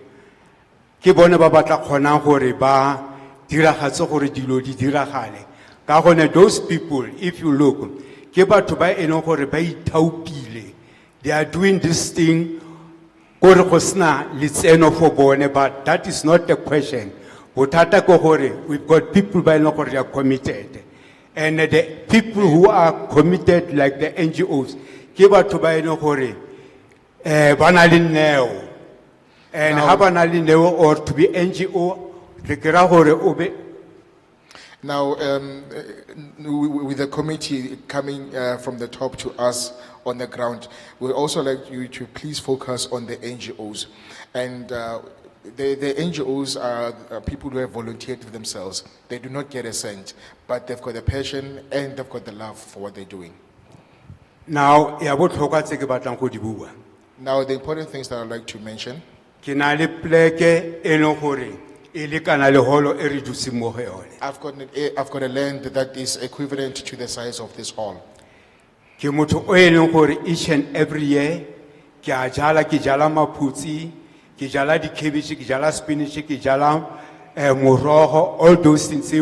ke bone ba batla khona gore ba diragatse gore dilo di diragale ka gone those people, if you look, ke batho ba e leng gore ba ithaupile, they are doing this thing gore go sna letseno for bone, but that is not the question. Bothata ko gore we've got people ba e leng gore they are committed, and the people who are committed like the NGOs ke batho ba e leng gore ba na le neo, and ha ba na le neo or to be NGO. Now, with the committee coming from the top to us on the ground, we would also like you to please focus on the NGOs. And the NGOs are people who have volunteered for themselves. They do not get a cent, but they've got the passion and they've got the love for what they're doing. Now, the important things that I'd like to mention. I've got a land that is equivalent to the size of this hall. Each and every year, ke jala maphutsi, Ki jala di cabbage, ki jala spinach, ki jala morogo, all those things.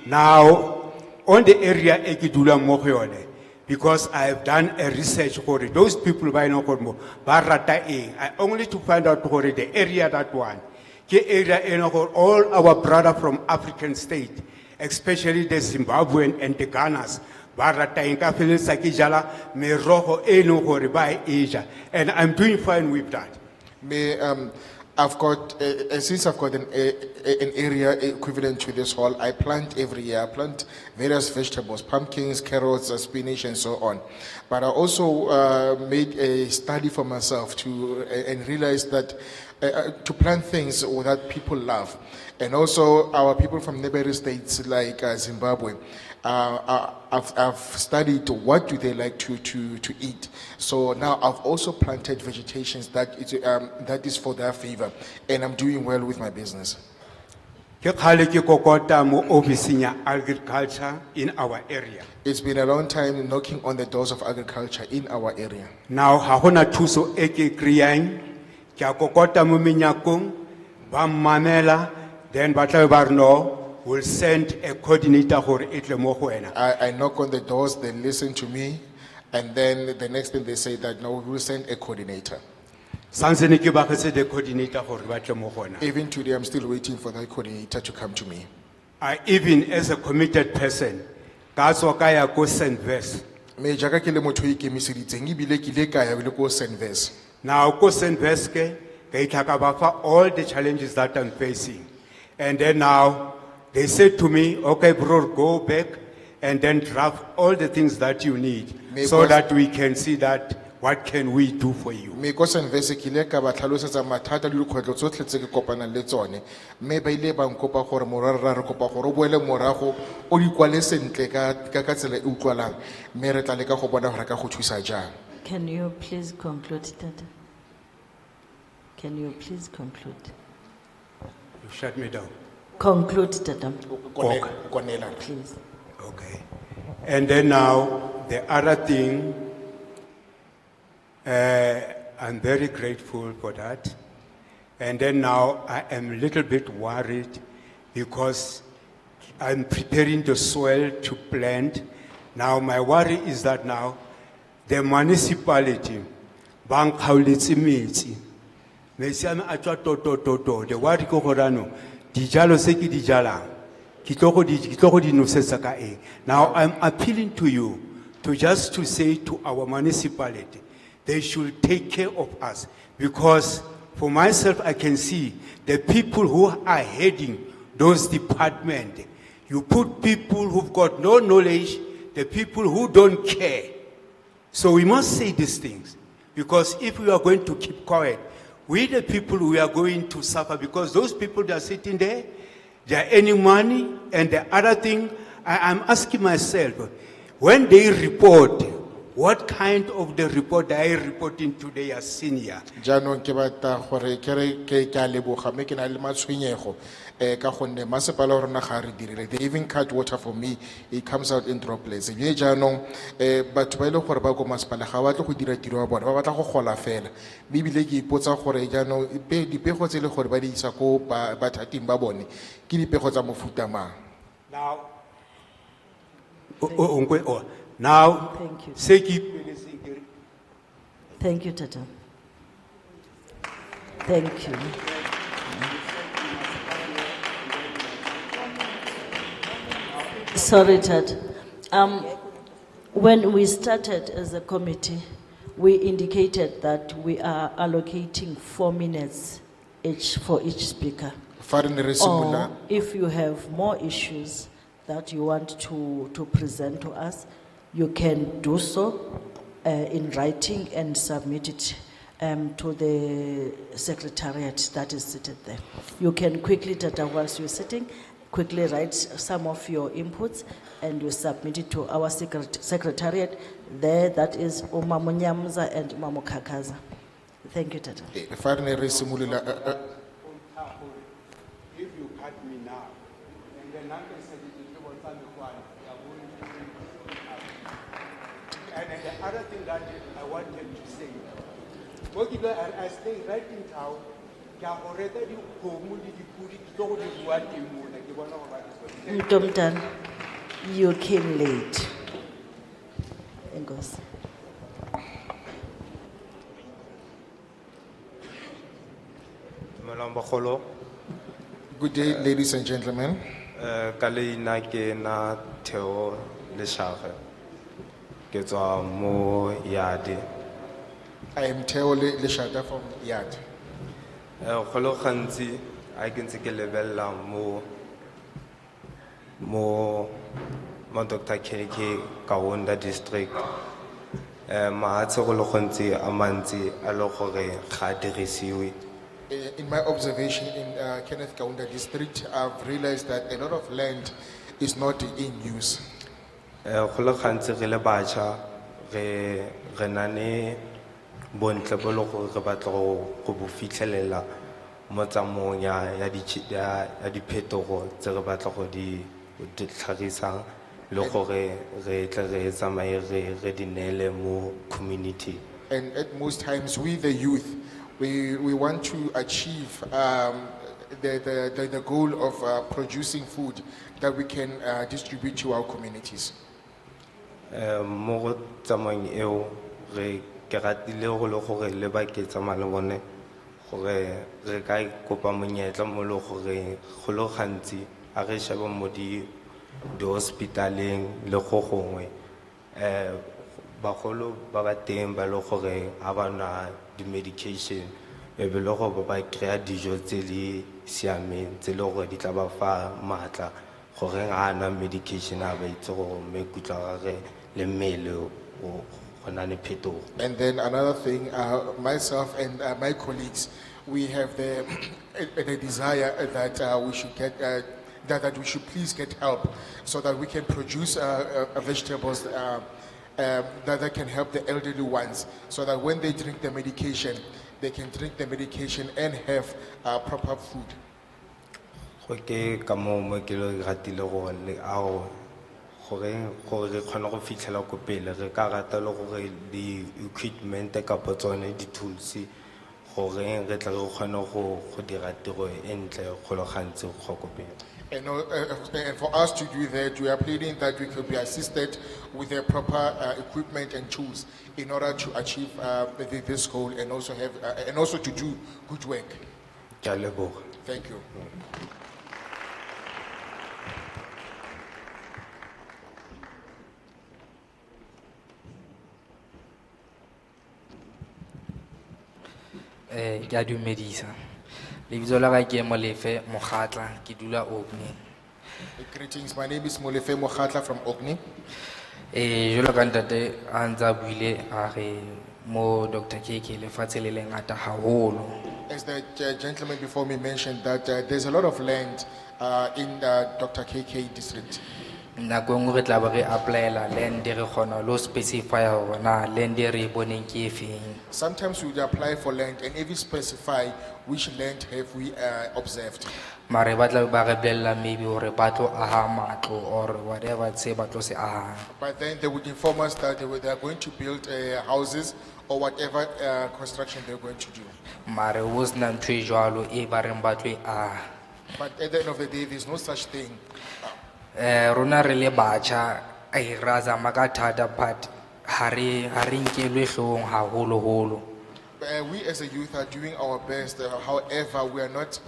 Now, on the area e ki dulang mo go yone, because I have done a research for it. Those people by no more, I only to find out for the area that one. Ke area all our brother from African state, especially the Zimbabwean and the Ghanas, barata inka felis sakijala me roho eno hore by Asia, and I'm doing fine with that. I've got, since I've got an area equivalent to this hall, I plant every year. I plant various vegetables, pumpkins, carrots, spinach, and so on. But I also made a study for myself and realized that to plant things that people love. And also our people from neighboring states like Zimbabwe, I've studied what do they like to eat. So now I've also planted vegetations that is for their favor, and I'm doing well with my business. Ke khale ke kokota mo officing ya agriculture in our area. It's been a long time knocking on the doors of agriculture in our area. Now ha hona thuso e ke kriyang ke a kokota mo menyakong ba mamela, then ba tla ba re no will send a coordinator gore etle mo go wena. I knock on the doors, they listen to me, and then the next thing they say that no, we will send a coordinator. Sansene ke ba khetse the coordinator gore ba tle mo go wena. Even today, I'm still waiting for that coordinator to come to me. I even as a committed person, ka tswa ka ya go St. Vers. Me jaka ke le motho o ikemiseditseng ebile ke ile ka ya le ko St. Vers. Now go St. Vers ke ka itlhaka ba fa all the challenges that I'm facing, and then now they said to me, okay, bro, go back and then draft all the things that you need so that we can see that what can we do for you. Me ko St. Vers ke ile ka ba tlhalosetsa mathata le dikgwetlho tsotlhe tse ke kopanang le tsone. Me ba ile ba nkopa gore morara re kopa gore o boele morago o di kwale sentle ka tsela e utlwalang. Me re tla le ka go bona gore ka go thusa jang. Can you please conclude, Tata? Can you please conclude? You shut me down. Conclude, Tata. Please. Okay. And then now, the other thing, I'm very grateful for that. And then now, I am a little bit worried because I'm preparing the soil to plant. Now, my worry is that now, the municipality, Bank Haulitsi Mitsi, Mesiam Atwa Toto, the Watiko Horano, Dijalo Seki Dijala, Kitoko di Nusesaka E. Now I'm appealing to you to say to our municipality, they should take care of us, because for myself I can see the people who are heading those departments. You put people who've got no knowledge, the people who don't care. So we must say these things, because if we are going to keep quiet, we the people, we are going to suffer, because those people that are sitting there, they are earning money. And the other thing, I'm asking myself, when they report, what kind of the report they are reporting to their senior? Jaanong ke batla gore ke a leboga me ke na le matshwenyego ka gonne masepala wa rona ga re dirile. They even cut water for me, it comes out in droplets. Mme jaanong batho ba ile gore ba go masepala ga ba tle go dira tiro wa bona, ba batla go gola fela. Mme ebile ke ipotsa gore jaanong dipego tse le gore ba di isa ko bathating ba bone ke dipego tsa mofuta mang. Now, thank you. Thank you, Tata. Thank you. Sorry, Tata. When we started as a committee, we indicated that we are allocating 4 minutes for each speaker. Or if you have more issues that you want to present to us, you can do so in writing and submit it to the secretariat that is seated there. You can quickly, Tata, whilst you're sitting, quickly write some of your inputs and you submit it to our secretariat there, that is Uma Munyamza and Mamo Kakaza. Thank you, Tata. If you cut me now, and then and the other thing that I wanted to say, I stay right in town, Ntomtan, you came late. Enkosi. Good day, ladies and gentlemen. Kaleina ke na Theo Leshage. Ke tswa mo Yadi. I am Theo Leshata from Yad. Go le gantsi a ke ntse ke lebella mo Dr. KK Kaunda district. Mahatshe go le gantsi a mantsi a le gore ga dirisiwe. In my observation in Kenneth Kaunda district, I've realized that a lot of land is not in use. Go le gantsi re le batjha re na ne bontle bo le gore re batla go bo fitlhelela mo tsamaong ya diphetogo tse re batla go di tlhagisang le gore re tle re tsamaye re di neele mo community. And at most times, we the youth, we want to achieve the goal of producing food that we can distribute to our communities. Mo tsamaong eo re ke ratile go le gore le ba ke tsamaya le bone gore re ka ikopa monyetla mo le gore go le gantsi a re sheba mo di hospitaleng le go gongwe bagolo ba ba teng ba le gore a ba na di medication e be le go ba kry-a dijo tse di siameng tse le gore di tla ba fa maatla gore ga ana medication a ba itse gore maikutlo a gagwe le mmele o gona le phetogo. And then another thing, myself and my colleagues, we have the desire that we should get that we should please get help so that we can produce vegetables that can help the elderly ones, so that when they drink the medication, they can drink the medication and have proper food. Okay, kamo mo ke le ratile go le ao gore re khona go fitlhela ko pele re ka rata le gore di equipment ka potsone di tools gore re tla re khona go dira tiro e ntle go le gantsi go go pele. And for us to do that, we are pleading that we could be assisted with the proper equipment and tools in order to achieve this goal and also have and also to do good work. Thank you. Ke a dumedisa. Lebitso la ka ke Molefe Mokgatla, ke dula Ogni. Greetings, my name is Molefe Mokhatla from Ogni. Jolo ka ntate a ntse a buile a re mo Dr. KK lefatshe le lengata haholo. As the gentleman before me mentioned that there's a lot of land in Dr. KK district. Nako e nngwe re tla ba re applyela land re kgona lo specify hore na land e re boneng ke efeng. Sometimes we would apply for land and even specify which land have we observed. Mare ba tla ba re bolella maybe hore ba tlo aha matlo or whatever tse ba tlo se aha. But then they would inform us that they are going to build houses or whatever construction they're going to do. Mare wo sna ntwe jwalo e ba reng ba tlo e aha. But at the end of the day, there's no such thing. Rona re le batjha ai raza makatata but hari nkelwe hlong haholo holo. We as a youth are doing our best, however, we are not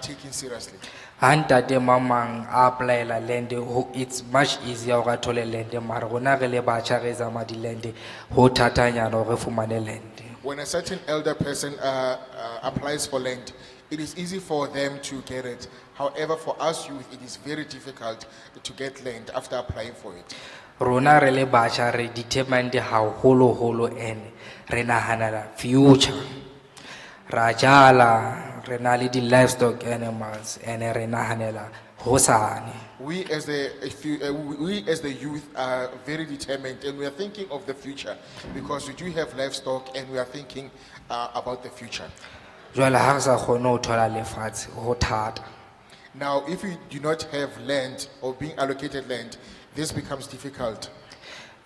taken seriously. Hantate mamang applyela land it's much easier ga thole land mara rona re le batjha re zama di land ho thatanyana re fumane land. When a certain elder person applies for land, it is easy for them to get it. However, for us youth, it is very difficult to get land after applying for it. Rona re le batjha re determined haholo and re nahanela future. Rajala re na le di livestock animals and re nahanela hosane. We as the youth are very determined and we are thinking of the future because we do have livestock and we are thinking about the future. Now, if we do not have land or being allocated land, this becomes difficult.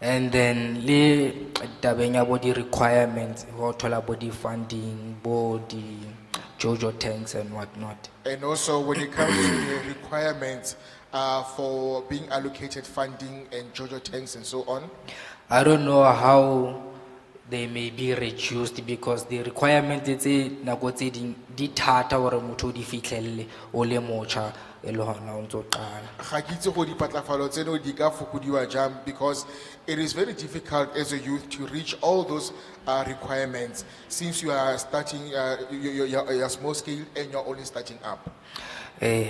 And then le tabeng ya body requirements ho thola body funding body Jojo tanks and whatnot. And also when it comes to the requirements for being allocated funding and Jojo tanks and so on, I don't know how they may be reduced because the requirement is nako tse ding di thata hore motho o di fihlelle o le motjha e le hona o ntso qala. ga ke itse go dipatlafalo tseno di ka fokodiwa jang, because it is very difficult as a youth to reach all those requirements since you are starting your small scale and you're only starting up.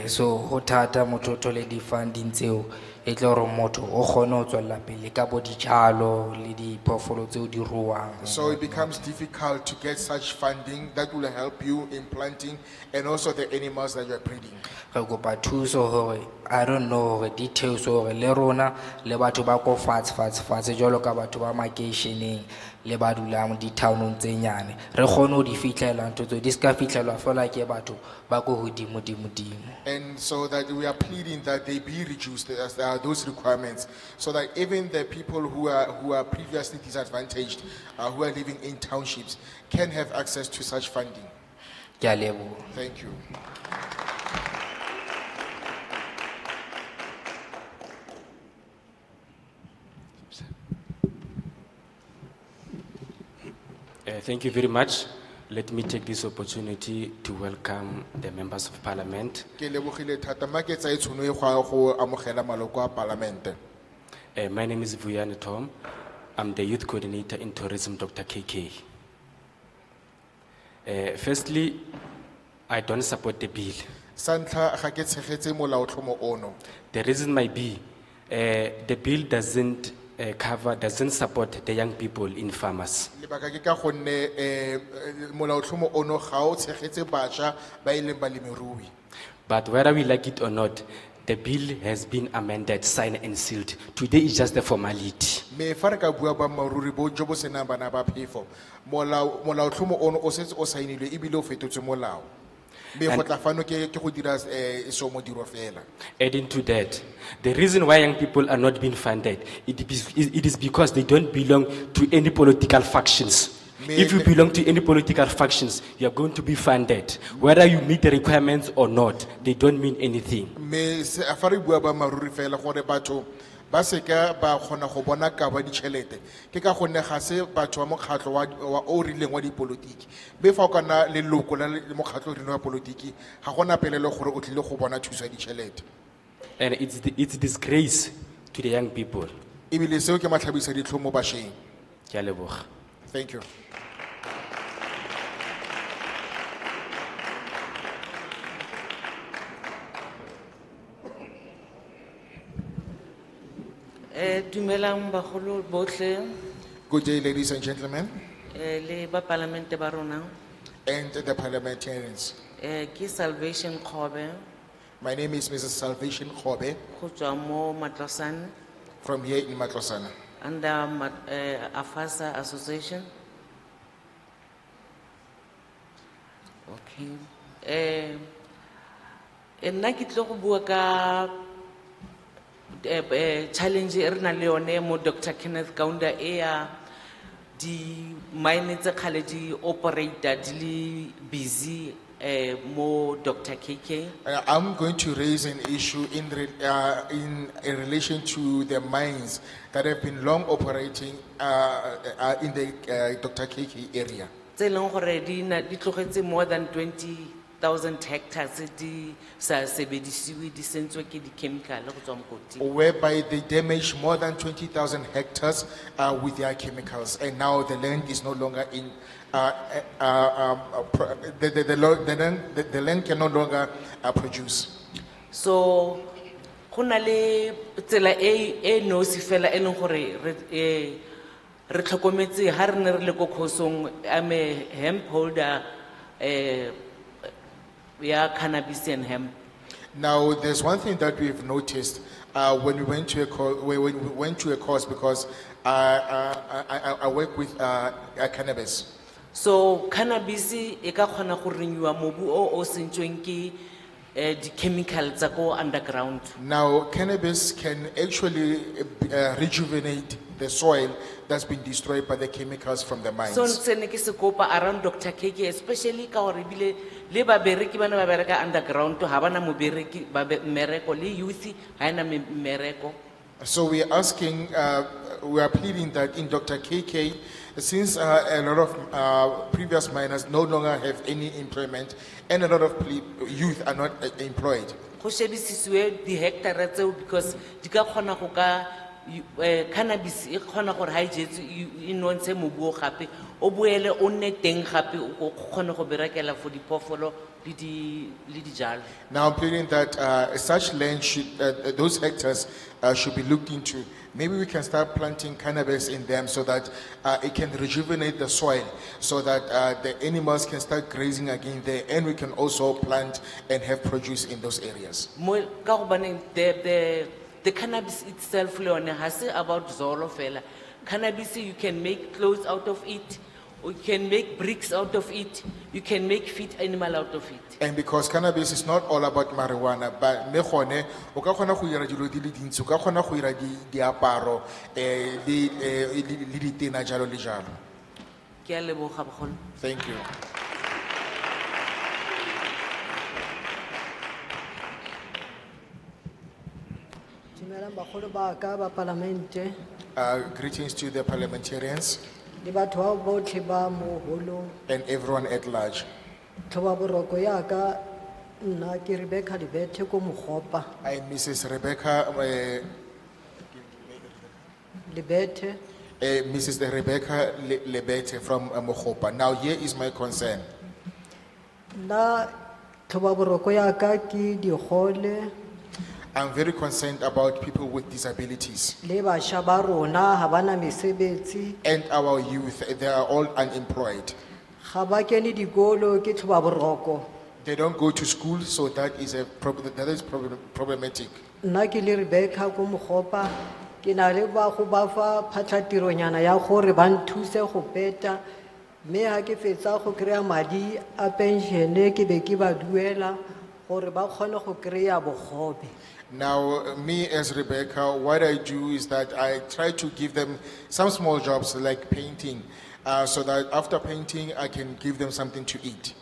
So ho thata motho o thole di funding tseo e tlo hore motho o kgone ho tswella pele ka bo dijalo le diphoofolo tseo di ruwang. So it becomes difficult to get such funding that will help you in planting and also the animals that you are breeding. Re kopa thuso hore I don't know hore details hore le rona le batho ba ko fatshe jwalo ka batho ba makeisheneng le ba dulang di townong tse nyane re kgone ho di fihlela ntho tse di ska fihlelwa fela ke batho ba go hodimo. And so that we are pleading that they be reduced as those requirements, so that even the people who are previously disadvantaged, who are living in townships, can have access to such funding. Ke a leboha. Thank you. Thank you very much. Let me take this opportunity to welcome the members of parliament. Ke lebogile thata ma ke tsa itshono e go amogela maloko a parlamente. My name is Vuyani Tom. I'm the youth coordinator in tourism, Dr. KK. Firstly, I don't support the bill. Santlha ga ke tshegetse molaotlhomo ono. The reason might be the bill doesn't doesn't support the young people in farmers. Lebaka ke ka gonne molaotlhomo ono ga o tshegetse bašwa ba e leng balemirui. But whether we like it or not, the bill has been amended, signed and sealed. Today is just a formality. Me fa re ka bua ba maruri bo jo bo senang bana ba phefo, molaotlhomo ono o setse o saenilwe ebile o fetotswe molao. Me go tla fano ke go dira so mo diro fela. Adding to that, the reason why young people are not being funded, it is because they don't belong to any political factions. If you belong to any political factions, you are going to be funded. Whether you meet the requirements or not, they don't mean anything. Me se afari bua ba maruri fela gore batho ba se ka ba khona go bona ka ba ditšhelete ke ka gonne ga se batho ba mokgatlo wa o rileng wa dipolotiki be fa o kana le loko la mokgatlo rileng wa politiki ga gona pelelo gore o tlile go bona thuso ya ditšhelete. And it's disgrace to the young people. Ebile seo ke matlhabisa ditlho mo bašweng. Ke a leboga. Thank you. Dumelang bagolo botlhe. Good day, ladies and gentlemen, Le ba parlamente ba rona. and the parliamentarians. Ke Salvation Khobe My name is Mrs. Salvation Khobe go tswa mo Matlosane from here in Matlosana. under Afasa Association. Okay. Nna ke tlo go bua ka challenge e re nang le yone mo Dr. Kenneth Kaunda e ya di mine tse kgale di operator di le busy mo Dr. KK. I'm going to raise an issue in relation to the mines that have been long operating in the Dr. KK area. Tse leng gore di tlogetse more than 20,000 hectares di sa sebedisiwe di sentswe ke di chemical go tswa mokoting. Whereby they damage more than 20,000 hectares with their chemicals, and now the land is no longer in. The land can no longer produce. So go na le tsela e nosi fela e leng gore re tlhokometse ha re ne re le ko khosong I'm a hemp holder ya cannabis and hemp. Now, there's one thing that we've noticed when we went to a course because I work with cannabis. So cannabis e ka kgona go renewa mobu o sentsweng ke di chemical tsa go underground. Now, cannabis can actually rejuvenate the soil that's been destroyed by the chemicals from the mines. So ntsene ke se kopa around Dr. KK, especially ka hore ebile le babereki bana ba bereka underground ha bana mobereki ba mmereko le youth ha ena mmereko. So we are asking, we are pleading that in Dr. KK, since a lot of previous miners no longer have any employment and a lot of youth are not employed. Go shebisiswe di hectare tseo because di ka kgona go ka cannabis e kgona gore ha ijetse e nontshe mobu o gape o boele o nne teng gape o kgone go berekela for diphoofolo le dijalo. Now I'm pleading that such land should, those hectares should be looked into. Maybe we can start planting cannabis in them so that it can rejuvenate the soil, so that the animals can start grazing again there, and we can also plant and have produce in those areas. The cannabis itself, Leone, has about Zolo fella. Cannabis, you can make clothes out of it, you can make bricks out of it, you can make feed animal out of it. And because cannabis is not all about marijuana, but mekgone o ka kgona go ira dilo di le dintsi, o ka kgona go ira diaparo le ditena jalo le jalo. Ke a leboga bagolo. Thank you. Dumelang bagolo ba ka ba parlamente, Greetings to the parliamentarians le batho ba botlhe ba mo holong. and everyone at large. Thoba boroko ya ka nna ke Rebecca Lebethe ko Mogopa. I am Mrs. Rebecca, Lebethe Mrs. Rebecca Lebete from Mogopa. Now here is my concern. nna thoba boroko ya ka ke digole I'm very concerned about people with disabilities le bašwa ba rona ha bana mesebetsi and our youth. They are all unemployed. ga ba kene dikolo ke thoba boroko. They don't go to school, so that is problematic. Nna ke le Rebecca ko Mogopa ke na le ba go ba fa phatlhatironyana ya gore ba nthuse go peta mme ha ke fetsa go kry-a madi a penšene ke be ke ba duela gore ba kgone go kry-a bogobe. Now, me as Rebecca, what I do is that I try to give them some small jobs like painting, so that after painting, I can give them something to eat.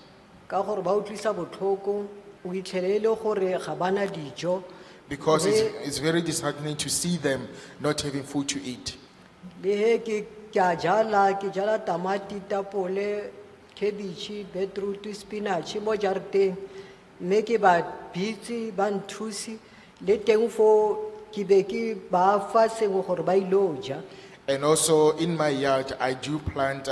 Ka gore ba utlwisa botlhoko o itlhelele gore ga bana dijo Because it's very disheartening to see them not having food to eat. le he ke a jala ke jala tamati tapole cabbage beetroot spinach mo jareteng mme ke ba bitse ba nthusi le teng fo ke be ke ba fa sengwe gore ba ilo ja. And also in my yard, I do plant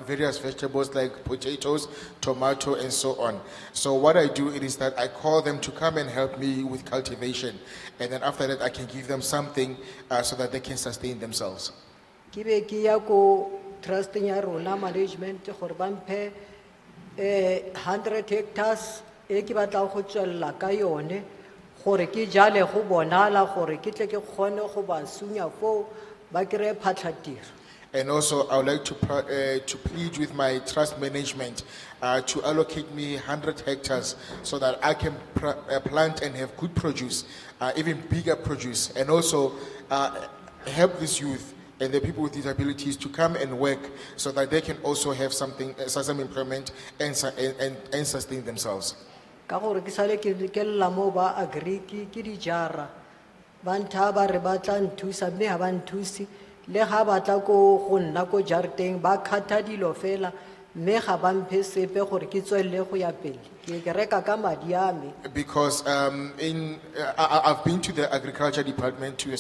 various vegetables like potatoes, tomato, and so on. So what I do is that I call them to come and help me with cultivation. And then after that, I can give them something so that they can sustain themselves. Ke be ke ya ko trusting ya rona management gore ba mphe 100 hectares e ke batla go tswella ka yone gore ke jale go bonala gore ke tle ke kgone go ba sunya fo ba kry phatlhatiro. And also, I would like to plead with my trust management to allocate me 100 hectares so that I can plant and have good produce, even bigger produce, and also help this youth and the people with disabilities to come and work so that they can also have something, some employment and sustain themselves. Ka gore ke sale ke lla mo ba agree ke dijara ba nthaba re ba tla nthusa mme ha ba nthusi le ga ba tla ko go nna ko jareteng ba khatha dilo fela mme ga ba mphe sepe gore ke tswelle go ya pele ke reka ka madi a me. Because I've been to the agriculture department to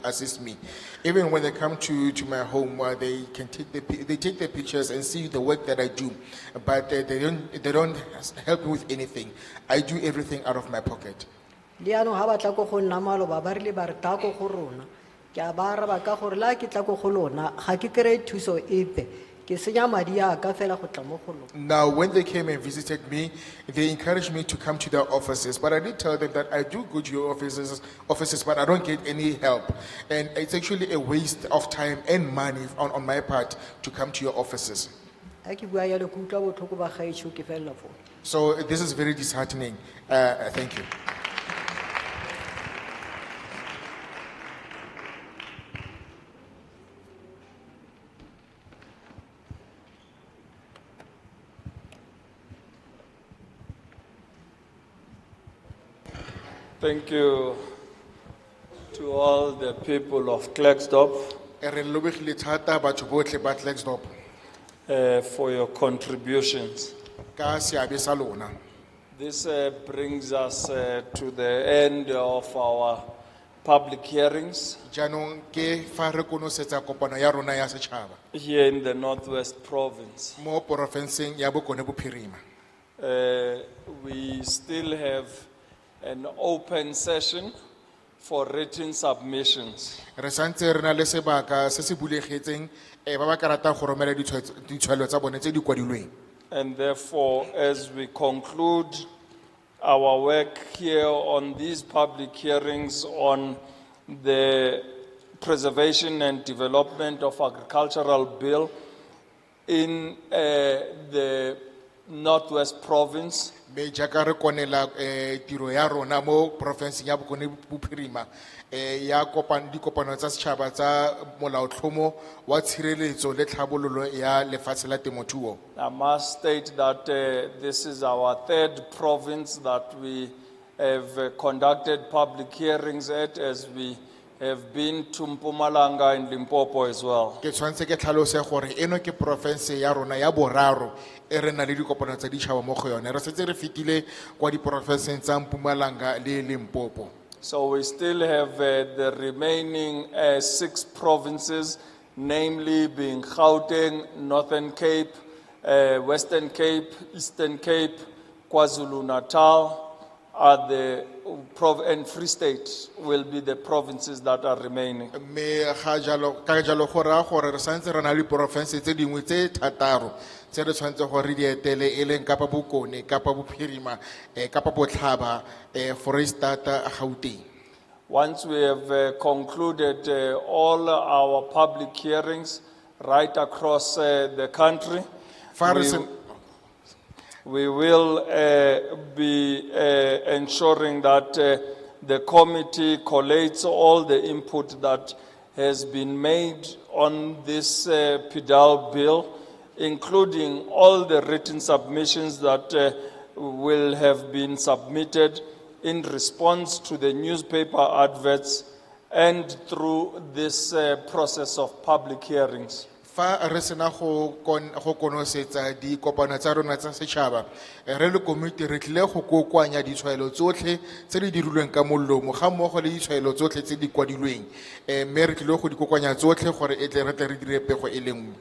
assist me. Even when they come to my home, they can take the pictures and see the work that I do, but they don't help me with anything. I do everything out of my pocket. Le ano ha ba tla ko go nna maloba ba rile ba re tla ko go rona ke a ba araba ka gore la ke tla ko go lona ga ke kry thuso epe ke senya madi a ka fela go tla mo go lona. Now, when they came and visited me, they encouraged me to come to their offices, but I did tell them that I do go to your offices, but I don't get any help. And it's actually a waste of time and money on my part to come to your offices. Ha ke bua yalo ke utlwa botlhoko ba gaetsho ke fela fo. So this is very disheartening. Thank you. Thank you to all the people of Klerksdor Re lobegile thata batho botlhe ba Klerksdorp for your contributions. ka seabe sa lona. This brings us to the end of our public hearings Jaanong ke fa re konosetsa kopano ya rona ya setšhaba here in the Northwest Province. mo porofenseng ya Bokone Bophirima. We still have an open session for written submissions. Re santse re na le sebaka se se bulegetseng ba ba ka ratang go romela ditshwaelo tsa bone tse di kwadilweng. And therefore, as we conclude our work here on these public hearings on the preservation and development of agricultural bill in the Northwest Province, Me jaaka re konela tiro ya rona mo porofenseng ya Bokone Bophirima ya dikopano tsa setšhaba tsa molaotlhomo wa tshireletso le tlhabololo ya lefatshe la temothuo. I must state that this is our third province that we have conducted public hearings at, as we have been to Mpumalanga and Limpopo as well. Ke tshwanetse ke tlhalose gore eno ke porofense ya rona ya boraro re na le dikopano tsa ditšhaba mo go yone. Re setse re fetile kwa diporofenseng tsa Mpumalanga le Limpopo. So we still have the remaining 6 provinces, namely being Gauteng, Northern Cape, Western Cape, Eastern Cape, KwaZulu-Natal, and Free State will be the provinces that are remaining. Me ga jalo ka jalo go raya gore re santse re na le porofense tse dingwe tse thataro tse re tshwanetse gore re di etele e leng Kapa Bokone, Kapa Bophirima, Kapa Botlhaba, Foreisetata, Gauteng. Once we have concluded all our public hearings right across the country, we will be ensuring that the committee collates all the input that has been made on this PDAL bill, including all the written submissions that will have been submitted in response to the newspaper adverts and through this process of public hearings. Fa re sena go konosetsa dikopano tsa rona tsa setšhaba re le komiti re tlile go kokoanya ditshwaelo tsotlhe tse di dirilweng ka molomo ga mmogo le ditshwaelo tsotlhe tse di kwadilweng mme re tlile go di kokoanya tsotlhe gore re tle re dire pego e le nngwe.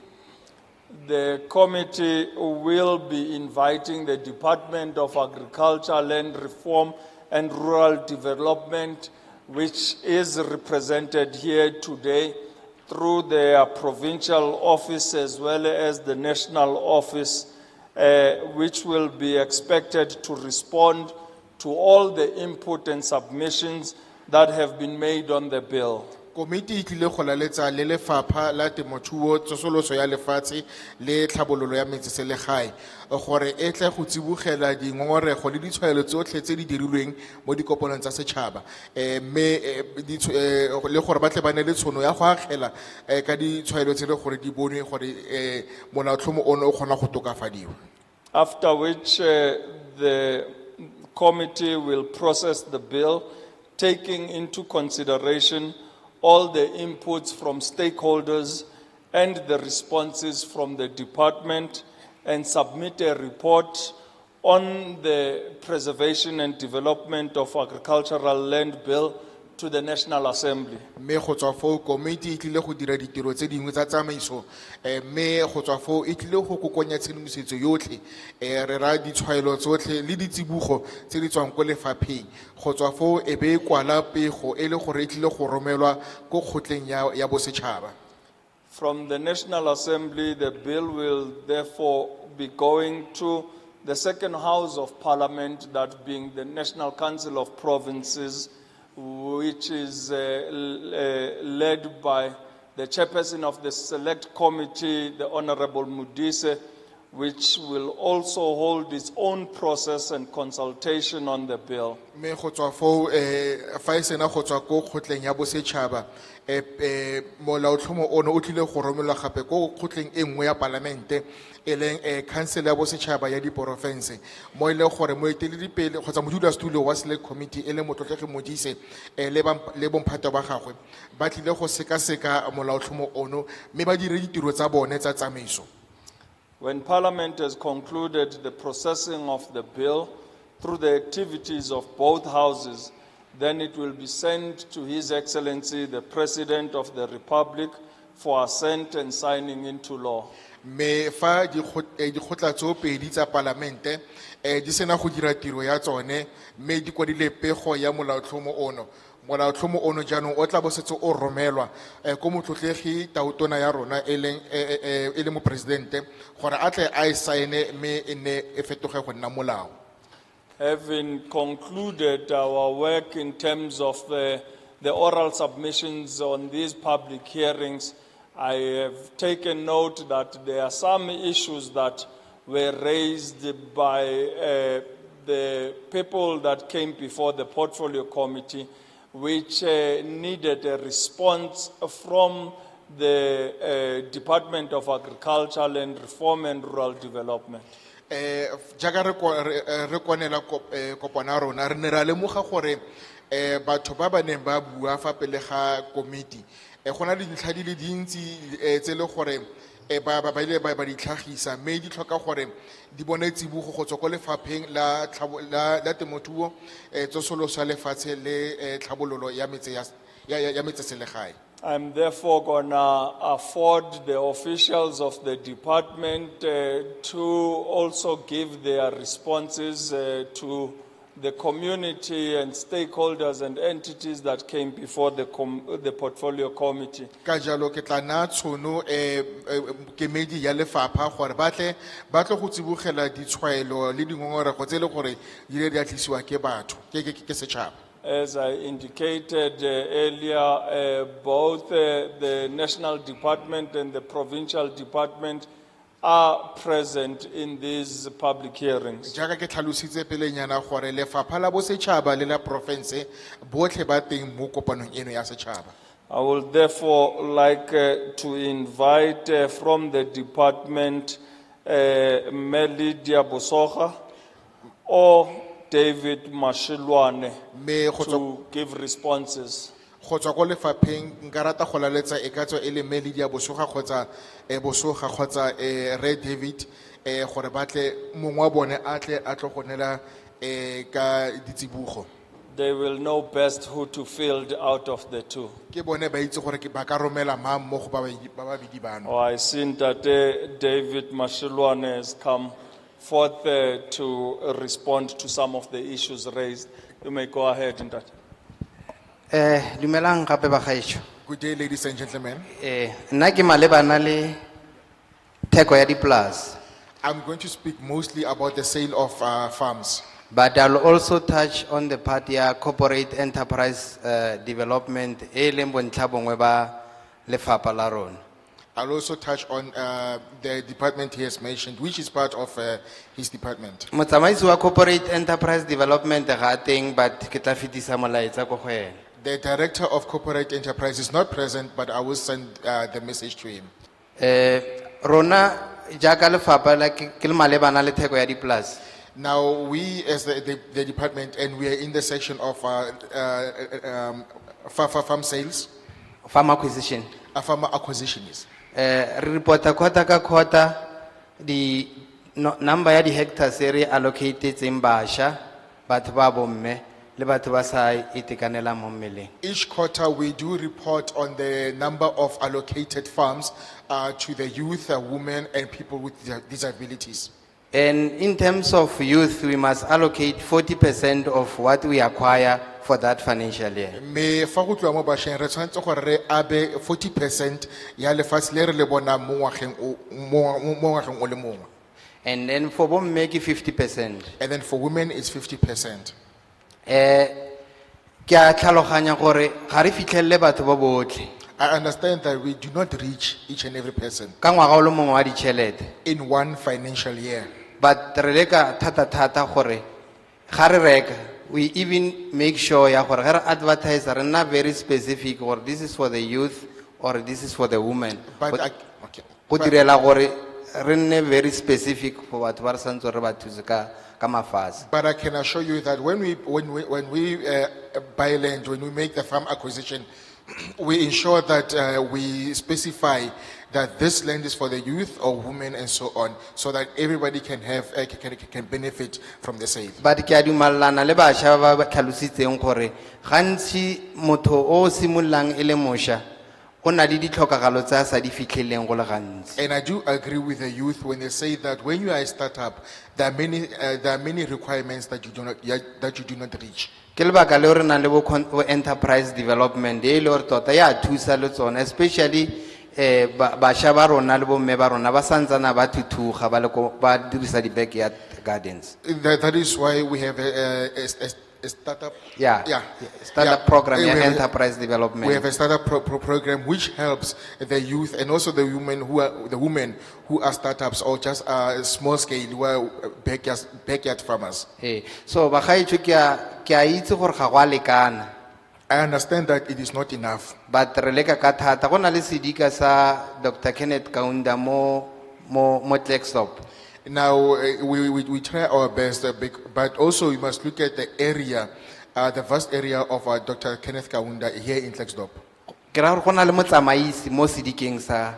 The committee will be inviting the Department of Agriculture, Land Reform and Rural Development, which is represented here today, through their provincial office as well as the national office, which will be expected to respond to all the input and submissions that have been made on the bill. Komiti e tlile go laletsa le lefapha la temothuo tsosoloso ya lefatshe le tlhabololo ya metseselegae gore e tle go tsibogela dingongorego le ditshwaelo tsotlhe tse di dirilweng mo dikopanong tsa setšhaba mme le gore ba tle ba ne le tshono ya go agela ka ditshwaelo tse le gore di bonwe gore molaotlhomo ono o kgona go tokafadiwa. After which the committee will process the bill, taking into consideration all the inputs from stakeholders and the responses from the department, and submit a report on the preservation and development of agricultural land bill to the National Assembly. Me go tswa foo komiti e tlile go dira ditiro tse dingwe tsa tsamaiso me go tswa foo e tlile go kokoanya tshedimosetso yotlhe re ra ditshwaelo tsotlhe le ditsibogo tse di tswang ko lefapheng go tswa foo e be kwala pego e le gore e tlile go romelwa ko kgotleng ya bosetšhaba. From the National Assembly, the bill will therefore be going to the second House of Parliament, that being the National Council of Provinces, which is led by the chairperson of the Select Committee, the Honorable Mudise, which will also hold its own process and consultation on the bill. Me go tswa foo fa e sena go tswa ko kgotleng ya bosetšhaba molaotlhomo ono o tlile go romelwa gape ko kgotleng e nngwe ya palamente e leng council ya bosetšhaba ya diporofense mo e leng gore moeteledipele kgotsa modulasetulo wa select committee e leng motlotlegi modise le bomphato ba gagwe ba tlile go sekaseka molaotlhomo ono mme ba dire ditiro tsa bone tsa tsamaiso. When Parliament has concluded the processing of the bill through the activities of both houses, then it will be sent to His Excellency the President of the Republic for assent and signing into law. Me fa dikgotla tso pedi tsa palamente di sena go dira tiro ya tsone mme di kwadile pego ya molaotlhomo ono. Molaotlhomo ono jaanong o tla bo setse o romelwa ko motlotlegi tautona ya rona e leng mopresidente gore a tle a e saene mme e ne e fetoge go nna molao. Having concluded our work in terms of the oral submissions on these public hearings, I have taken note that there are some issues that were raised by the people that came before the Portfolio Committee, which needed a response from the Department of Agriculture, Land Reform and Rural Development. Jaaka re konela kopana rona re ne ra lemoga gore batho ba ba neng ba bua fa pele ga komiti go na le dintlha di le dintsi tse le gore ba ile ba di tlhagisa mme di tlhoka gore di bone tsibogo go tswa ko lefapheng la temothuo tsosoloso ya lefatshe le tlhabololo ya metseselegae. I'm therefore going to afford the officials of the department to also give their responses to the community and stakeholders and entities that came before the Portfolio Committee. Ka jalo ke tla na tshono kemedi ya lefapha gore ba tle go tsibogela ditshwaelo le dingongorego tse le gore di ile di atlisiwa ke batho ke setšhaba. As I indicated earlier, both the National Department and the Provincial Department are present in these public hearings. Jaaka ke tlhalositse pelenyana gore lefapha la bosetšhaba le la province botlhe ba teng mo kopanong eno ya setšhaba. I will therefore like to invite from the department Meli Diabosoga or David Mashilwane to give responses. Go tswa ko lefapheng nka rata go laletsa e ka tswa e le Meli Diabosoga kgotsa Bosoga kgotsa Re David gore batle mongwe wa bone a tle a tlo go nela ka ditsibugo. They will know best who to field out of the two. Ke bone ba itse gore ba ka romela mang mo go ba babedi bano. Oh, I seen that David Mashilwane has come forth to respond to some of the issues raised. You may go ahead in that. Dumelang gape ba gaetsho. Good day, ladies and gentlemen. Nna ke malebana le theko ya dipolase. I'm going to speak mostly about the sale of farms. But I'll also touch on the part ya corporate enterprise development e leng bontlhabongwe ba lefapha la rona. I'll also touch on the department he has mentioned, which is part of his department. Motsamaisi wa corporate enterprise development ga teng but ke tla fetisa molaetsa go go ena. The director of corporate enterprise is not present, but I will send the message to him. Rona jaaka lefapha la ke le malebana le theko ya dipolase. Now we as the department and we are in the section of farm sales. Farm acquisition. Farm acquisition is. Reporta quarter ka quarter the number ya di hectares area allocated in basha batho ba bomme le batho ba sa itekanela mo mmeleng. Each quarter we do report on the number of allocated farms to the youth, women and people with disabilities. And in terms of youth, we must allocate 40% of what we acquire for that financial year. Me fa go tloa mo basheng re tshwanetse gore re abe 40% ya lefatshe le re le bona mo ngwageng o le mongwe. And then for bomme make 50%. And then for women it's 50%. Ke a tlhaloganya gore ga re fitlhelele batho ba botlhe. I understand that we do not reach each and every person ka ngwaga o le mongwe wa ditšhelete. in one financial year. But re leka thata gore ga re reka, we even make sure ya gore ge re advertise re nna very specific gore this is for the youth or this is for the women. But Go direla gore re nne very specific for batho ba re santse re ba thuse ka mafase. But I can assure you that when we buy land, when we make the farm acquisition, we ensure that we specify that this land is for the youth or women and so on, so that everybody can have can benefit from the sale. But ke a dumalana le bašwa ba ba tlhalositseng gore gantsi motho o simollang e le mošwa o na le ditlhokagalo tse a sa di fitlheleng go le gantsi. And I do agree with the youth when they say that when you are a startup, there are many requirements that you do not reach. Ke lebaka leo re nang le bo enterprise development e le gore tota ya thusa le tsone, especially bašwa ba rona le bomme ba rona ba santsana ba thuthuga ba dirisa di-backyard gardens. That is why we have a startup. Startup program, enterprise development. We have a startup program which helps the youth and also the women who are startups or just small scale who are backyard farmers. So bagaetsho ke a itse gore ga go a lekana. I understand that it is not enough. But re leka ka thata go na le sedika sa Dr. Kenneth Kaunda mo Klerksdor. Now we try our best, but also we must look at the area, the vast area of Dr. Kenneth Kaunda here in Klerksdor. Ke ra gore go na le motsamaisi mo sedikeng sa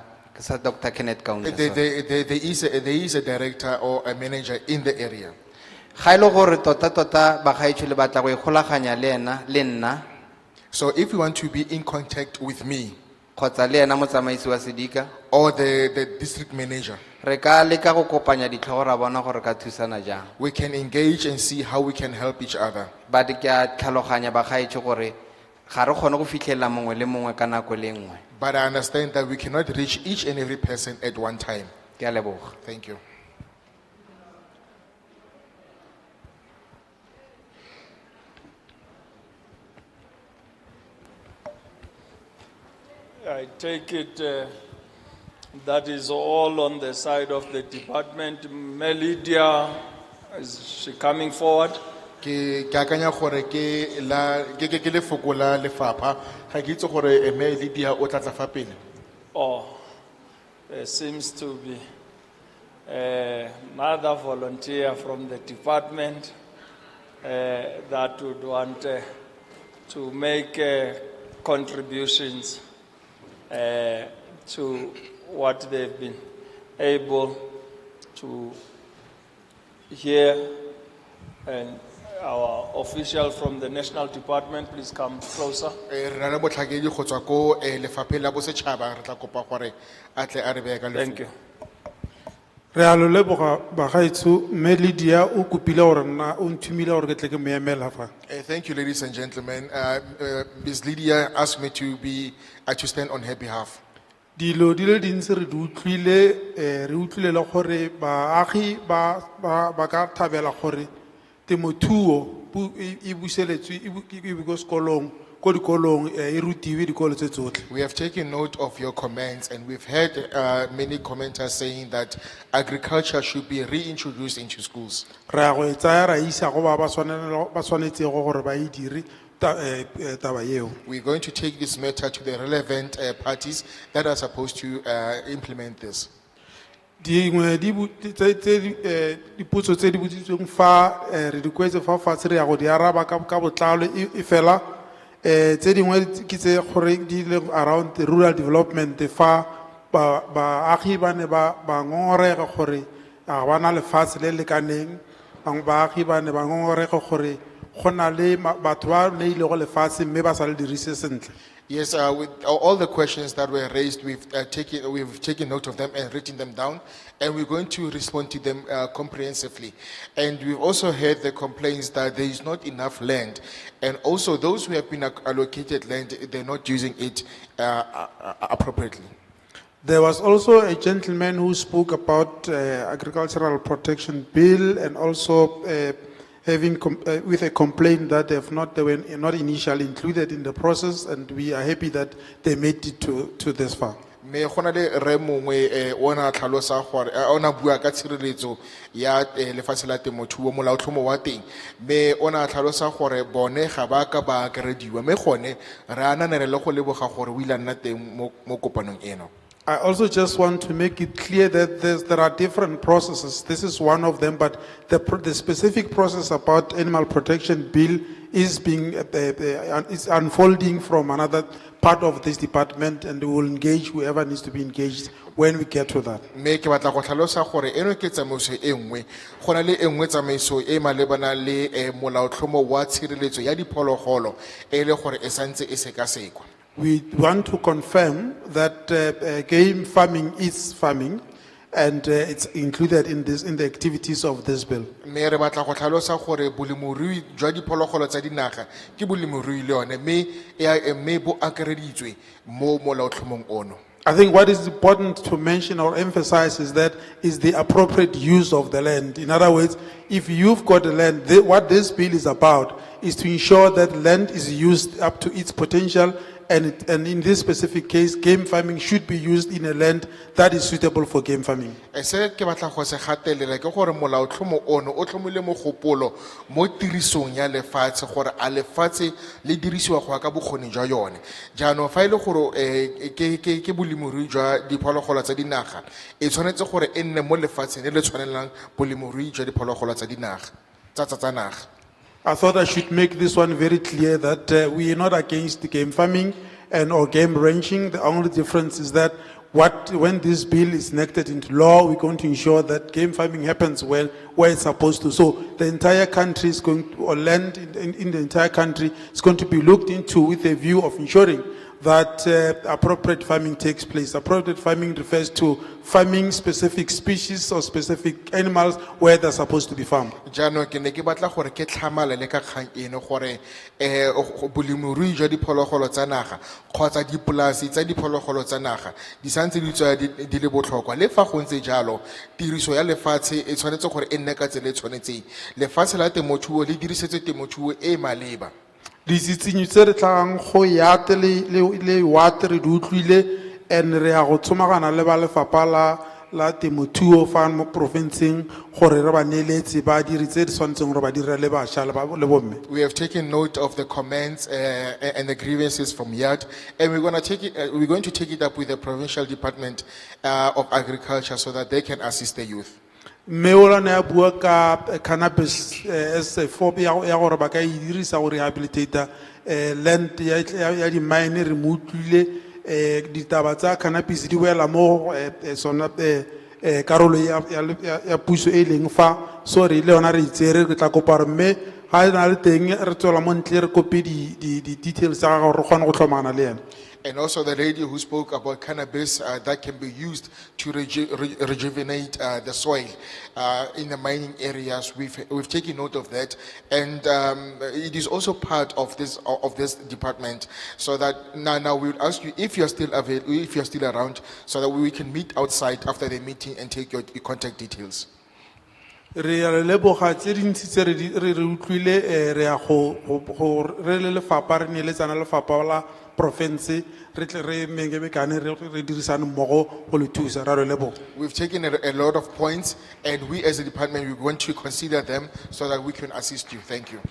Dr. Kenneth Kaunda. There is a director or a manager in the area. Ga ile gore tota bagaetsho le batla go ikgolaganya le nna. So if you want to be in contact with me kgotsa le ena motsamaisi wa sedika or the district manager, re ka leka go kopanya ditlhogo ra bona gore ka thusana jang. we can engage and see how we can help each other. But ke a tlhaloganya bagaetsho gore ga re kgone go fitlhela mongwe le mongwe ka nako le nngwe. But I understand that we cannot reach each and every person at one time. Ke a leboga. Thank you. I take it that is all on the side of the department. Melidia, is she coming forward? Ke akanya gore ke lefoko la lefapha ga ke itse gore Lydia o tla tla fa pele. Oh, there seems to be another volunteer from the department that would want to make contributions to what they've been able to hear. And our official from the national department, please come closer. Thank you. Re a lo leboga bagaetsho mme Lydia o kopile gore nna o nthumile gore ke tle ke mo emela fa. Thank you, ladies and gentlemen. Ms. Lydia asked me to stand on her behalf. Dilo di le dintsi re di utlwile re utlwile le gore baagi ba ka thabela gore temothuo e buseletswe e bo sekolong ko dikolong e rutiwe dikolo tse tsotlhe. We have taken note of your comments and we've heard many commenters saying that agriculture should be reintroduced into schools. Re a go e tsaya ra isa go ba tshwanetsego gore ba e dire taba eo. We're going to take this matter to the relevant parties that are supposed to implement this. Dingwe dipotso tse di botsitsweng fa re di kwetse fa fatshe re ya go di araba ka botlalo e fela tse dingwe ke tse gore di le around the rural development fa baagi ba ne ba ngongorega gore ga ba na lefatshe le lekaneng, bangwe baagi ba ne ba ngongorega gore go na le batho ba neile go lefatshe mme ba sa le dirise sentle. Yes, with all the questions that were raised, we've taken note of them and written them down, and we're going to respond to them comprehensively. And we've also heard the complaints that there is not enough land, and also those who have been allocated land, they're not using it appropriately. There was also a gentleman who spoke about agricultural protection bill and also with a complaint that they were not initially included in the process, and we are happy that they made it to this far. Me gona le re mongwe ona tlhalosa gore ona bua ka tshireletso ya lefatshe la temothuo molaotlhomo wa teng me ona tlhalosa gore bone ga ba ka ba krediwa me gone re ananele le go leboga gore o ile nna teng mo kopanong eno. I also just want to make it clear that there are different processes. This is one of them, but the specific process about animal protection bill is is unfolding from another part of this department, and we will engage whoever needs to be engaged when we get to that. Me ke batla go tlhalosa gore eno ke tsamaiso e nngwe go na le engwe tsamaiso e malebana le molaotlhomo wa tshireletso ya diphologolo e le gore e santse e sekasekwa. We want to confirm that game farming is farming, and it's included in the activities of this bill. Me re batla go tlhalosa gore bolemirui jwa diphologolo tsa dinaga ke bolemirui le one me bo akareditswe mo molaotlhomong ono. I think what is important to mention or emphasize is that is the appropriate use of the land. In other words, if you've got the land, what this bill is about is to ensure that land is used up to its potential, and in this specific case, game farming should be used in a land that is suitable for game farming. Se ke batla go se gatelela ke gore molaotlhomo ono o tlhomile mogopolo mo tirisong ya lefatshe gore a lefatshe le dirisiwa go ka bokgoni jwa yone. Jaanong fa ile gore ke bolemirui jwa diphologolo tsa dinaga e tshwanetse gore e nne mo lefatsheng le le tshwanelang bolemirui jwa diphologolo tsa dinaga tsa naga. I thought I should make this one very clear that we are not against the game farming or game ranching. The only difference is that when this bill is enacted into law, we're going to ensure that game farming happens where it's supposed to. So the entire country is going to, or land in the entire country is going to be looked into with a view of ensuring that appropriate farming takes place. Appropriate farming refers to farming specific species or specific animals where they're supposed to be farmed. Jaanong ke ne ke batla gore ke tlhamalele ka kgang eno gore bolemirui jwa diphologolo tsa naga kgotsa dipolasi tsa diphologolo tsa naga di santse di tsaya di le botlhokwa le fa go ntse jalo tiriso ya lefatshe e tshwanetse gore e nne ka tsela e tshwanetseng. Lefatshe la temothuo le dirisetswe temothuo e maleba. Ditsenyo tse re tlang go yate le wate re di utlwile, and re ya go tsomagana le ba lefapha la temothuo fa mo provinceng gore re ba neeletse ba dire tse di tshwanetseng gore ba dire le bašwa le bomme. We have taken note of the comments and the grievances from YAD, and we're going to take it up with the provincial department of agriculture so that they can assist the youth. Meola na bua ka cannabis as a phobia ya gore ba ka e dirisa go rehabilitate land ya di mine remotely ditaba tsa cannabis di wela mo sona karolo ya puso e leng fa so re le ona re itsere re tla kopa mme ha ena le teng re tsola mo ntle re kope di details tsa go re kgona go tlhomana le ena. And also the lady who spoke about cannabis that can be used to rejuvenate the soil in the mining areas. We've taken note of that, and it is also part of this department. So that now we would ask you if you're still available, if you're still around, so that we can meet outside after the meeting and take your contact details. Re a leboga tse dintsi tse re utlwile re a go re le lefapha re neeletsana lefapha la province re tle re mengebekane re dirisana mmogo go le thusa ra re leboga. We've taken a lot of points, and we as a department we want to consider them so that we can assist you. Thank you.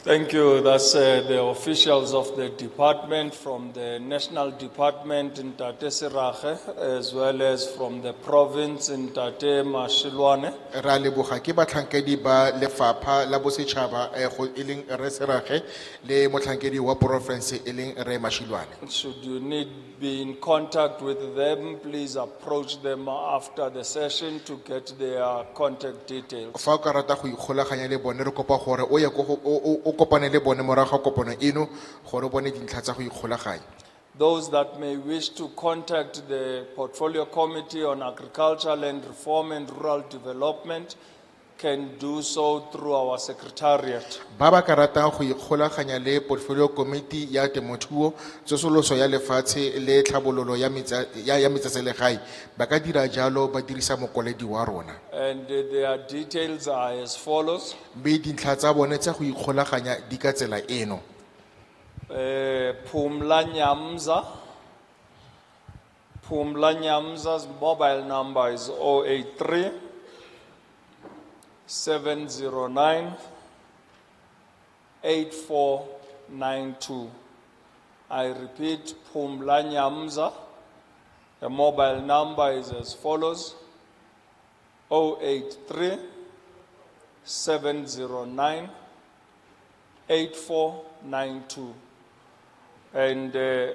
Thank you. That's the officials of the department from the national department in Tate Serache, as well as from the province in Tate Mashilwane. Ra leboga ke batlhankedi ba lefapha la bosetšhaba go eleng re Serache le motlhankedi wa province eleng re Mashilwane. Should you be in contact with them, please approach them after the session to get their contact details. Fa o ka rata go ikgolaganya le bone re kopa gore o ye o kopane le bone morago kopano eno gore bone dintlha tsa go ikgolaganya. Those that may wish to contact the Portfolio Committee on Agriculture, Land Reform and Rural Development, can do so through our secretariat. ba ba ka ratang go ikgolaganya le portfolio committee ya temothuo tsosoloso ya lefatshe le tlhabololo ya metseselegae ba ka dira jalo ba dirisa mokwaledi wa rona And their details are as follows. mme dintlha tsa bone tsa go ikgolaganya di ka tsela eno Pumla Nyamza's mobile number is 083 709 8492. I repeat, Pumla Nyamza. The mobile number is as follows: 083 709 8492. And her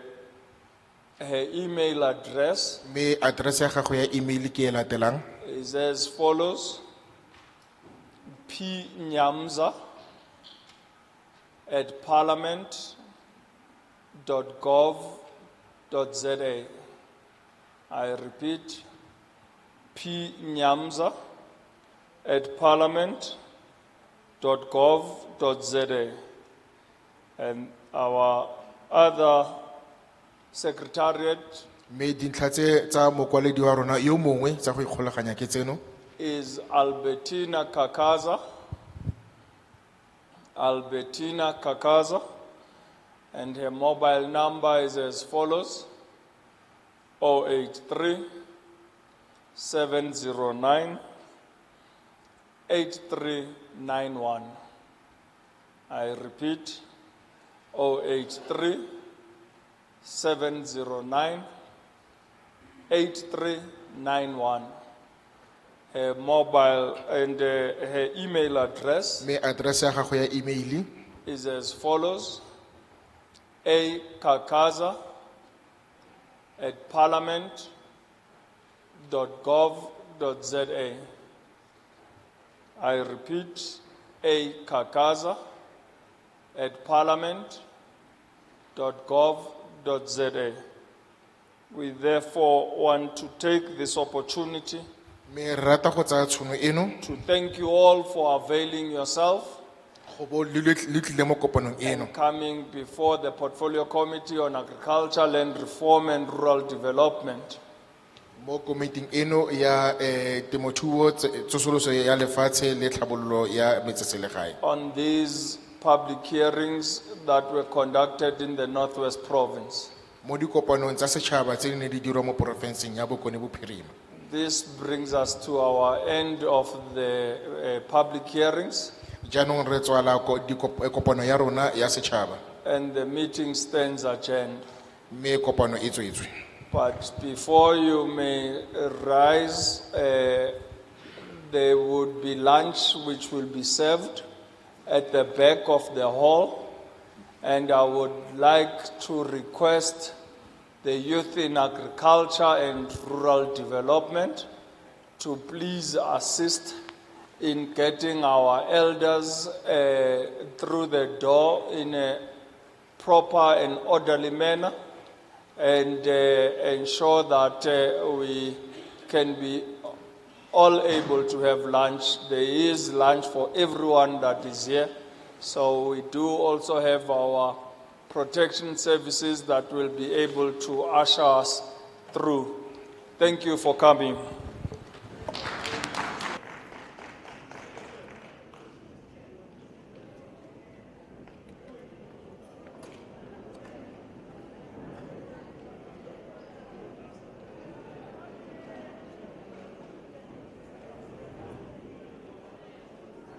email address mme address ya gago ya email ke e latelang is as follows: pnyamza@parliament.gov.za. I repeat, pnyamza@parliament.gov.za. And our other secretariat mme dintlha tse tsa mokwaledi wa rona yo mongwe tsa go ikgolaganya ke tseno is Albertina Kakaza, and her mobile number is as follows: 083 709 8391. I repeat, 083 709 8391. Her mobile and her email address mme address ya gago ya email is as follows: akakaza@parliament.gov.za. I repeat, akakaza@parliament.gov.za. We therefore want to take this opportunity mme re rata go tsaya tšhono eno to thank you all for availing yourself go bo le tlile mo kopanong eno and coming before the Portfolio Committee on Agriculture, Land Reform and Rural Development mo komiting eno ya temothuo tsosoloso ya lefatshe le tlhabololo ya metseselegae on these public hearings that were conducted in the Northwest Province. mo dikopanong tsa setšhaba tse di ne di dirwa mo porofenseng ya Bokone Bophirima. This brings us to our end of the public hearings, jaanong re tswala kopano ya rona ya setšhaba and the meeting stands adjourned. mme kopano e tswetswe But before you may rise, there would be lunch which will be served at the back of the hall. And I would like to request the youth in agriculture and rural development to please assist in getting our elders through the door in a proper and orderly manner, and ensure that we can be all able to have lunch. There is lunch for everyone that is here. So we do also have our protection services that will be able to usher us through. Thank you for coming.